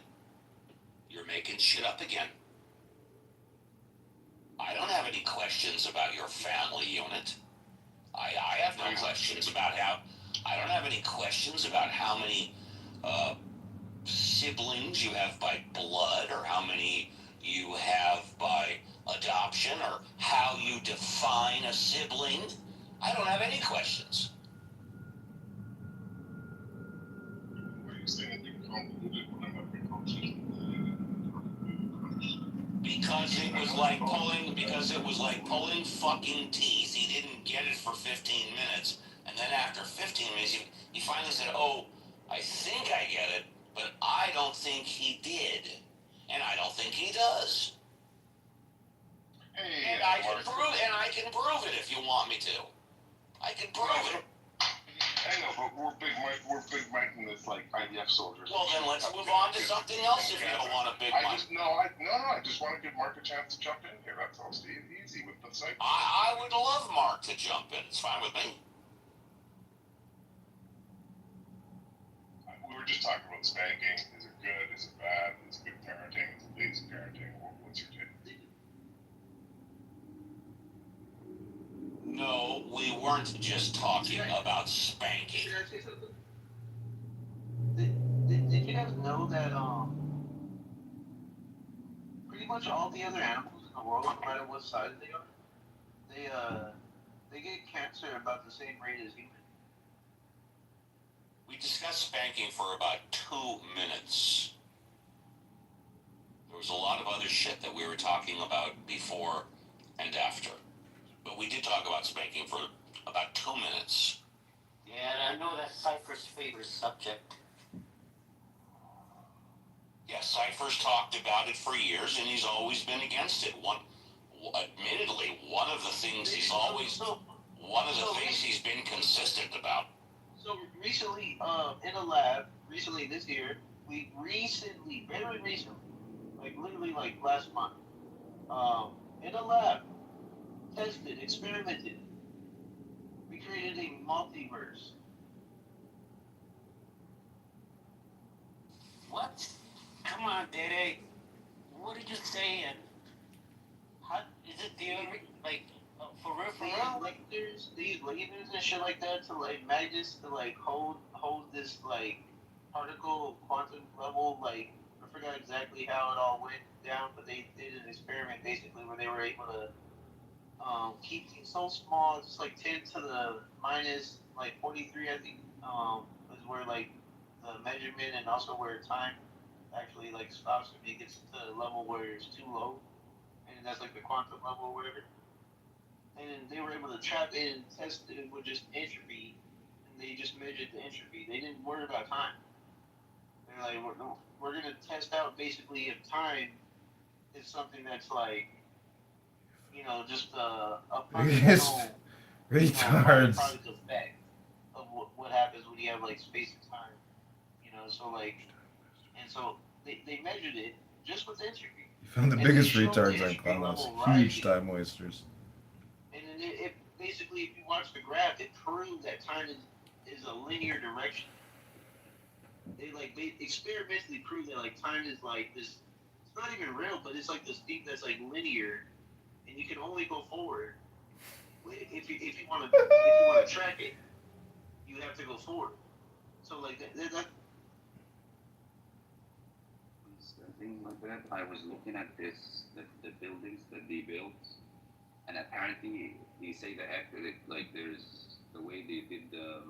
Speaker 24: You're making shit up again. I don't have any questions about your family unit. I have no questions about I don't have any questions about how many siblings you have by blood or how many you have by adoption or how you define a sibling. I don't have any questions. Because it was like pulling fucking teeth. He didn't get it for 15 minutes. And then after 15 minutes, he finally said, oh, I think I get it, but I don't think he did. And I don't think he does.
Speaker 23: Hey,
Speaker 24: And I can prove it if you want me to. I can prove it.
Speaker 23: I know, but we're Big Mike and this like IDF soldiers.
Speaker 24: Well, then let's move on to something else if you don't want a Big Mike.
Speaker 23: I just want to give Mark a chance to jump in here. That's all, Steve. Easy with the site.
Speaker 24: I would love Mark to jump in. It's fine with me.
Speaker 23: We were just talking about spanking. Is it good? Is it bad? Is it good parenting? Is it lazy parenting? What's your take?
Speaker 24: No, we weren't just talking about spanking.
Speaker 13: Should I say something? Did you guys know that pretty much all the other animals in the world, no matter what size they are, they get cancer about the same rate as humans?
Speaker 24: We discussed spanking for about 2 minutes. There was a lot of other shit that we were talking about before and after. But we did talk about spanking for about 2 minutes.
Speaker 11: Yeah, and I know that's Cypher's favorite subject.
Speaker 24: Yeah, Cypher's talked about it for years, and he's always been against it. Admittedly, one of the things he's been consistent about.
Speaker 13: So recently, in a lab, recently this year, very recently, like literally like last month, in a lab, tested, experimented, we created a multiverse.
Speaker 11: What? Come on, Dede. What are you saying? How is it theory? Like, for real?
Speaker 13: They use lasers and shit like that to like magnets to like hold this like particle quantum level. Like I forgot exactly how it all went down, but they did an experiment basically where they were able to keep things so small, just like 10 to the minus like 43, I think, is where like the measurement and also where time actually like stops if it gets to a level where it's too low, and that's like the quantum level or whatever. And then they were able to trap it and test it with just entropy, and they just measured the entropy. They didn't worry about time. They're like, we're gonna test out basically if time is something that's like, just a fundamental
Speaker 2: retards.
Speaker 13: product effect of what happens when you have like space and time. So like, and so they measured it just with entropy.
Speaker 2: You found the biggest retards on Clubhouse. Huge time wasters.
Speaker 13: And then it basically, if you watch the graph, it proved that time is a linear direction. They experimentally proved that like time is like this. It's not even real, but it's like this thing that's like linear, and you can only go forward. If you want to track it, you have to go forward. So like that.
Speaker 10: Something like that. I was looking at the buildings that they built, and apparently they say the accurate, like there's the way they did the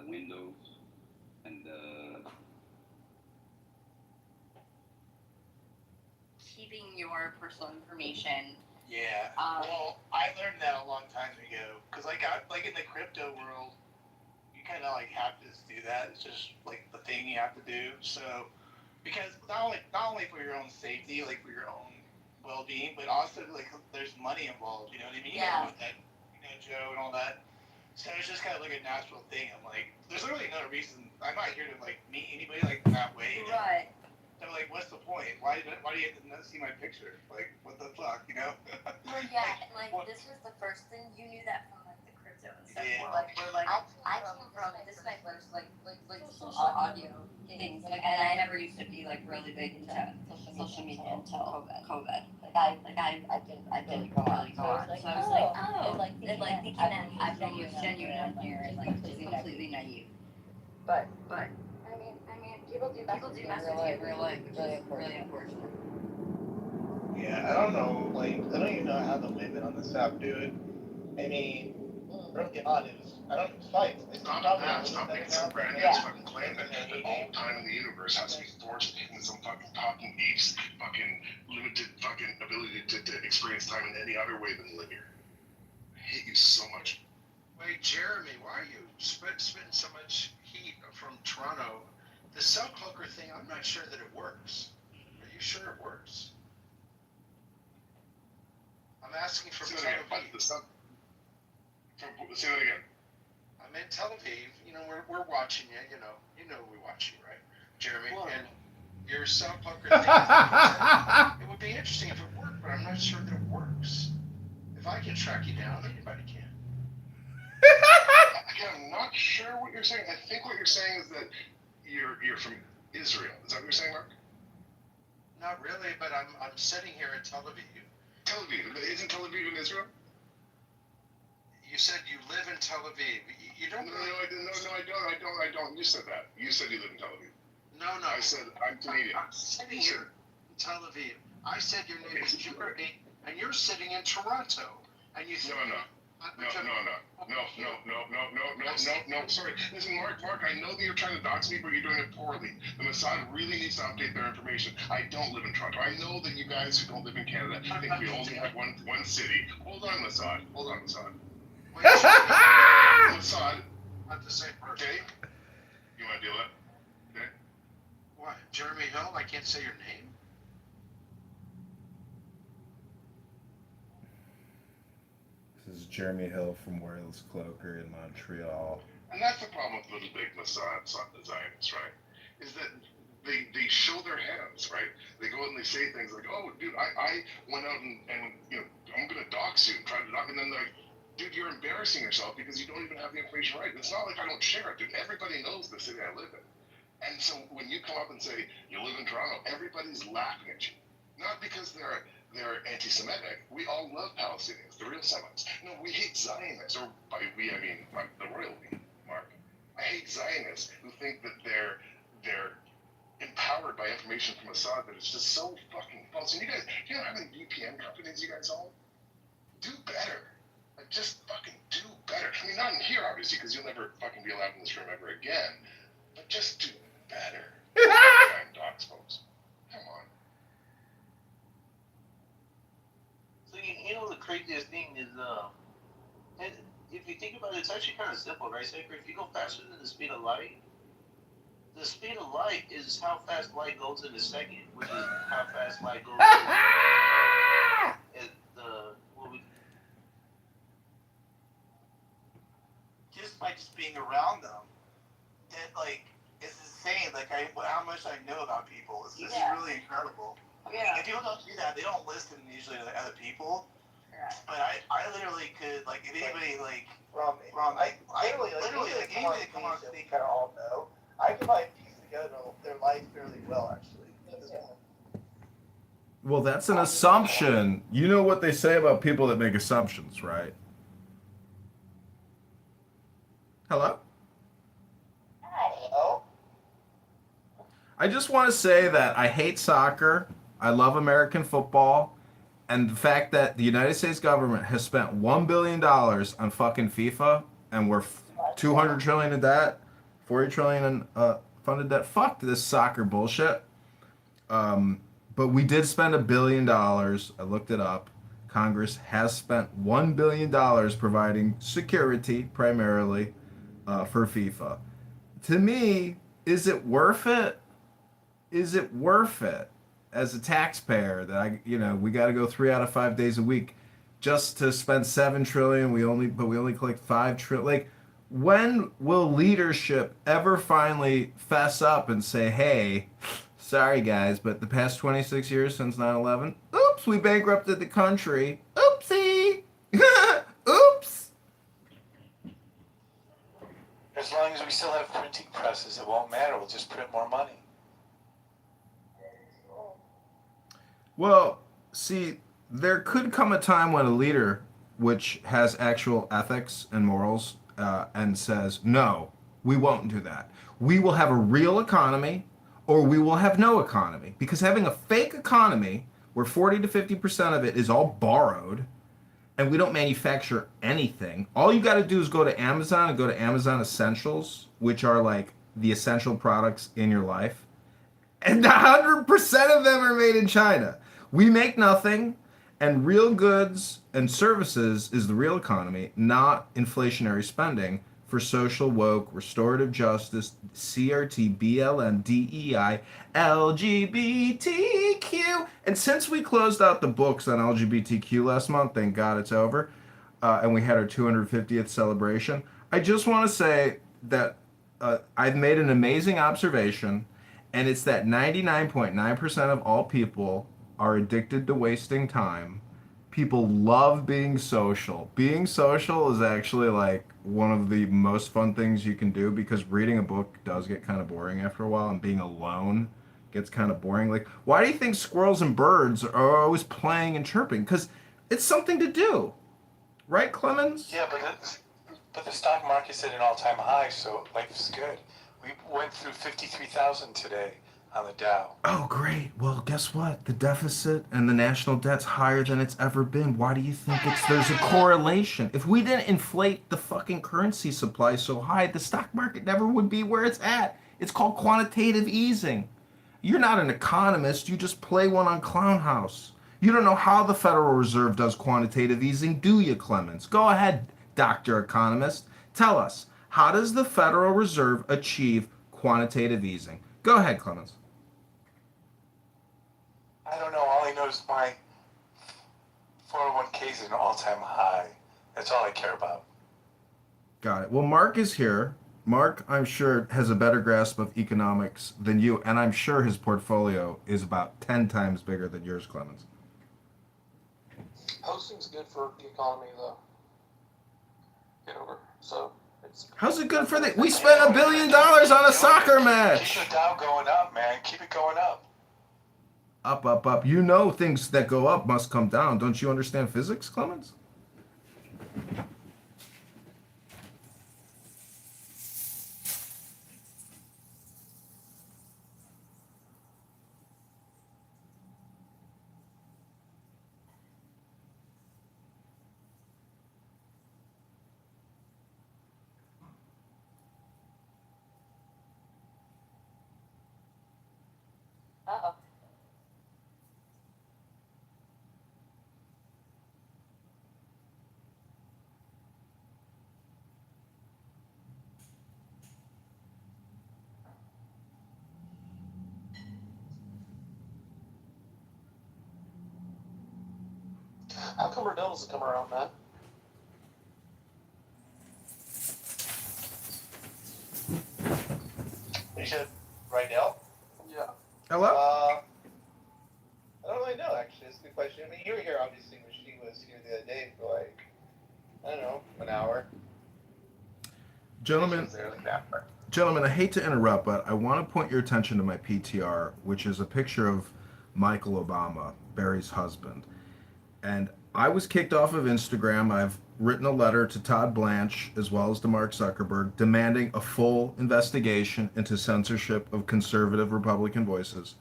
Speaker 10: windows and
Speaker 12: keeping your personal information.
Speaker 15: Yeah. Well, I learned that a long time ago because like in the crypto world, you kind of like have to do that. It's just like the thing you have to do. So because not only for your own safety, like for your own well-being, but also like there's money involved. You know what I mean?
Speaker 12: Yeah.
Speaker 15: With that, Joe and all that. So it's just kind of like a natural thing. I'm like, there's really no reason. I'm not here to like meet anybody like that way.
Speaker 12: Right.
Speaker 15: So like, what's the point? Why do you have to not see my picture? Like, what the fuck,
Speaker 12: Well, yeah, like this was the first thing you knew that from like the crypto and stuff.
Speaker 15: Yeah.
Speaker 12: We're like, I came from this is my first like audio things, like, and I never used to be like really big into social media until COVID. I didn't go on. So I was like, oh, and thinking that I'm genuine on here and like just completely naive. But. People do mess with you in real life, which is really unfortunate.
Speaker 15: Yeah, I don't know. Like, I don't even know how the women on this app do it. I mean, early on, I don't know, fights.
Speaker 23: Stop being some grandiose fucking claim that all time in the universe has to be forged in some fucking talking apes, fucking limited fucking ability to experience time in any other way than linear. I hate you so much.
Speaker 18: Wait, Jeremy, why are you spitting so much heat from Toronto? The cell cloaker thing, I'm not sure that it works. Are you sure it works? asking from
Speaker 23: Say
Speaker 18: Tel
Speaker 23: that again.
Speaker 18: Aviv.
Speaker 23: Say that again.
Speaker 18: I'm in Tel Aviv. You know, we're watching you. You know we watch you, right, Jeremy? And your sound poker thing. It would be interesting if it worked, but I'm not sure that it works. If I can track you down, anybody can.
Speaker 23: I'm not sure what you're saying. I think what you're saying is that you're from Israel. Is that what you're saying, Mark?
Speaker 18: Not really, but I'm sitting here in Tel Aviv.
Speaker 23: Tel Aviv. Isn't Tel Aviv in Israel?
Speaker 18: You said you live in Tel Aviv. You don't.
Speaker 23: No, I don't. You said that. You said you live in Tel Aviv.
Speaker 18: No.
Speaker 23: I said I'm Canadian.
Speaker 18: I'm sitting here in Tel Aviv. I said your name is Jeremy, and you're sitting in Toronto, and you think. No. Sorry.
Speaker 23: Listen, Mark, I know that you're trying to dox me, but you're doing it poorly. The Mossad really needs to update their information. I don't live in Toronto. I know that you guys who don't live in Canada think we only have one city. Hold on, Mossad. Mossad.
Speaker 18: Not the same person.
Speaker 23: Okay? You want to deal with it? Okay?
Speaker 18: What? Jeremy Hill? I can't say your name?
Speaker 2: This is Jeremy Hill from Wales Cloaker in Montreal.
Speaker 23: And that's the problem with little big Mossad Zionists, right? Is that they show their hands, right? They go out and they say things like, oh, dude, I went out and you know, I'm going to dox you and try to dox, and then they're like, dude, you're embarrassing yourself because you don't even have the information right. It's not like I don't share it, dude. Everybody knows the city I live in. And so when you come up and say, you live in Toronto, everybody's laughing at you. Not because they're anti-Semitic. We all love Palestinians, the real Semites. No, we hate Zionists, or by we, I mean the royal we, Mark. I hate Zionists who think that they're empowered by information from Assad that is just so fucking false. And you guys, you know how many VPN companies you guys own? Do better. Like, just fucking do better. I mean, not in here, obviously, because you'll never fucking be allowed in this room ever again. But just do better. Try and dox folks. Come on.
Speaker 3: So you know the craziest thing is, and if you think about it, it's actually kind of simple, right, Saker? If you go faster than the speed of light, the speed of light is how fast light goes in a second, which is how fast light goes in
Speaker 15: just by just being around them, that like it's insane. Like how much I know about people. It's just really incredible.
Speaker 12: Yeah.
Speaker 15: If people don't do that, they don't listen usually to other people. But I literally could, like, if anybody like literally like anybody that come on stage, kind of all know. I can like piece together their life fairly well, actually.
Speaker 2: Well, that's an assumption. You know what they say about people that make assumptions, right? Hello?
Speaker 15: Hello?
Speaker 2: I just want to say that I hate soccer. I love American football. And the fact that the United States government has spent $1 billion on fucking FIFA and we're $200 trillion in debt, $40 trillion in funded debt. Fuck this soccer bullshit. But we did spend $1 billion. I looked it up. Congress has spent $1 billion providing security primarily for FIFA. To me, is it worth it? Is it worth it as a taxpayer that we got to go 3 out of 5 days a week just to spend $7 trillion? We only collect $5 trillion. Like, when will leadership ever finally fess up and say, hey, sorry guys, but the past 26 years since 9/11, oops, we bankrupted the country. Oopsie. Oops.
Speaker 14: As long as we still have printing presses, it won't matter. We'll just print more money.
Speaker 2: Well, see, there could come a time when a leader which has actual ethics and morals and says, no, we won't do that. We will have a real economy or we will have no economy. Because having a fake economy where 40 to 50% of it is all borrowed and we don't manufacture anything, all you got to do is go to Amazon and go to Amazon Essentials, which are like the essential products in your life. And 100% of them are made in China. We make nothing, and real goods and services is the real economy, not inflationary spending for social woke, restorative justice, CRT, BLM, DEI, LGBTQ. And since we closed out the books on LGBTQ last month, thank God it's over, and we had our 250th celebration, I just want to say that I've made an amazing observation, and it's that 99.9% of all people are addicted to wasting time. People love being social. Being social is actually like one of the most fun things you can do because reading a book does get kind of boring after a while, and being alone gets kind of boring. Like, why do you think squirrels and birds are always playing and chirping? Because it's something to do, right, Clemens?
Speaker 14: Yeah, but the stock market's at an all-time high, so life is good. We went through 53,000 today on the Dow.
Speaker 2: Oh, great. Well, guess what? The deficit and the national debt's higher than it's ever been. Why do you think there's a correlation? If we didn't inflate the fucking currency supply so high, the stock market never would be where it's at. It's called quantitative easing. You're not an economist. You just play one on Clown House. You don't know how the Federal Reserve does quantitative easing, do you, Clemens? Go ahead, Dr. Economist. Tell us, how does the Federal Reserve achieve quantitative easing? Go ahead, Clemens.
Speaker 14: I don't know. All I know is my 401k is at an all-time high. That's all I care about.
Speaker 2: Got it. Well, Mark is here. Mark, I'm sure, has a better grasp of economics than you, and I'm sure his portfolio is about 10 times bigger than yours, Clemens.
Speaker 19: Hosting's good for the economy, though. Kitover. So it's.
Speaker 2: How's it good for the? We spent $1 billion on a soccer match.
Speaker 14: Keep the Dow going up, man. Keep it going up.
Speaker 2: Up, up, up. You know things that go up must come down. Don't you understand physics, Clemens?
Speaker 12: Uh-oh.
Speaker 19: How come Riddell doesn't come around, man?
Speaker 15: You said Rydell?
Speaker 19: Yeah.
Speaker 2: Hello?
Speaker 15: I don't really know, actually. That's a good question. I mean, you were here, obviously, when she was here the other day for, like, I don't know, an hour.
Speaker 2: Gentlemen, I hate to interrupt, but I want to point your attention to my PTR, which is a picture of Michael Obama, Barry's husband. And I was kicked off of Instagram. I've written a letter to Todd Blanche as well as to Mark Zuckerberg demanding a full investigation into censorship of conservative Republican voices.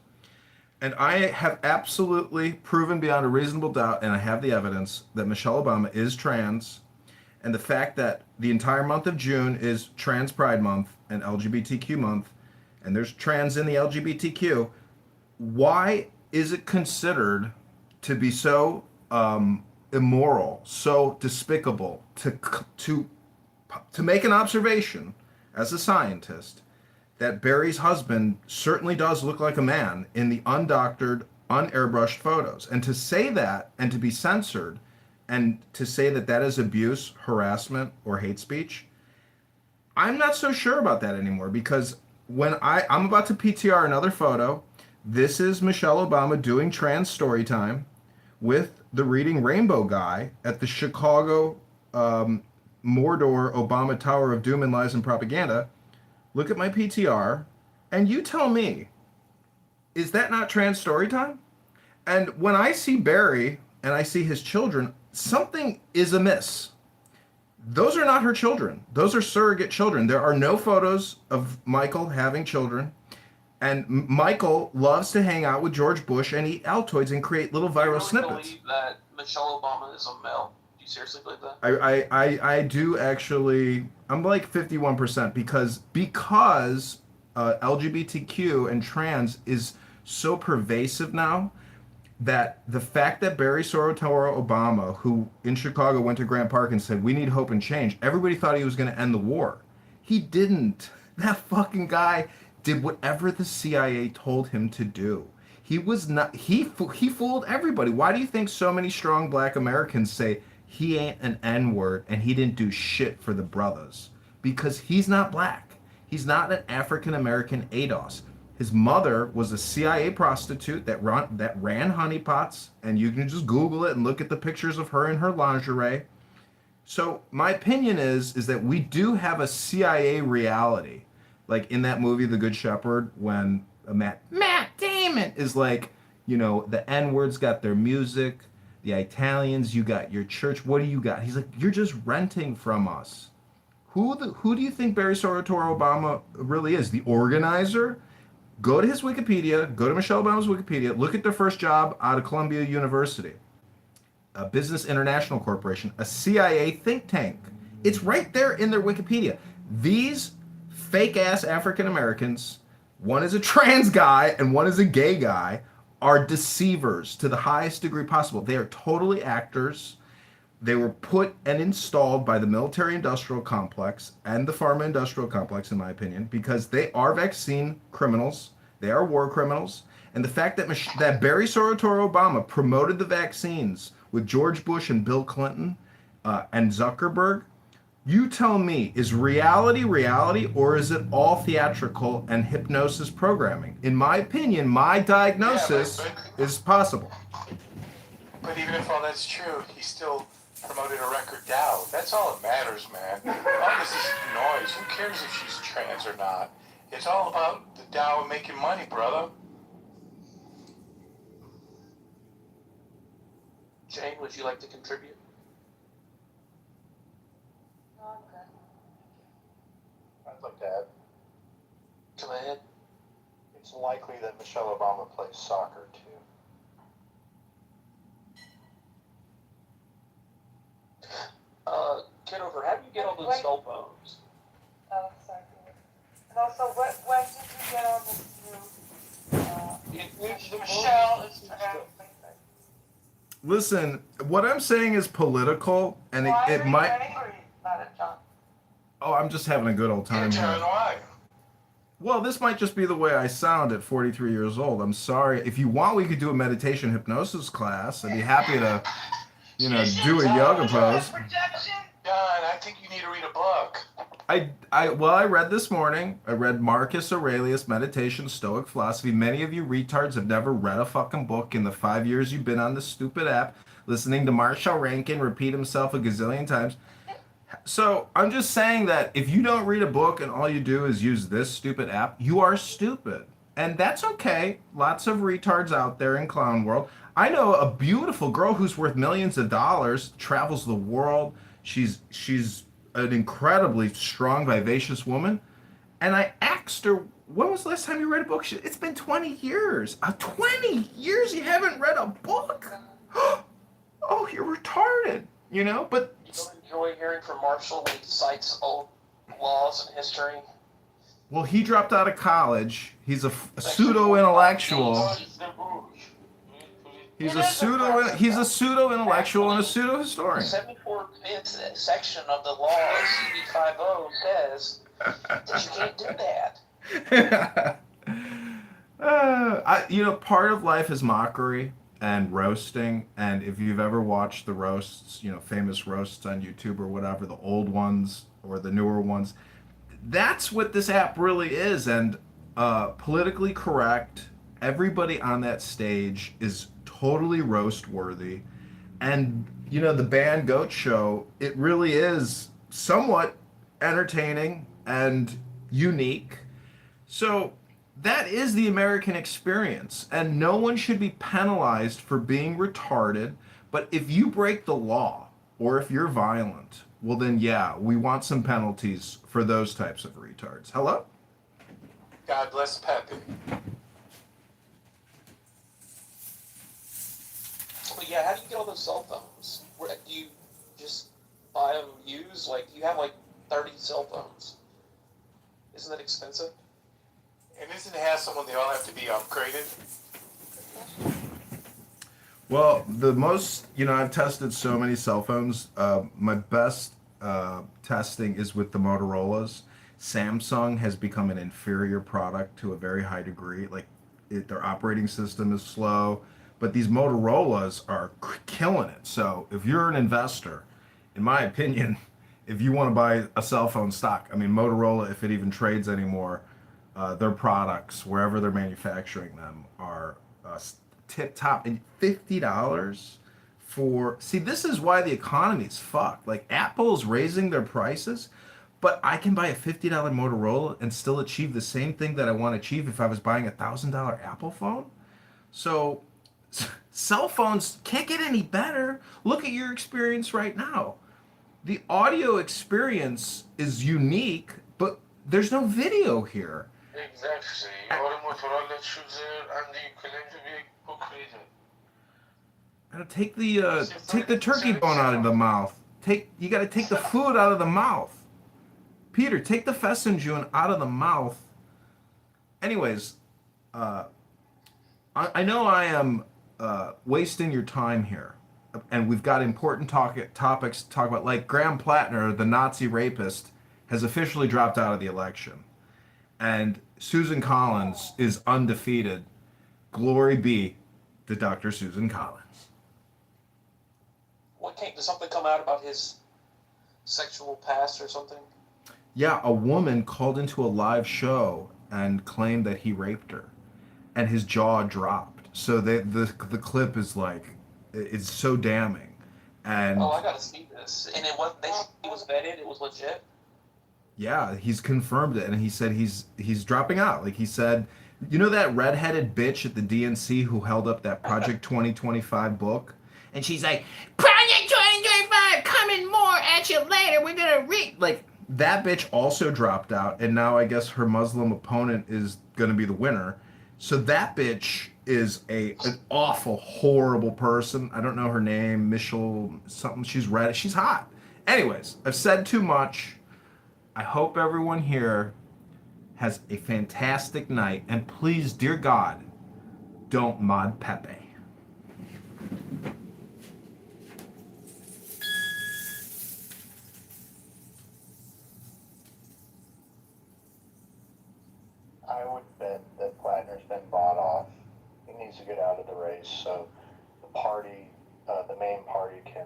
Speaker 2: And I have absolutely proven beyond a reasonable doubt, and I have the evidence, that Michelle Obama is trans. And the fact that the entire month of June is Trans Pride Month and LGBTQ Month, and there's trans in the LGBTQ, why is it considered to be so immoral, so despicable to make an observation as a scientist that Barry's husband certainly does look like a man in the undoctored, unairbrushed photos, and to say that and to be censored and to say that that is abuse, harassment, or hate speech? I'm not so sure about that anymore, because when I'm about to PTR another photo. This is Michelle Obama doing trans story time with the Reading Rainbow guy at the Chicago Mordor Obama Tower of Doom and Lies and Propaganda. Look at my PTR, and you tell me, is that not trans story time? And when I see Barry and I see his children, something is amiss. Those are not her children. Those are surrogate children. There are no photos of Michael having children. And Michael loves to hang out with George Bush and eat Altoids and create little viral snippets.
Speaker 19: Do you believe that Michelle Obama is a male? Do you seriously believe that?
Speaker 2: I do actually. I'm like 51% because LGBTQ and trans is so pervasive now. that the fact that Barry Soetoro Obama, who in Chicago went to Grant Park and said, we need hope and change, everybody thought he was going to end the war. He didn't. That fucking guy did whatever the CIA told him to do. He was not, he fooled everybody. Why do you think so many strong black Americans say he ain't an N-word and he didn't do shit for the brothers? Because he's not black. He's not an African American ADOS. His mother was a CIA prostitute that ran honeypots, and you can just Google it and look at the pictures of her in her lingerie. So my opinion is that we do have a CIA reality, like in that movie The Good Shepherd, when Matt Damon is like, the N-words got their music, the Italians, you got your church. What do you got? He's like, you're just renting from us. Who do you think Barry Soetoro Obama really is? The organizer? Go to his Wikipedia, go to Michelle Obama's Wikipedia, look at their first job out of Columbia University, a Business International Corporation, a CIA think tank. It's right there in their Wikipedia. These fake-ass African Americans, one is a trans guy and one is a gay guy, are deceivers to the highest degree possible. They are totally actors. They were put and installed by the military-industrial complex and the pharma-industrial complex, in my opinion, because they are vaccine criminals. They are war criminals. And the fact that Barry Soetoro Obama promoted the vaccines with George Bush and Bill Clinton and Zuckerberg, you tell me, is reality or is it all theatrical and hypnosis programming? In my opinion, my diagnosis is possible.
Speaker 14: But even if all that's true, he still promoted a record Dow. That's all that matters, man. All this is noise. Who cares if she's trans or not? It's all about the Dow and making money, brother.
Speaker 8: Jane, would you like to contribute?
Speaker 12: No, I'm good.
Speaker 5: I'd like to add,
Speaker 8: Go ahead.
Speaker 5: it's likely that Michelle Obama plays soccer too.
Speaker 8: Kitover, how do you get all those cell phones?
Speaker 12: Oh, sorry. And also, when did you get on this new, Michelle is
Speaker 2: Listen, what I'm saying is political, and it might.
Speaker 12: angry about it, John?
Speaker 2: Oh, I'm just having a good old time here.
Speaker 14: Why?
Speaker 2: Well, this might just be the way I sound at 43 years old. I'm sorry. If you want, we could do a meditation hypnosis class. I'd be happy to, do a yoga pose.
Speaker 14: John, I think you need to read a book.
Speaker 2: I read this morning. I read Marcus Aurelius' Meditation, Stoic Philosophy. Many of you retards have never read a fucking book in the 5 years you've been on this stupid app, listening to Marshall Rankin repeat himself a gazillion times. So I'm just saying that if you don't read a book and all you do is use this stupid app, you are stupid. And that's okay. Lots of retards out there in clown world. I know a beautiful girl who's worth millions of dollars, travels the world. She's an incredibly strong, vivacious woman. And I asked her, when was the last time you read a book? It's been 20 years. 20 years you haven't read a book? Oh, you're retarded, But
Speaker 8: You don't enjoy hearing from Marshall when he cites old laws and history?
Speaker 2: Well, he dropped out of college. He's a pseudo-intellectual. He's a pseudo-intellectual and a pseudo-historian.
Speaker 8: 74th section of the law of CB50 says that you can't do that.
Speaker 2: Part of life is mockery and roasting. And if you've ever watched the roasts, famous roasts on YouTube or whatever, the old ones or the newer ones, that's what this app really is. And politically correct, everybody on that stage is totally roast worthy. And the band Goat Show, it really is somewhat entertaining and unique. So that is the American experience, and no one should be penalized for being retarded. But if you break the law or if you're violent, well then yeah, we want some penalties for those types of retards. Hello?
Speaker 14: God bless Pepe.
Speaker 8: But yeah, how do you get all those cell phones? Do you just buy them used? Like, you have 30 cell phones. Isn't that expensive?
Speaker 14: And isn't it hassle when they all have to be upgraded?
Speaker 2: Well, the most, I've tested so many cell phones. My best testing is with the Motorola's. Samsung has become an inferior product to a very high degree. Like, their operating system is slow, but these Motorola's are killing it. So, if you're an investor, in my opinion, if you want to buy a cell phone stock, I mean, Motorola, if it even trades anymore, their products, wherever they're manufacturing them, are tip top. And $50 for, see, this is why the economy's fucked. Like, Apple's raising their prices, but I can buy a $50 Motorola and still achieve the same thing that I want to achieve if I was buying a $1,000 Apple phone. So, cell phones can't get any better. Look at your experience right now. The audio experience is unique, but there's no video here.
Speaker 14: Exactly. Or Motorola çözer and you claim to be hypocrite.
Speaker 2: Take the turkey bone out of the mouth. You got to take the food out of the mouth. Peter, take the Fessenjun out of the mouth. Anyways, I know I am wasting your time here, and we've got important topics to talk about. Like Graham Plattner, the Nazi rapist, has officially dropped out of the election, and Susan Collins is undefeated. Glory be to Dr. Susan Collins.
Speaker 8: Did something come out about his sexual past or something?
Speaker 2: Yeah, a woman called into a live show and claimed that he raped her, and his jaw dropped. So the clip is like, it's so damning. And
Speaker 8: I gotta see this. And it was vetted. It was legit.
Speaker 2: yeah, he's confirmed it, and he said he's dropping out. Like he said, that redheaded bitch at the DNC who held up that Project 2025 book, and she's like, Project 2025 coming more at you later. We're gonna read like that bitch also dropped out, and now I guess her Muslim opponent is gonna be the winner. So that bitch is an awful, horrible person. I don't know her name, Michelle something. She's red. She's hot. Anyways, I've said too much. I hope everyone here has a fantastic night, and please, dear God, don't mod Pepe.
Speaker 9: I would bet that Plattner's been bought off. He needs to get out of the race so the main party can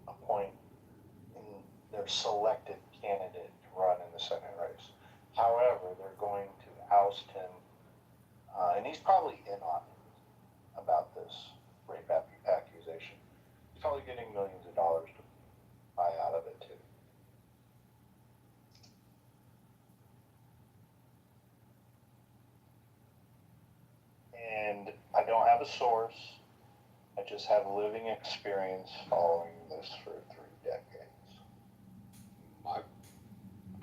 Speaker 9: appoint their selected candidate to run in the Senate race. However, they're going to oust him, and he's probably in on it about this rape accusation. He's probably getting millions of dollars to buy out of it too. And I don't have a source. I just have living experience following this for 3 decades.
Speaker 22: My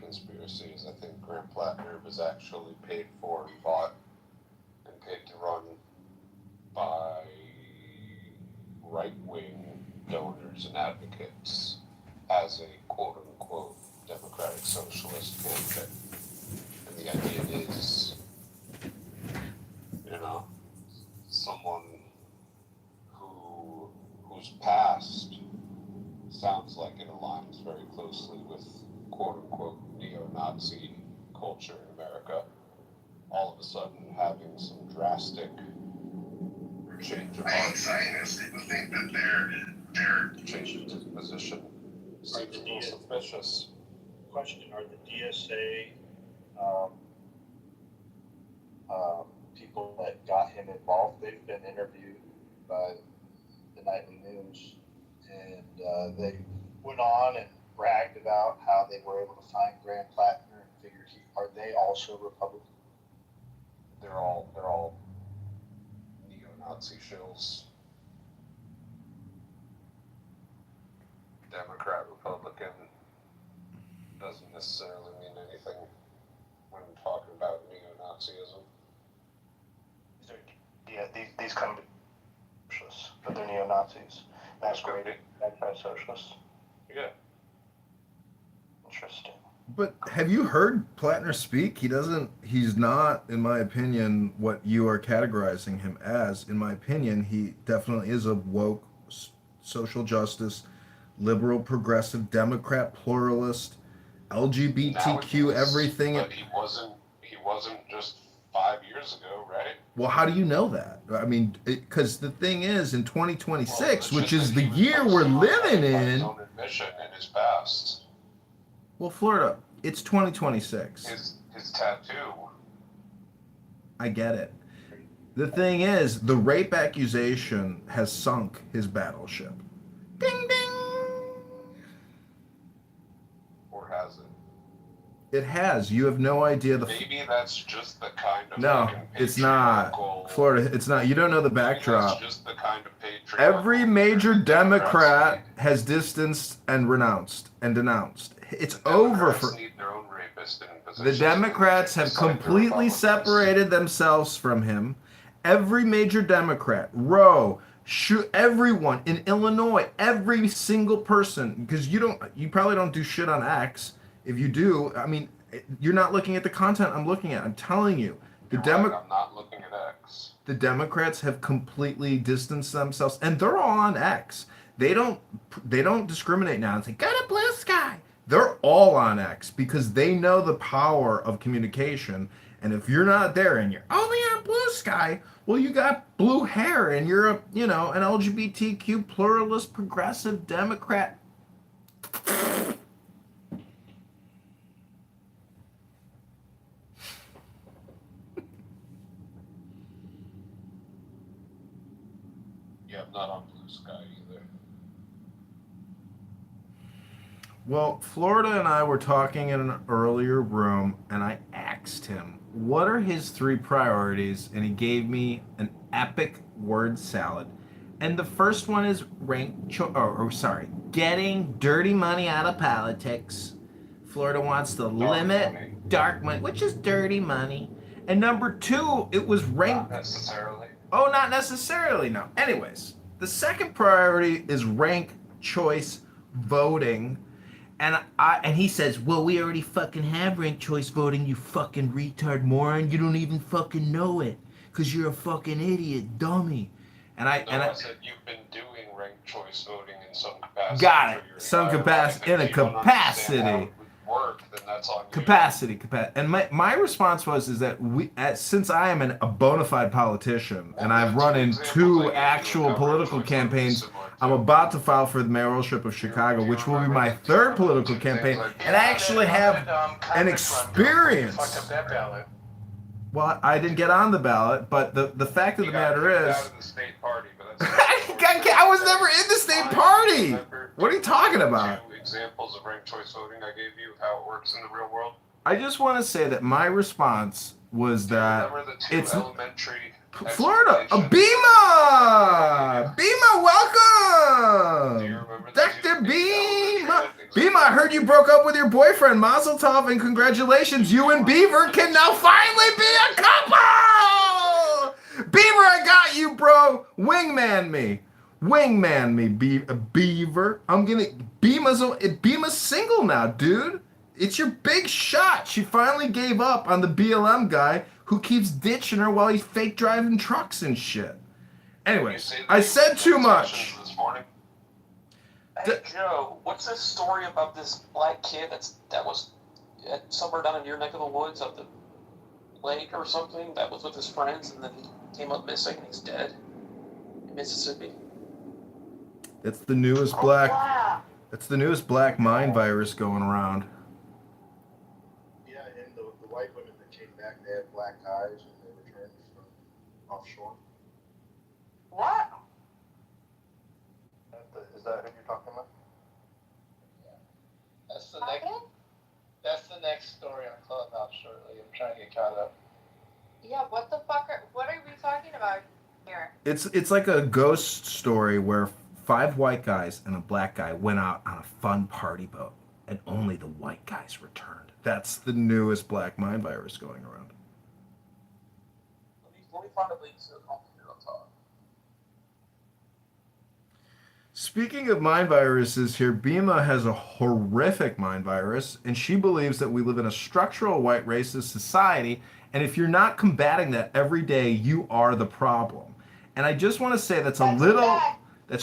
Speaker 22: conspiracy is I think Graham Plattner was actually paid for and bought and paid to run by right-wing donors and advocates as a quote-unquote democratic socialist candidate. And the idea is, someone whose past sounds like it aligns very closely with quote-unquote neo-Nazi culture in America, all of a sudden having some drastic change of heart.
Speaker 6: Zionists, people think that they're
Speaker 22: changing his position seems a little suspicious.
Speaker 9: Question, are the DSA people that got him involved, they've been interviewed by the nightly news, and they went on and bragged about how they were able to find Graham Plattner and figured are they also Republican?
Speaker 22: They're all neo-Nazi shills. Democrat, Republican doesn't necessarily mean anything when talking about neo-Nazism.
Speaker 9: Yeah, these come to socialists, but they're neo-Nazis. That's great. Anti-socialists.
Speaker 22: Yeah.
Speaker 9: Interesting.
Speaker 2: But have you heard Plattner speak? He's not, in my opinion, what you are categorizing him as. In my opinion, he definitely is a woke, social justice, liberal, progressive, Democrat, pluralist, LGBTQ, everything.
Speaker 22: But he wasn't just 5 years ago, right?
Speaker 2: Well, how do you know that? I mean, because the thing is, in 2026,
Speaker 22: Well,
Speaker 2: which is the year we're living in.
Speaker 22: His own admission in his past.
Speaker 2: Well, Florida, it's 2026.
Speaker 22: His tattoo.
Speaker 2: I get it. The thing is, the rape accusation has sunk his battleship. Ding ding.
Speaker 22: Or has it?
Speaker 2: It has. You have no idea the.
Speaker 22: Maybe that's just the kind of.
Speaker 2: No, it's not. Florida, it's not. You don't know the backdrop.
Speaker 22: That's just the kind of
Speaker 2: Every major Democrat has distanced and renounced and denounced. It's over for.
Speaker 22: Need their own rapist in
Speaker 2: The Democrats have completely separated themselves from him. Every major Democrat, Roe, everyone in Illinois, every single person, because you probably don't do shit on X. If you do, I mean, you're not looking at the content I'm looking at. I'm telling you,
Speaker 22: I'm not looking at X.
Speaker 2: The Democrats have completely distanced themselves, and they're all on X. They don't discriminate now and say, "Go to blue sky." They're all on X because they know the power of communication. And if you're not there and you're only on blue sky, well, you got blue hair and you're an LGBTQ pluralist progressive Democrat.
Speaker 22: Yeah, I'm not on blue sky either.
Speaker 2: Well, Florida and I were talking in an earlier room, and I asked him, what are his 3 priorities? And he gave me an epic word salad. And the first one is getting dirty money out of politics. Florida wants to limit dark money, which is dirty money. And number 2, it was ranked.
Speaker 22: Not necessarily.
Speaker 2: Oh, not necessarily, no. Anyways, the second priority is ranked choice voting. And he says, well, we already fucking have ranked choice voting, you fucking retard moron. You don't even fucking know it because you're a fucking idiot, dummy. And I
Speaker 22: said you've been doing ranked choice voting in some capacity.
Speaker 2: Got it. Some capacity. In a capacity.
Speaker 22: Work, then that's on
Speaker 2: capacity. And my response is that since I am a bona fide politician and I've run in 2 actual political campaigns, I'm about to file for the mayoralship of Chicago, which will be my 3rd political campaign, and I actually have an experience. Well, I didn't get on the ballot, but the fact of the matter is, I was never in the state party. What are you talking about?
Speaker 22: Examples of ranked choice voting I gave you, how it works in the real world.
Speaker 2: I just want to say that my response was that it's
Speaker 22: elementary
Speaker 2: Florida. Bima, welcome, Dr. Bima. Bima, I heard you broke up with your boyfriend. Mazel tov and congratulations. You and Beaver can now finally be a couple. Beaver, I got you, bro. Wingman me, Beaver. Bima's single now, dude. It's your big shot. She finally gave up on the BLM guy who keeps ditching her while he's fake driving trucks and shit. Anyways, I said too much.
Speaker 8: Hey Joe, what's this story about this black kid that was somewhere down in your neck of the woods up the lake or something that was with his friends and then he came up missing and he's dead in Mississippi?
Speaker 2: It's the newest black mind virus going around.
Speaker 9: Yeah, and the white women that came back, they had black eyes and they returned from offshore.
Speaker 12: What?
Speaker 9: Is that who you're talking about?
Speaker 19: That's the next story on Clubhouse shortly. I'm trying to get caught up.
Speaker 12: Yeah, what the fuck what are we talking about here?
Speaker 2: It's like a ghost story where 5 white guys and a black guy went out on a fun party boat, and only the white guys returned. That's the newest black mind virus going around.
Speaker 8: Let me find a link to the computer on top.
Speaker 2: Speaking of mind viruses here, Bima has a horrific mind virus, and she believes that we live in a structural white racist society, and if you're not combating that every day, you are the problem. And I just want to say that's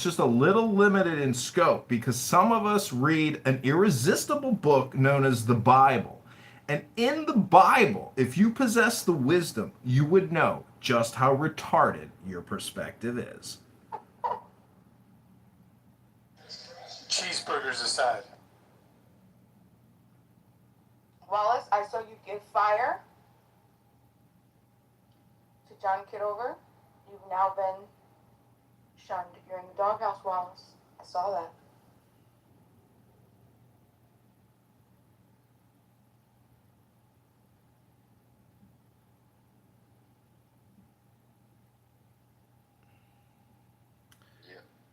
Speaker 2: just a little limited in scope because some of us read an irresistible book known as the Bible. And in the Bible, if you possess the wisdom, you would know just how retarded your perspective is.
Speaker 14: Cheeseburgers aside.
Speaker 16: Wallace, I saw you give fire to John Kitover. You've now been shunned. You're in the doghouse, Wallace. I saw that.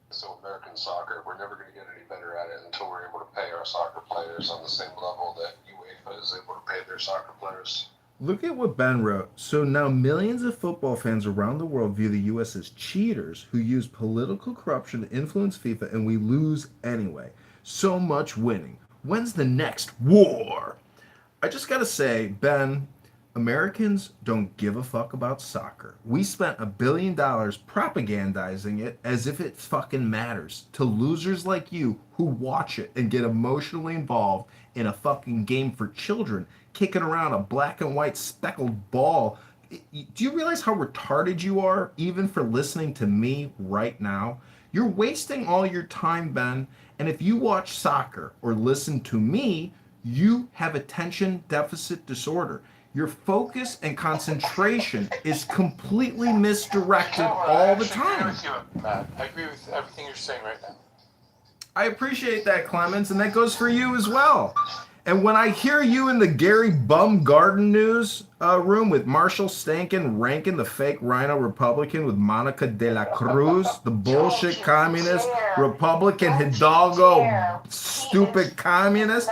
Speaker 22: So American soccer, we're never going to get any better at it until we're able to pay our soccer players on the same level that UEFA is able to pay their soccer players.
Speaker 2: Look at what Ben wrote. So now millions of football fans around the world view the U.S. as cheaters who use political corruption to influence FIFA, and we lose anyway. So much winning. When's the next war? I just gotta say, Ben, Americans don't give a fuck about soccer. We spent $1 billion propagandizing it as if it fucking matters to losers like you who watch it and get emotionally involved in a fucking game for children, kicking around a black and white speckled ball. Do you realize how retarded you are even for listening to me right now? You're wasting all your time, Ben. And if you watch soccer or listen to me, you have attention deficit disorder. Your focus and concentration is completely misdirected all the time.
Speaker 14: I agree with you, Matt. I agree with everything you're saying right now.
Speaker 2: I appreciate that, Clemens, and that goes for you as well. And when I hear you in the Gary Bum Garden News room with Marshall Stankin ranking the fake rhino Republican with Monica de la Cruz, the bullshit communist, Republican Hidalgo, stupid communist.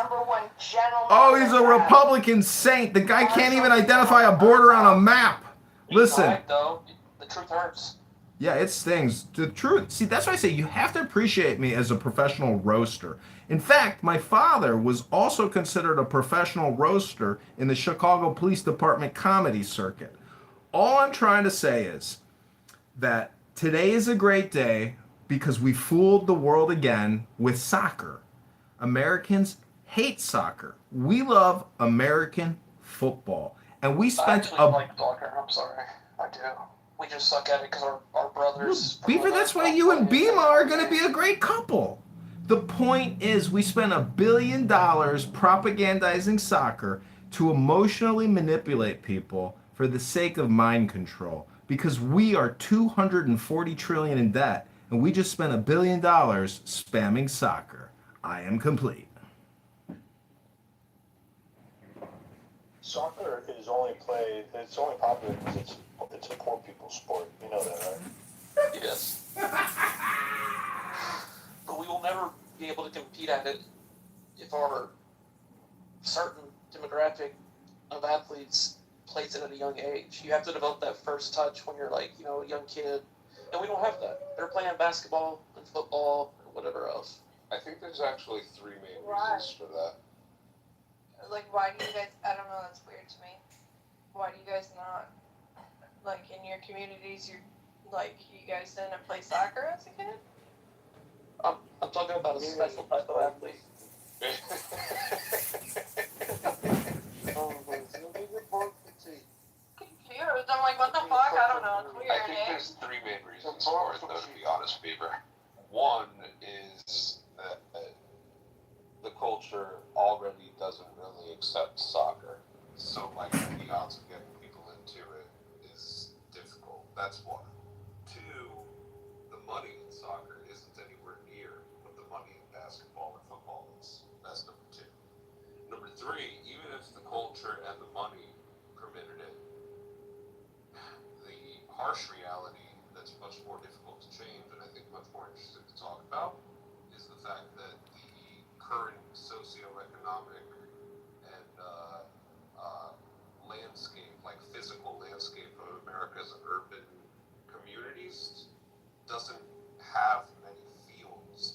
Speaker 2: Oh, he's a Republican saint. The guy can't even identify a border on a map. Listen.
Speaker 8: Right, though. The truth hurts.
Speaker 2: Yeah, it stings. The truth. See, that's why I say you have to appreciate me as a professional roaster. In fact, my father was also considered a professional roaster in the Chicago Police Department comedy circuit. All I'm trying to say is that today is a great day because we fooled the world again with soccer. Americans hate soccer. We love American football. And we spent
Speaker 8: I like soccer. I'm sorry. I do. We just suck at it because our brothers.
Speaker 2: Beaver, that's why you and Bima are going to be a great couple. The point is, we spent $1 billion propagandizing soccer to emotionally manipulate people for the sake of mind control because we are $240 trillion in debt and we just spent $1 billion spamming soccer. I am complete.
Speaker 9: Soccer is only played, it's only popular because it's a poor people's sport. You know that, right?
Speaker 8: Yes. But we will never be able to compete at it if our certain demographic of athletes plays it at a young age. You have to develop that first touch when you're like, a young kid. And we don't have that. They're playing basketball and football and whatever else.
Speaker 22: I think there's actually 3 main reasons for that.
Speaker 16: Like, why do you guys, I don't know, that's weird to me. Why do you guys not, like, in your communities, you guys didn't play soccer as a kid?
Speaker 8: I'm talking about a special type of athlete.
Speaker 16: Confused. I'm like, what the fuck? I don't know. Clear
Speaker 22: I think there's 3 main reasons for it, though, to be honest, Beaver. One is that the culture already doesn't really accept soccer. So, the odds of getting people into it is difficult. That's one. 2, the money in soccer isn't anywhere near what the money in basketball or football is. That's number 2. Number 3, even if the culture and the money permitted it, the harsh reality that's much more difficult to change and I think much more interesting to talk about is the fact that the current socioeconomic and landscape, physical landscape of America's urban communities doesn't have many fields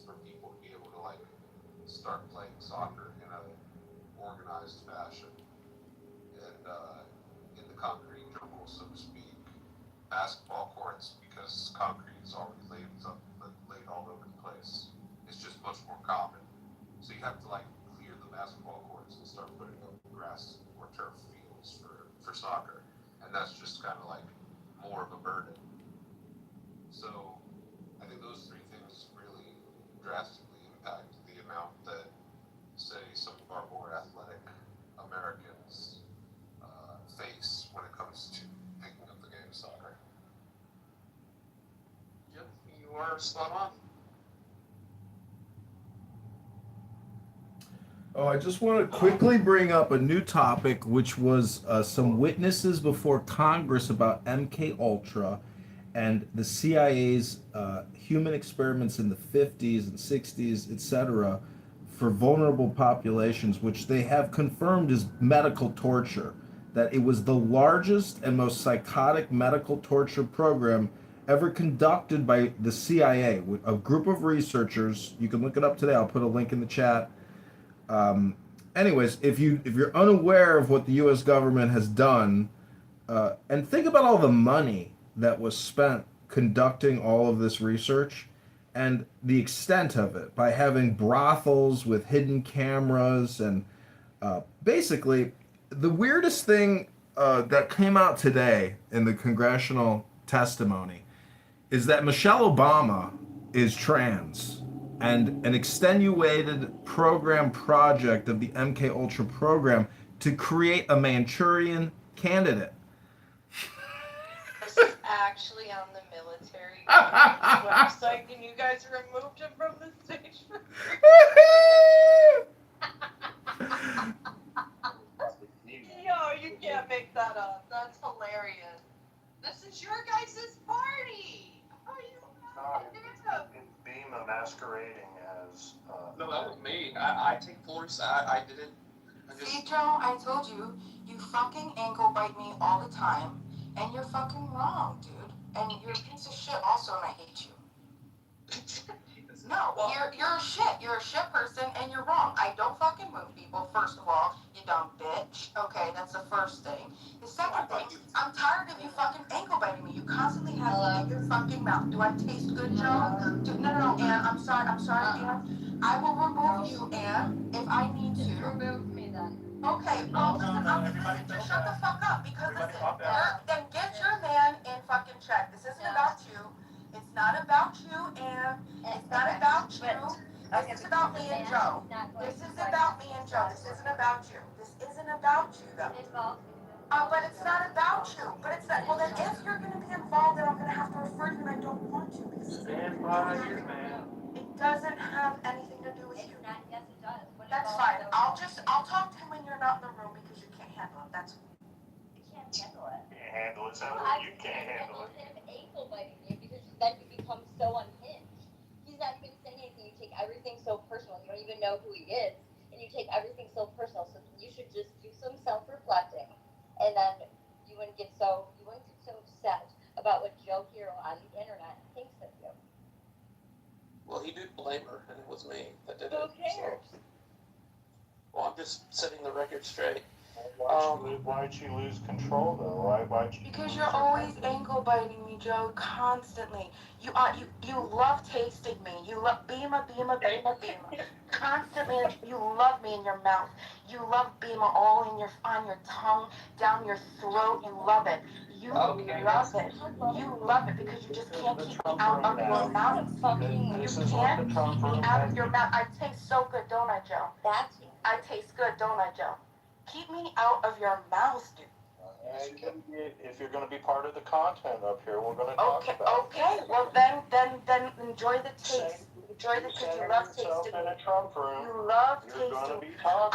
Speaker 22: concrete jungle, so to speak, basketball courts, because concrete is already laid all over the place. It's just much more common. So you have to like clear the basketball courts and start putting up grass or turf fields for soccer. And that's just kind of like more of a burden. So I think those three things really drastically impact the amount that, say, some of our more athletic Americans face when it comes to picking up the game of soccer.
Speaker 8: Yep, you are spot on.
Speaker 2: Oh, I just want to quickly bring up a new topic, which was some witnesses before Congress about MK Ultra and the CIA's human experiments in the 50s and 60s, etc., for vulnerable populations, which they have confirmed is medical torture. That it was the largest and most psychotic medical torture program ever conducted by the CIA, a group of researchers. You can look it up today. I'll put a link in the chat. Anyways, if you're unaware of what the U.S. government has done, and think about all the money that was spent conducting all of this research and the extent of it by having brothels with hidden cameras and basically the weirdest thing that came out today in the congressional testimony is that Michelle Obama is trans, and an extenuated program project of the MK Ultra program to create a Manchurian candidate.
Speaker 16: This is actually on the military website, and you guys removed him from the stage for Yo, you can't make that up. That's hilarious. This is your guys' party. How are you?
Speaker 9: It's Beema masquerading as.
Speaker 8: No, that was me. I take force. I didn't.
Speaker 1: See, Joe, I told you, you fucking ankle bite me all the time, and you're fucking wrong, dude. And you're a piece of shit also, and I hate you. No, you're a shit. You're a shit person, and you're wrong. I don't fucking move people, first of all, you dumb bitch. Okay, that's the first thing. The second thing, I'm tired of you fucking ankle biting me. You constantly have me in your fucking mouth. Do I taste good, Joe? No, Ann, I'm sorry, Ann. I will remove you, Ann, if I need to.
Speaker 12: Remove me then.
Speaker 1: Okay, well, listen, I'm gonna need you to shut the fuck up, because listen, then get your man in fucking check. This isn't about you. It's not about you, and it's not about you. This is about me and Joe. This is about me and Joe. This isn't about you. This isn't about you, though. But it's not about you. But it's not. Well, then if you're gonna be involved, then I'm gonna have to refer to you, and I don't want to, because
Speaker 9: Stand by your man.
Speaker 1: it doesn't have anything to do with you.
Speaker 12: Yes, it does.
Speaker 1: That's fine. I'll talk to him when you're not in the room, because you can't handle it. That's.
Speaker 12: You can't handle it.
Speaker 9: Can't handle it. Sounds like you can't handle it.
Speaker 12: Him ankle biting you because then you become so unhinged. He's not even saying anything. You take everything so personal. You don't even know who he is, and you take everything so personal. So you should just do some self-reflecting, and then you wouldn't get so upset about what Joe Hero on the internet thinks of you.
Speaker 8: Well, he did blame her, and it was me that did
Speaker 12: Who
Speaker 8: it.
Speaker 12: cares?
Speaker 8: So. Well, I'm just setting the record straight.
Speaker 9: Why'd she lose control though? Why'd she?
Speaker 1: Because you're always ankle biting me, Joe, constantly. You love tasting me. You love Beema. Constantly, you love me in your mouth. You love Beema all on your tongue, down your throat. You love it. You love it. You love it because you just can't keep me out of your mouth. You can't keep me out of your mouth. I taste so good, don't I, Joe? I taste good, don't I, Joe? Keep me out of your mouth, dude.
Speaker 9: If you're going to be part of the content up here, we're going to talk about it.
Speaker 1: Okay. Well, then enjoy the taste. Enjoy the because you love tasting.
Speaker 9: In a Trump room.
Speaker 1: You love
Speaker 9: You're going to
Speaker 1: tasting.
Speaker 9: be talking.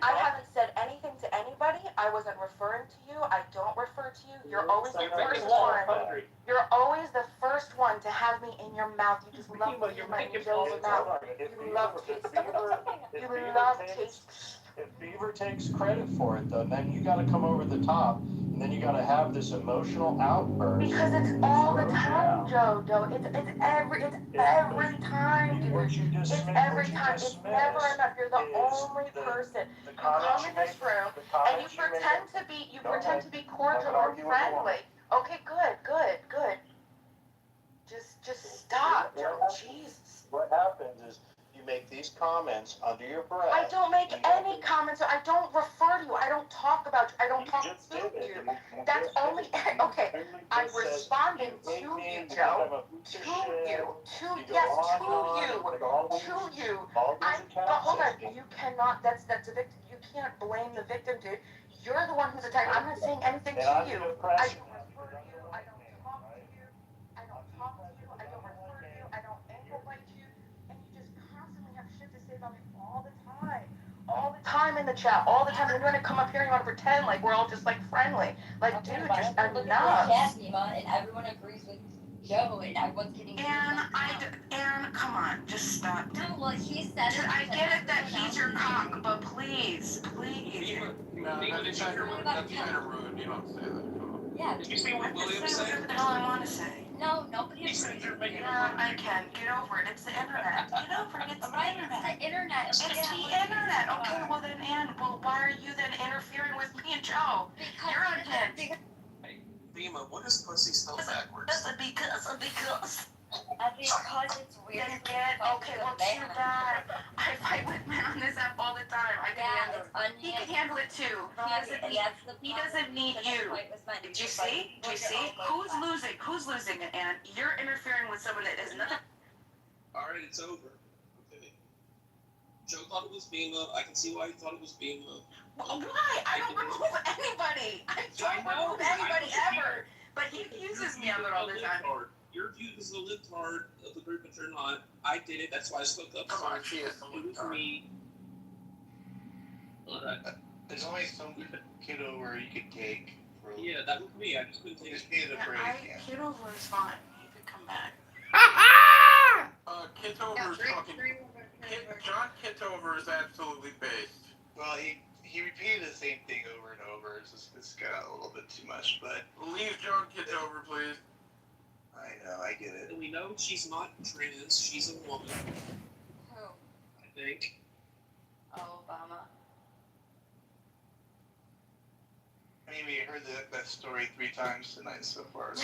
Speaker 1: I haven't said anything to anybody. I wasn't referring to you. I don't refer to you. You're always the first one. You're always the first one to have me in your mouth. You just love me in Joe's mouth. You love tasting. You love tasting.
Speaker 9: If Beaver takes credit for it, though, then you got to come over the top and And then you gotta have this emotional outburst.
Speaker 1: Because it's all the time, Joe. It's every time, dude. It's every time. It's never enough. You're the only person. You come in this room and you pretend to be cordial and friendly. Okay, good. Just stop, Joe. Jesus.
Speaker 9: What happens is you make these comments under your breath.
Speaker 1: I don't make any comments. I don't refer to you. I don't talk about you. I don't talk to you. That's only okay. I'm responding to you, Joe. To you. Yes, to you. But hold on. You cannot. That's a victim. You can't blame the victim, dude. You're the one who's attacked. I'm not saying anything to you. I don't refer to you. I don't talk to you. I don't talk to you. I don't refer to you. I don't ankle bite you. And you just constantly have shit to say about me all the time. All the time in the chat. All the time. And you're gonna come up here and you wanna pretend like we're all just like friendly. Like, dude, just enough.
Speaker 12: And everyone agrees with Joe, and everyone's getting.
Speaker 1: And come on, just stop.
Speaker 12: No, well, he said it.
Speaker 1: I get it that he's your cock, but please.
Speaker 14: No, that's kind of rude. You don't say that.
Speaker 12: Yeah.
Speaker 13: Did you see what William
Speaker 1: Say
Speaker 13: said?
Speaker 1: whatever the hell I want to say.
Speaker 12: No, nobody
Speaker 13: He
Speaker 12: agrees.
Speaker 13: said you're making
Speaker 1: Yeah, I can. Get over it. It's the internet. Get over it. It's the internet.
Speaker 12: It's the internet.
Speaker 1: It's the internet. Okay, well, why are you then interfering with me and Joe? You're unhinged.
Speaker 13: Lima, what is pussy spelled backwards?
Speaker 1: Because.
Speaker 12: Because it's weird.
Speaker 1: Okay, well, too bad. I fight with men on this app all the time. I can handle it. He can handle it too. He doesn't need you. Did you see? Who's losing? And you're interfering with someone that is nothing.
Speaker 13: Alright, it's over. Okay. Joe thought it was Bima. I can see why he thought it was Bima.
Speaker 1: Why? I don't remove anybody. I don't remove anybody ever. But he accuses me of it all the time.
Speaker 13: You're viewed as the libtard of the group, but you're not. I did it. That's why I spoke up.
Speaker 14: Come on, she is the
Speaker 13: It was
Speaker 14: libtard.
Speaker 13: me. Alright.
Speaker 15: There's only some Kitover you could take.
Speaker 13: Yeah, that was me. I just couldn't take it.
Speaker 15: Just be the break.
Speaker 1: Kitover is fine. He could come back.
Speaker 14: Kitover is fucking. John Kitover is absolutely based.
Speaker 15: Well, he repeated the same thing over and over. It's got a little bit too much, but
Speaker 14: Leave John Kitover, please.
Speaker 15: I know, I get it.
Speaker 13: And we know she's not trans. She's a woman.
Speaker 12: Who?
Speaker 13: I think.
Speaker 12: Oh, Obama.
Speaker 15: I mean, we heard that story 3 times tonight so far. So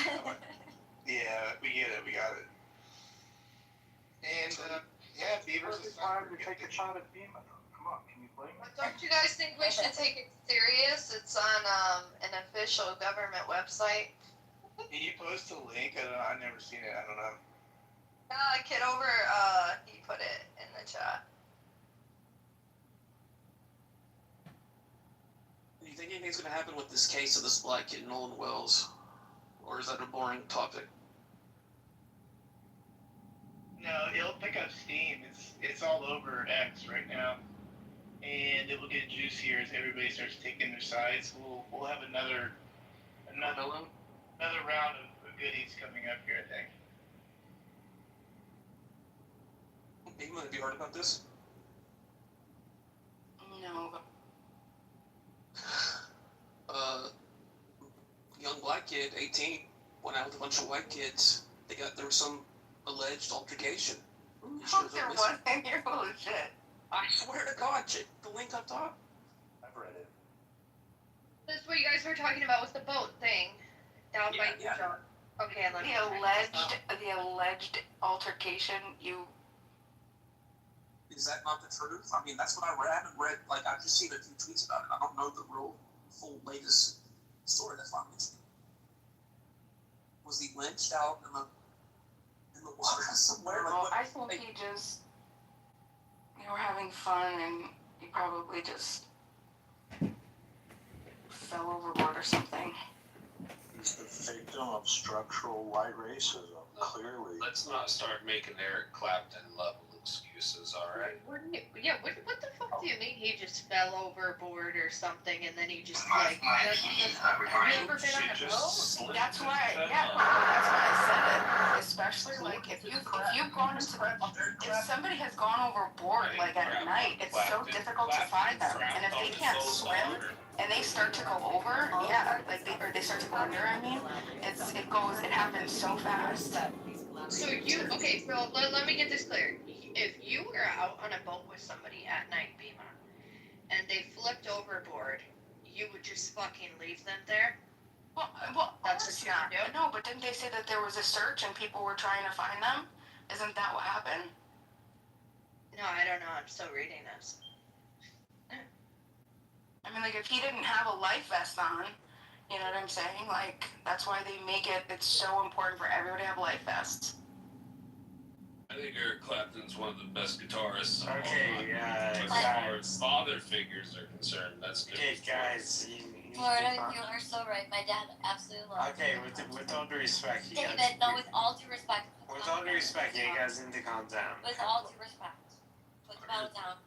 Speaker 15: yeah, we get it. We got it. And yeah, Beaver's
Speaker 9: Perfect time to take a shot at Beamer. Come on, can you blame me?
Speaker 16: Don't you guys think we should take it serious? It's on an official government website.
Speaker 15: Can you post a link? I don't know. I've never seen it. I don't know.
Speaker 16: Kitover, he put it in the chat.
Speaker 13: Do you think anything's going to happen with this case of this black kid, Nolan Wells? Or is that a boring topic?
Speaker 15: No, it'll pick up steam. It's all over X right now, and it will get juicier as everybody starts taking their sides. We'll have another round of goodies coming up here, I think.
Speaker 13: Bigman, have you heard about this?
Speaker 1: No.
Speaker 13: Young black kid, 18, went out with a bunch of white kids. There was some alleged altercation.
Speaker 1: No, there wasn't. You're full of shit.
Speaker 13: I swear to God, the link up top.
Speaker 9: I've read it.
Speaker 16: This is what you guys were talking about with the boat thing. Down by
Speaker 13: Yeah.
Speaker 16: John. Okay, let me.
Speaker 1: The alleged altercation.
Speaker 13: Is that not the truth? I mean, that's what I read. I haven't read, I've just seen a few tweets about it. I don't know the real, full, latest story. That's why I'm mentioning. Was he lynched out in the water somewhere?
Speaker 1: Well, I think he just, you were having fun and he probably just fell overboard or something.
Speaker 9: He's the victim of structural white racism, clearly.
Speaker 10: Let's not start making Eric Clapton level excuses, alright?
Speaker 16: What the fuck do you mean he just fell overboard or something and then he just have you ever been on a boat?
Speaker 1: That's why I said it. Especially if you've gone into if somebody has gone overboard at night, it's so difficult to find them. And if they can't swim and they start to go over, start to go under, I mean, it happens so fast.
Speaker 16: So let me get this clear. If you were out on a boat with somebody at night, Bima, and they flipped overboard, you would just fucking leave them there?
Speaker 1: Well, that's what you do. No, but didn't they say that there was a search and people were trying to find them? Isn't that what happened?
Speaker 16: No, I don't know. I'm still reading this.
Speaker 1: I mean, like, if he didn't have a life vest on, you know what I'm saying? Like, that's why they make it's so important for everyone to have life vests.
Speaker 4: I think Eric Clapton's one of the best guitarists.
Speaker 17: Okay,
Speaker 4: as far as father figures are concerned, that's good.
Speaker 17: Okay, guys,
Speaker 12: Florida, you are so right. My dad absolutely loves
Speaker 17: okay,
Speaker 12: it.
Speaker 17: with all due respect, you
Speaker 12: David,
Speaker 17: guys.
Speaker 12: no, with all due respect.
Speaker 17: With all due respect, you guys need to calm down.
Speaker 12: With all due respect. Put the bottle down.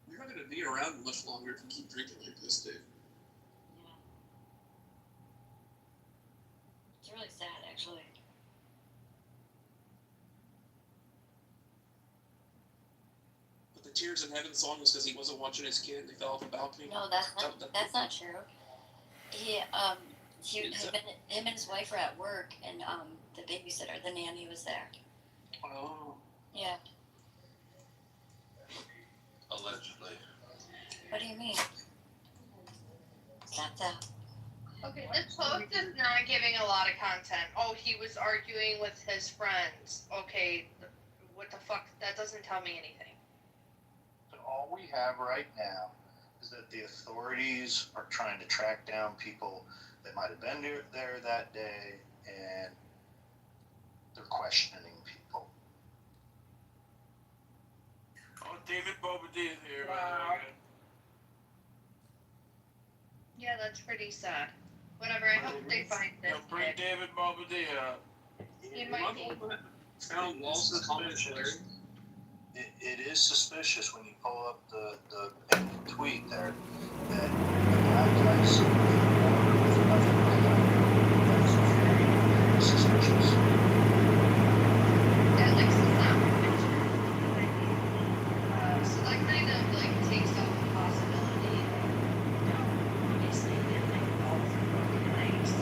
Speaker 8: You're not gonna be around much longer if you keep drinking like this, Dave.
Speaker 12: Yeah. It's really sad, actually.
Speaker 8: But the Tears in Heaven song was because he wasn't watching his kid and they fell off a balcony.
Speaker 12: No, that's not true. Him and his wife were at work, and the babysitter, the nanny, was there.
Speaker 8: Oh.
Speaker 12: Yeah.
Speaker 4: Allegedly.
Speaker 12: What do you mean? Snapped out.
Speaker 16: Okay, this post is not giving a lot of content. Oh, he was arguing with his friends. Okay, what the fuck? That doesn't tell me anything.
Speaker 9: So all we have right now is that the authorities are trying to track down people that might have been there that day, and they're questioning people.
Speaker 17: Oh, David Bobadilla is here.
Speaker 16: Wow. Yeah, that's pretty sad. Whatever, I hope they find this
Speaker 17: Bring
Speaker 16: kid.
Speaker 17: David Bobadilla.
Speaker 16: He might be.
Speaker 8: Found walls of comments.
Speaker 9: It is suspicious when you pull up the tweet there that the bad guys with nothing that is very, very suspicious.
Speaker 16: That likes to sound picture. So that kind of like takes off the possibility. Obviously they like all the nights.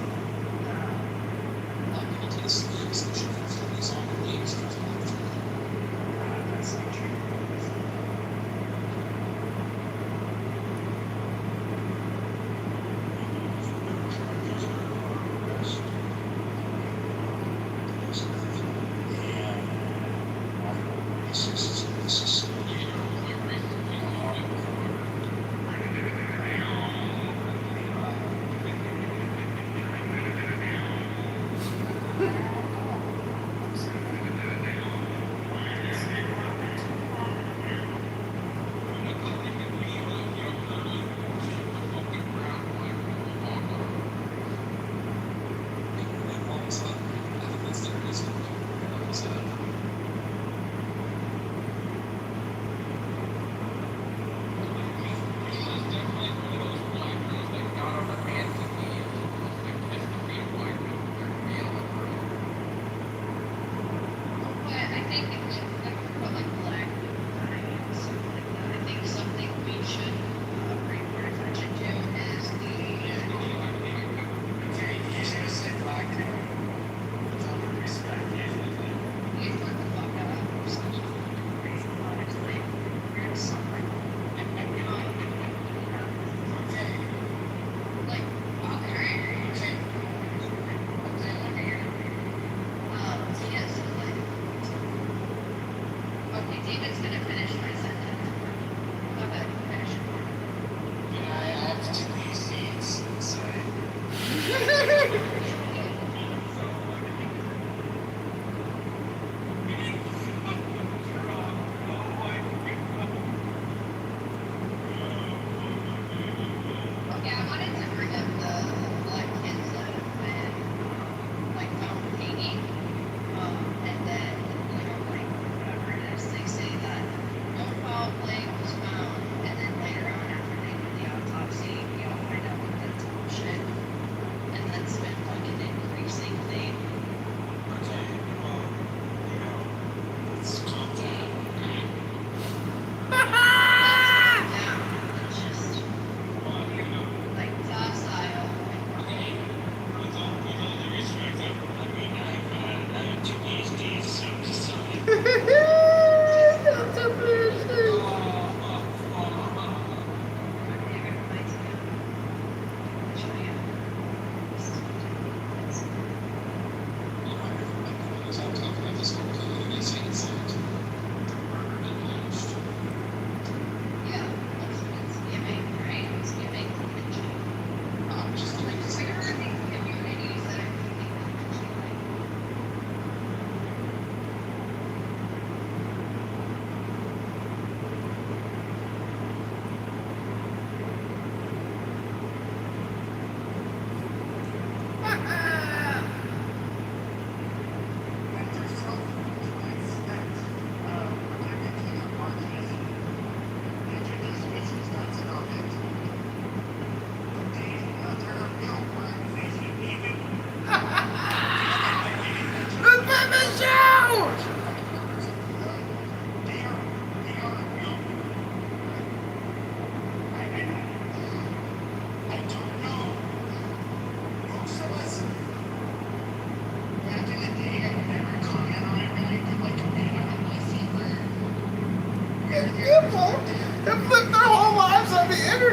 Speaker 8: Into the sleeves and she has all these on the leaves.
Speaker 16: That's not true. I think like black and something like that. I think something we should bring more attention to is the.
Speaker 17: Okay, he's gonna say black and with all due respect.
Speaker 16: You put the fuck up. Honestly, you're something.
Speaker 17: Okay.
Speaker 16: Like, okay. Yes, like. Okay, David's gonna finish my sentence. Okay, finish it.
Speaker 17: Can I have 2 of these seats inside?
Speaker 16: Okay, I wanted to bring up the black kids that have been like found hanging, and then like whatever it is, they say that no foul play was found, and then later on after they do the autopsy, you know, find out that that's bullshit, and that's been like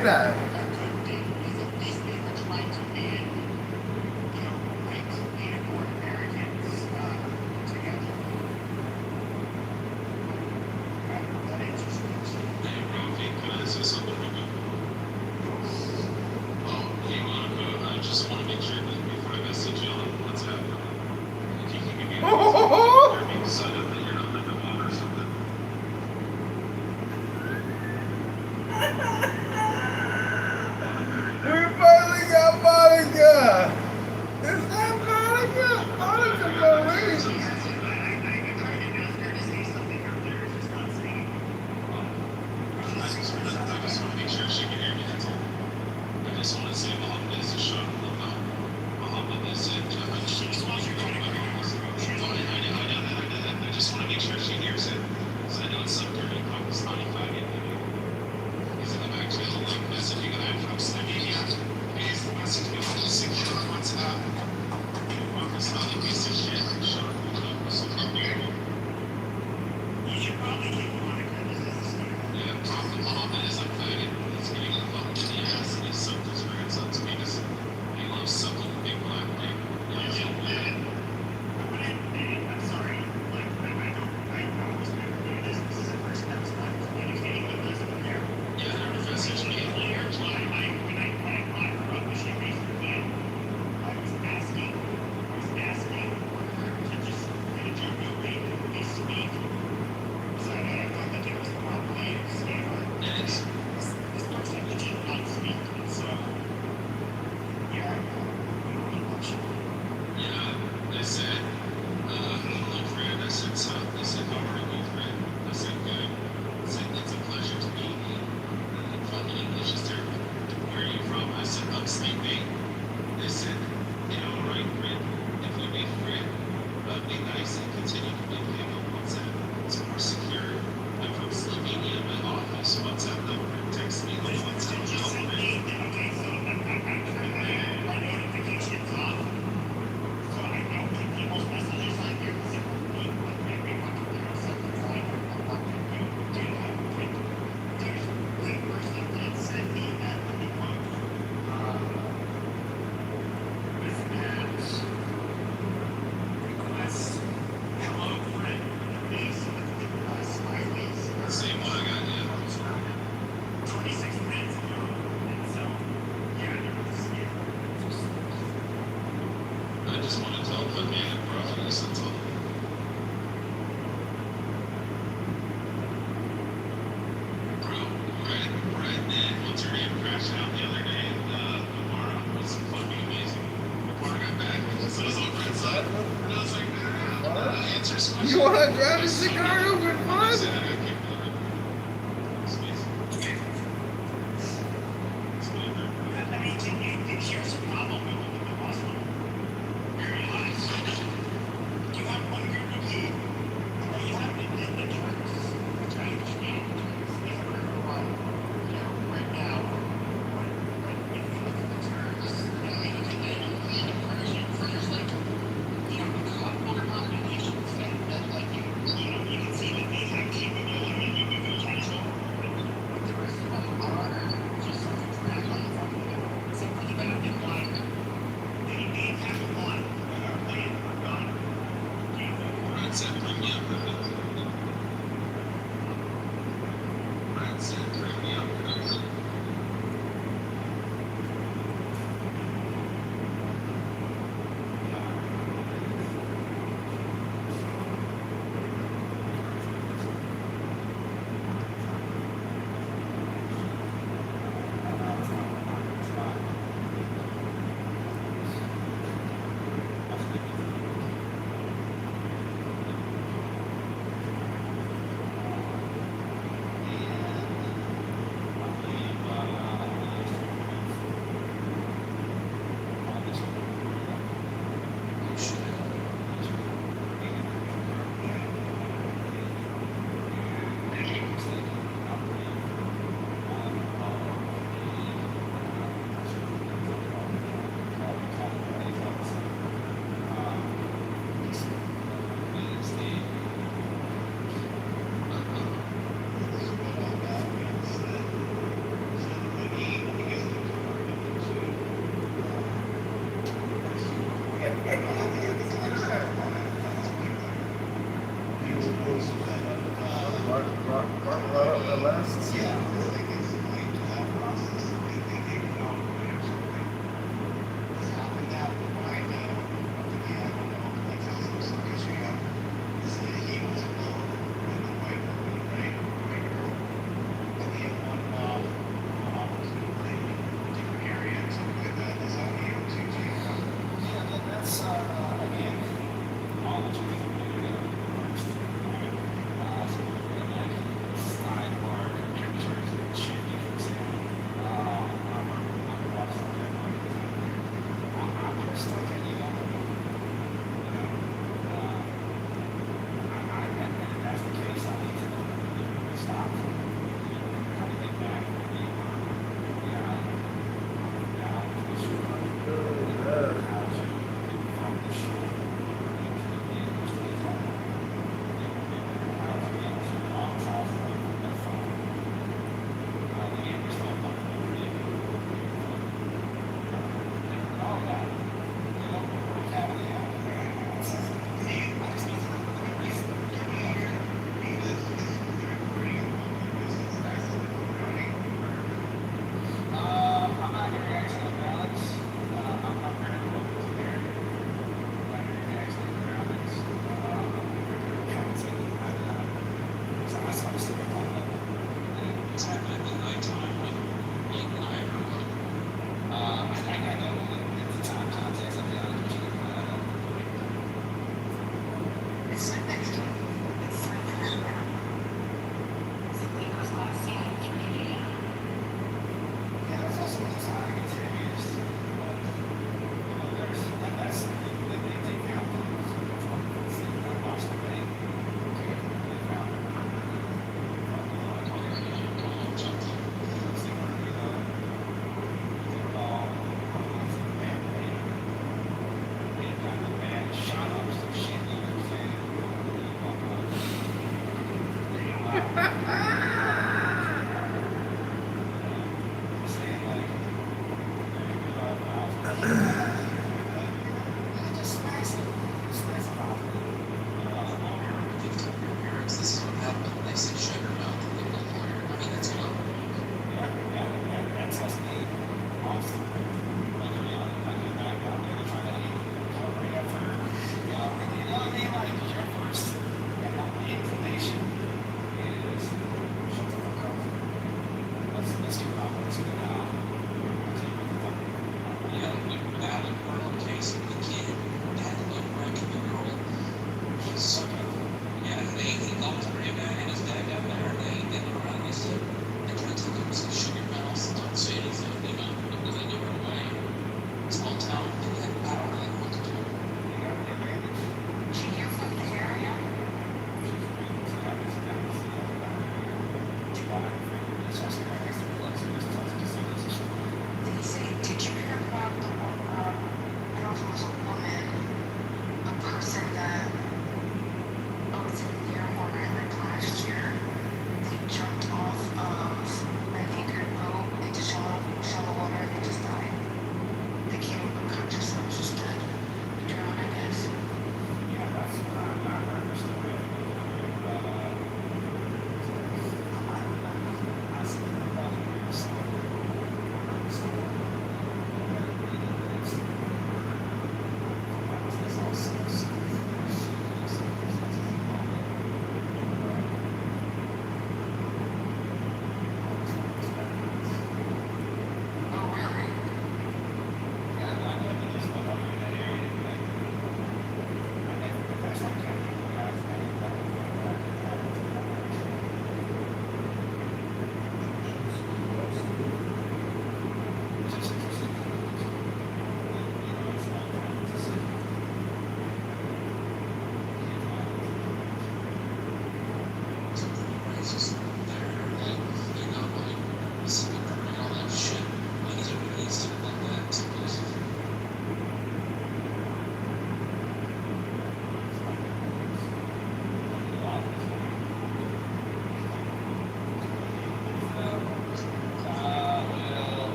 Speaker 2: hear that. We finally got Monica! Is that Monica? Monica Marie! You want to drive a Chicago with fun?
Speaker 11: Here's the problem with the Muslim. Very high. You have one group of people, or you have the Turks, which I understand. If we're right now, when you look at the Turks, and then you take that into Persian, there's like, a couple of denominations that like, you can see that they have capability
Speaker 2: The last scene.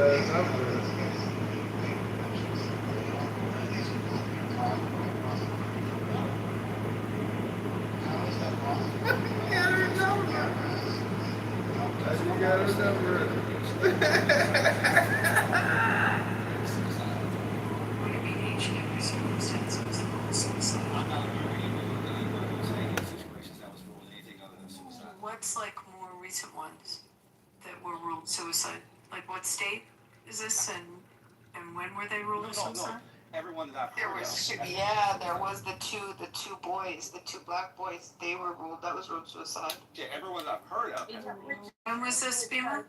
Speaker 2: got a number. You got a number.
Speaker 7: What's like more recent ones that were ruled suicide? Like what state is this and when were they ruled suicide?
Speaker 20: Everyone that I've heard
Speaker 7: There was the two boys, the two black boys. They were ruled. That was ruled suicide.
Speaker 20: Yeah, everyone that I've heard of.
Speaker 7: When was this, Beamer?